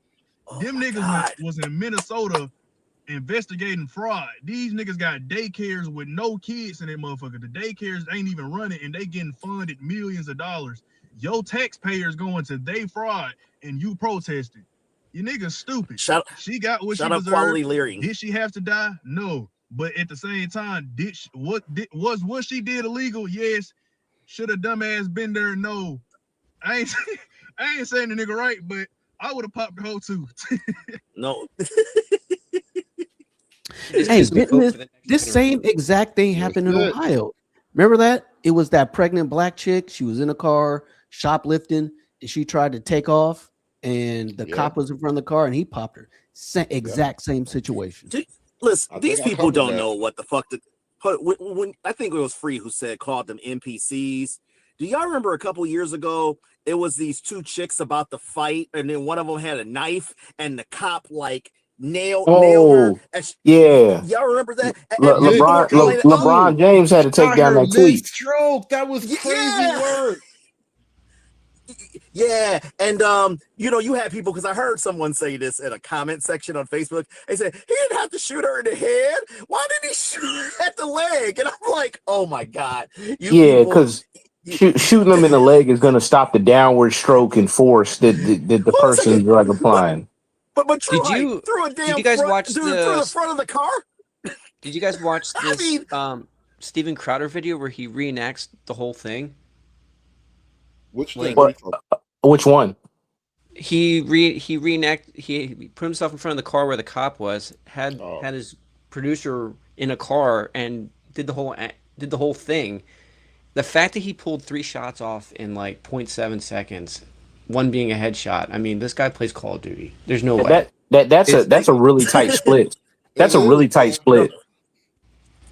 Them niggas was in Minnesota investigating fraud. These niggas got daycares with no kids in that motherfucker. The daycares ain't even running and they getting funded millions of dollars. Your taxpayers going to they fraud and you protesting. You niggas stupid. She got what she deserved. Quality Leering. Did she have to die? No. But at the same time, was what she did illegal? Yes. Should a dumbass been there? No. I ain't saying the nigga right, but I would have popped the hoe too. No. Hey, didn't this same exact thing happened in Ohio? Remember that? It was that pregnant black chick. She was in a car shoplifting and she tried to take off and the cop was in front of the car and he popped her. Exact same situation. Listen, these people don't know what the fuck when I think it was Free who called them NPCs. Do y'all remember a couple years ago it was these two chicks about the fight and then one of them had a knife and the cop nailed her. Yeah. Y'all remember that? LeBron James had to take down that tweet. Stroke. That was crazy work. Yeah, and you had people, because I heard someone say this in a comment section on Facebook. They said he didn't have to shoot her in the head. Why did he shoot her at the leg? And I'm like, oh my god. Because shooting them in the leg is going to stop the downward stroke and force that the person's applying. But did you guys watch through the front of the car? Did you guys watch this Steven Crowder video where he reenacts the whole thing? Which thing? Which one? He put himself in front of the car where the cop was, had his producer in a car and did the whole thing. The fact that he pulled 3 shots off in 0.7 seconds, one being a headshot. I mean, this guy plays Call of Duty. There's no way. That's a really tight split. That's a really tight split.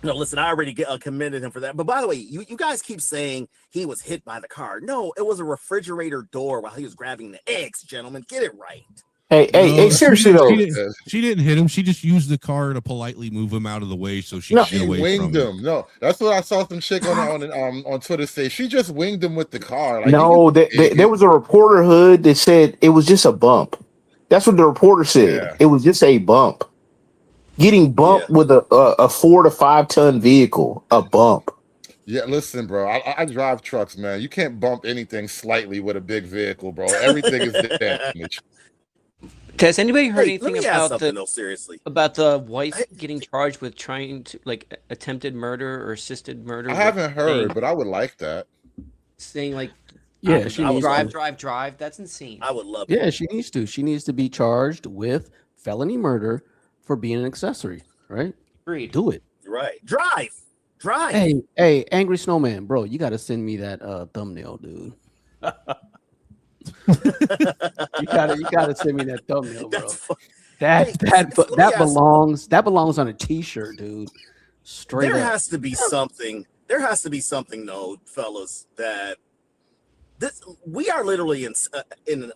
No, listen, I already commended him for that. But by the way, you guys keep saying he was hit by the car. No, it was a refrigerator door while he was grabbing the eggs, gentlemen. Get it right. Hey, seriously though. She didn't hit him. She just used the car to politely move him out of the way so she could get away winged from him. No, that's what I saw some chick on Twitter say. She just winged him with the car. There was a reporter hood that said it was just a bump. That's what the reporter said. Yeah. It was just a bump. Getting bumped with a 4 to 5 ton vehicle, a bump. Yeah, listen, bro. I drive trucks, man. You can't bump anything slightly with a big vehicle, bro. Everything is damage. Has anybody heard anything seriously about the wife getting charged with trying to attempted murder or assisted murder? I haven't heard, but I would like that. Saying she drive. That's insane. I would love. Yeah, she needs to. She needs to be charged with felony murder for being an accessory. Right? Agreed. Do it. Right. Drive. Hey, Angry Snowman, bro, you got to send me that thumbnail, dude. you gotta send me that thumbnail, bro. That belongs on a t-shirt, dude. Straight There up. has to be something. There has to be something, though, fellas, that we are literally in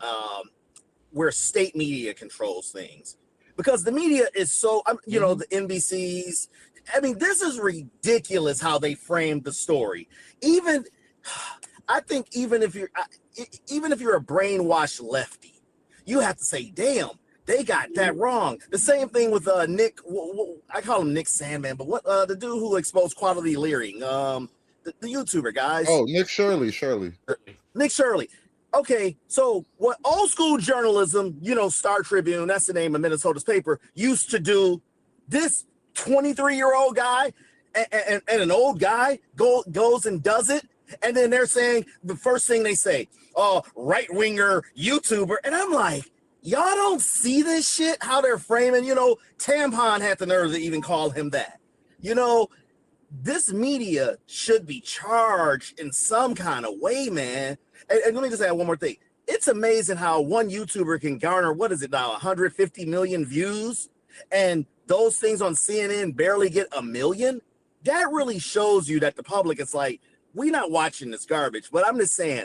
where state media controls things, because the media is so the NBCs. I mean, this is ridiculous how they framed the story. I think even if you're a brainwashed lefty, you have to say, damn, they got that wrong. The same thing with Nick, I call him Nick Sandman, but what the dude who exposed Quality Leering, the YouTuber, guys. Oh, Nick Shirley. Nick Shirley. Okay, so what old school journalism, Star Tribune, that's the name of Minnesota's paper, used to do, this 23-year-old guy and an old guy goes and does it. And then they're saying, the first thing they say, right-winger YouTuber. And I'm like, y'all don't see this shit, how they're framing, Tampon had the nerve to even call him that. This media should be charged in some kind of way, man. And let me just add one more thing. It's amazing how one YouTuber can garner, what is it now, 150 million views? and those things on CNN barely get 1 million, that really shows you that the public is like, we're not watching this garbage. But I'm just saying,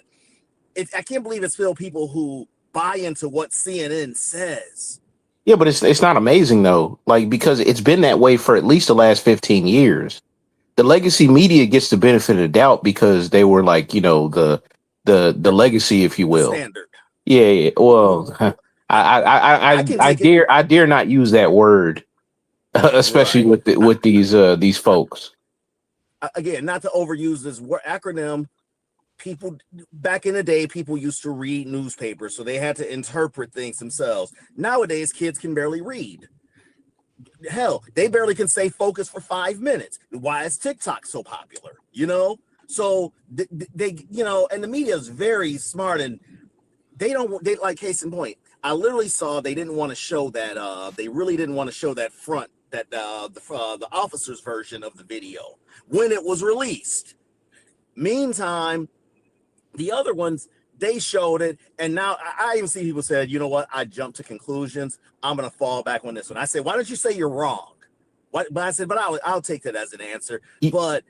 I can't believe it's still people who buy into what CNN says. Yeah, but it's not amazing though, like, because it's been that way for at least the last 15 years. The legacy media gets the benefit of the doubt because they were like, you know, the legacy, if you will. Standard. Yeah. Well, I dare not use that word, especially with these folks. Again, not to overuse this word acronym. People back in the day, people used to read newspapers, so they had to interpret things themselves. Nowadays, kids can barely read. Hell, they barely can stay focused for 5 minutes. Why is TikTok so popular? You know, so they you know, and the media is very smart, and they like, case in point. I literally saw they didn't want to show that. They really didn't want to show that front, that the officer's version of the video when it was released. Meantime, the other ones, they showed it, and now I even see people said, you know what, I jumped to conclusions. I'm gonna fall back on this one. I said, why don't you say you're wrong? But I said, but I'll take that as an answer. But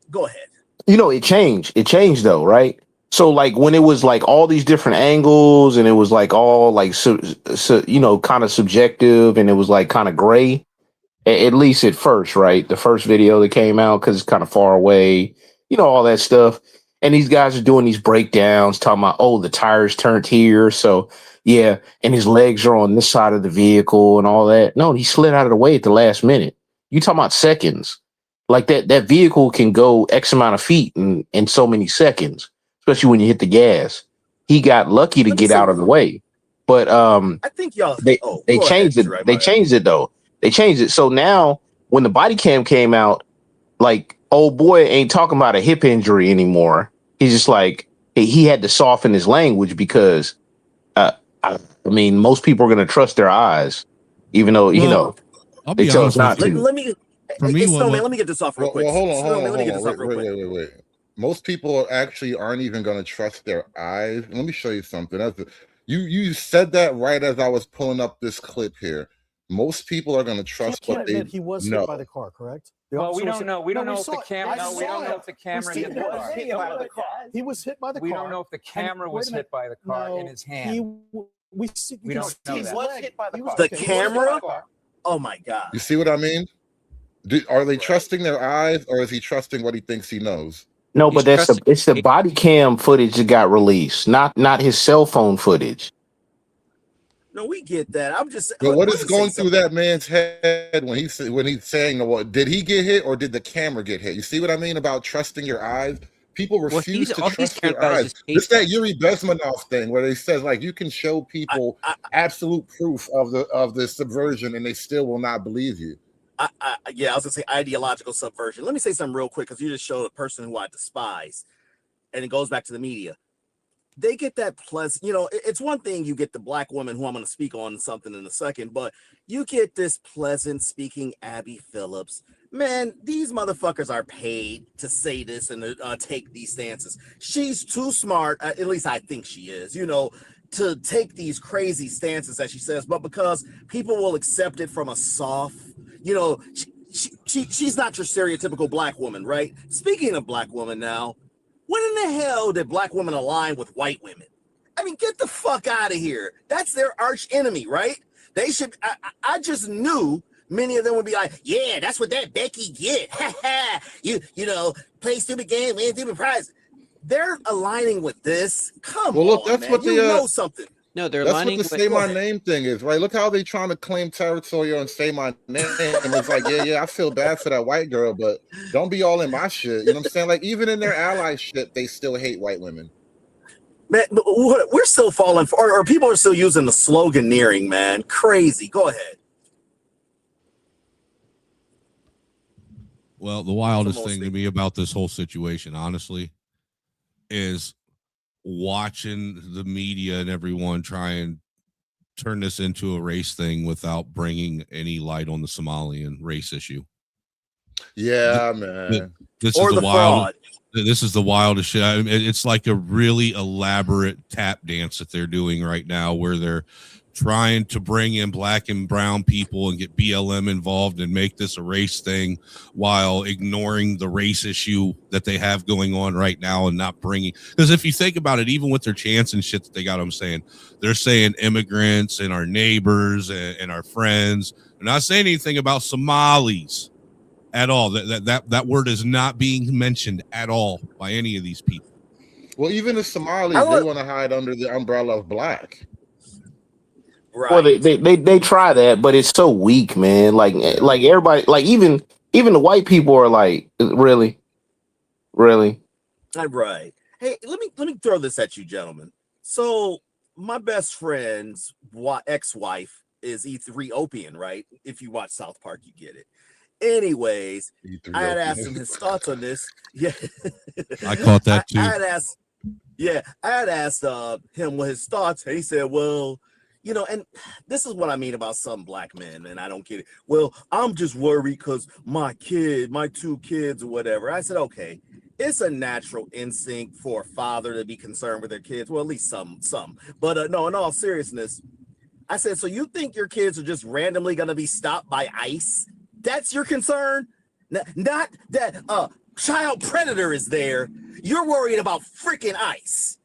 go ahead. You know, it changed. It changed though, right? So like when it was like all these different angles, and it was like all like you know, kind of subjective, and it was like kind of gray. At least at first, right? The first video that came out, because it's kind of far away, you know, all that stuff. And these guys are doing these breakdowns, talking about, oh, the tires turned here. So, yeah, and his legs are on this side of the vehicle and all that. No, he slid out of the way at the last minute. You talking about seconds. Like that vehicle can go X amount of feet in so many seconds, especially when you hit the gas. He got lucky to get out of the way. But I think y'all they changed it. They changed it though. They changed it. So now when the body cam came out, like, old boy ain't talking about a hip injury anymore. He's just like, he had to soften his language because, I mean, most people are going to trust their eyes, even though, you know, I'll be they chose not to. Let me get this off real quick. Well, hold on. Wait. Most people actually aren't even going to trust their eyes. Let me show you something. You said that right as I was pulling up this clip here. Most people are going to trust what they he was know. hit by the car, correct? Well, we don't know. We don't know if the camera. No, we don't know if the camera hit the car. He was hit by the car. We don't know if the camera was hit by the car in his hand. We don't know that. Was hit by the car. The camera? Oh my God! You see what I mean? Are they trusting their eyes, or is he trusting what he thinks he knows? No, but it's the body cam footage that got released, not his cell phone footage. No, we get that. I'm just. But what is going through that man's head when he's saying, "What did he get hit, or did the camera get hit?" You see what I mean about trusting your eyes? People refuse to trust their eyes. It's that Yuri Bezmenov thing where they says like you can show people absolute proof of the subversion, and they still will not believe you. Yeah, I was gonna say ideological subversion. Let me say something real quick because you just showed a person who I despise, and it goes back to the media. They get that pleasant, you know, it's one thing you get the black woman who I'm going to speak on something in a second, but you get this pleasant speaking Abby Phillips. Man, these motherfuckers are paid to say this and take these stances. She's too smart, at least I think she is, you know, to take these crazy stances that she says, but because people will accept it from a soft, you know, she's not your stereotypical black woman, right? Speaking of black woman now, when in the hell did black women align with white women? I mean, get the fuck out of here. That's their arch enemy, right? They should. I just knew many of them would be like, yeah, that's what that Becky get. you know, play stupid game, win stupid prize. They're aligning with this. Come on, look, that's man. what you know something. No, they're that's aligning what the with. Say My Name thing is, right? Look how they trying to claim territory and say my name. And it's like, yeah, I feel bad for that white girl, but don't be all in my shit. You know what I'm saying? Like, even in their ally shit, they still hate white women. Man, we're still falling for, or people are still using the sloganeering, man. Crazy. Go ahead. Well, the wildest thing to me about this whole situation, honestly, is watching the media and everyone try and turn this into a race thing without bringing any light on the Somalian race issue. Yeah, man. This is the wild. This is the wildest shit. I mean, it's like a really elaborate tap dance that they're doing right now, where they're trying to bring in black and brown people and get BLM involved and make this a race thing while ignoring the race issue that they have going on right now and not bringing, because if you think about it, even with their chants and shit that they got, I'm saying, they're saying immigrants and our neighbors and our friends. They're not saying anything about Somalis at all. That word is not being mentioned at all by any of these people. Well, even the Somalis, they want to hide under the umbrella of black. Right. Well, they try that, but it's so weak, man. Like everybody, like even the white people are like, really. Right. Hey, let me throw this at you, gentlemen. So my best friend's ex-wife is Ethiopian, right? If you watch South Park, you get it. Anyways, I had asked him his thoughts on this. Yeah, I caught that too. I had asked him what his thoughts. And he said, well, you know, and this is what I mean about some black men, and I don't get it. Well, I'm just worried because my 2 kids or whatever. I said, okay, it's a natural instinct for a father to be concerned with their kids. Well, at least some. But no, in all seriousness, I said, so you think your kids are just randomly going to be stopped by ICE? That's your concern? Not that child predator is there. You're worried about freaking ICE.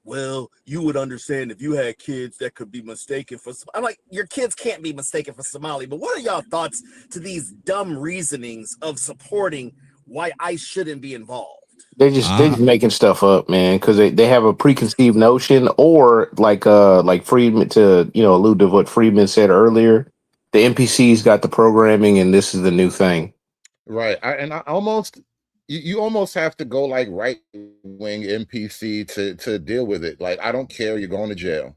Well, you would understand if you had kids that could be mistaken for. I'm like, your kids can't be mistaken for Somali. But what are y'all thoughts to these dumb reasonings of supporting why ICE shouldn't be involved? They just making stuff up, man, because they have a preconceived notion, or like Friedman, to allude to what Friedman said earlier. The NPCs got the programming, and this is the new thing. Right. You almost have to go like right wing NPC to deal with it. Like, I don't care, you're going to jail.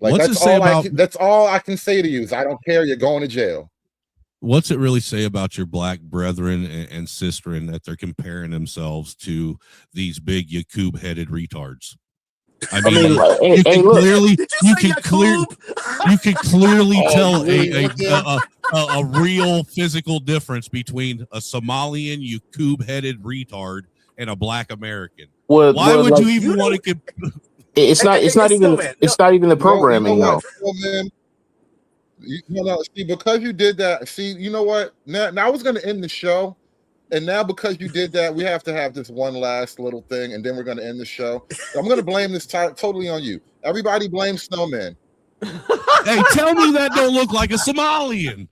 Like, that's all I can say to you is I don't care, you're going to jail. What's it really say about your black brethren and sisterin that they're comparing themselves to these big Yakub headed retards? I mean, you can clearly tell a real physical difference between a Somalian Yakub-headed retard and a black American. Why would you even want to? It's not even the programming though. See, because you did that. See, you know what? Now I was going to end the show. And now, because you did that, we have to have this one last little thing, and then we're going to end the show. So I'm going to blame this totally on you. Everybody blames Snowman. Hey, tell me that don't look like a Somalian.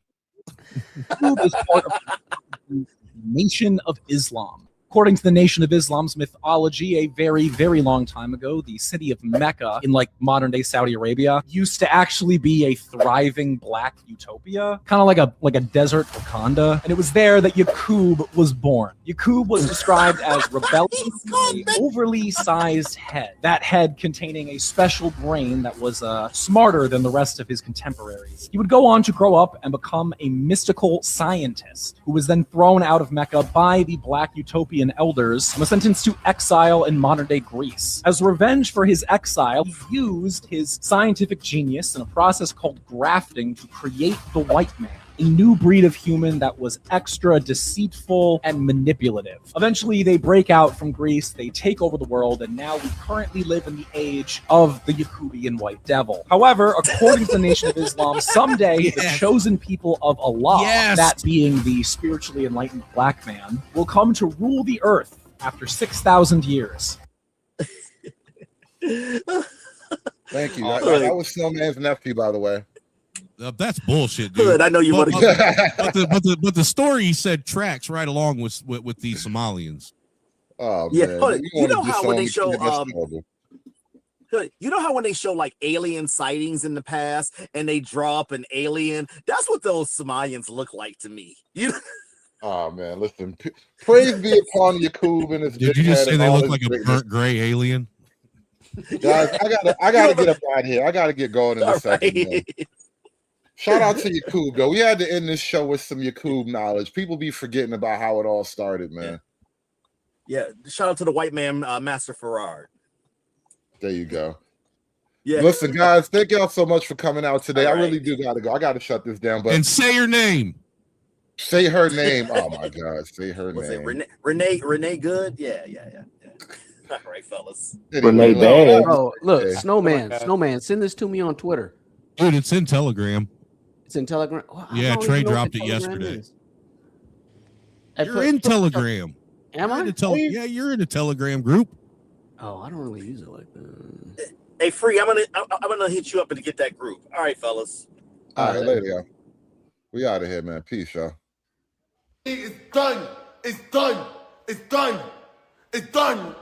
Nation of Islam. According to the Nation of Islam's mythology, a very, very long time ago, the city of Mecca in like modern day Saudi Arabia used to actually be a thriving black utopia, kind of like a desert Wakanda. And it was there that Yakub was born. Yakub was described as rebellious, an overly sized head. That head containing a special brain that was smarter than the rest of his contemporaries. He would go on to grow up and become a mystical scientist who was then thrown out of Mecca by the black utopian elders and was sentenced to exile in modern-day Greece. As revenge for his exile, he used his scientific genius in a process called grafting to create the white man, a new breed of human that was extra deceitful and manipulative. Eventually, they break out from Greece, they take over the world, and now we currently live in the age of the Yakubian white devil. However, according to the Nation of Islam, someday the chosen people of Allah, that being the spiritually enlightened black man, will come to rule the earth after 6,000 years. Thank you. That was Snowman's nephew, by the way. That's bullshit, dude. Good, I know you want to. But the story he said tracks right along with these Somalians. Oh yeah, man. You know how when they show you know how when they show like alien sightings in the past and they draw up an alien, that's what those Somalians look like to me. Oh man, listen. Praise be upon Yakub and his. Did you just say they look like a burnt gray alien? Guys, I gotta get up out of here. I gotta get going in a second. Man. Shout out to Yakub, though. We had to end this show with some Yakub knowledge. People be forgetting about how it all started, man. Yeah, shout out to the white man, Master Farrar. There you go. Yeah. Listen, guys, thank y'all so much for coming out today. I really do gotta go. I gotta shut this down. But and say your name. Say her name. Oh my God, say her name. Renee Good? Yeah. All right, fellas. Renee Bad. Bro, look, Hey. Snowman, send this to me on Twitter. Dude, it's in Telegram. It's in Telegram. Well, I Yeah, don't Trey even know what dropped it Telegram yesterday. is. Hey, You're in Telegram. Am You're I? in a yeah, you're in a Telegram group. Oh, I don't really use it like that. Hey, Free, I'm gonna hit you up and get that group. All right, fellas. All right, later, y'all. We out of here, man. Peace, y'all. It's done. It's done. It's done. It's done.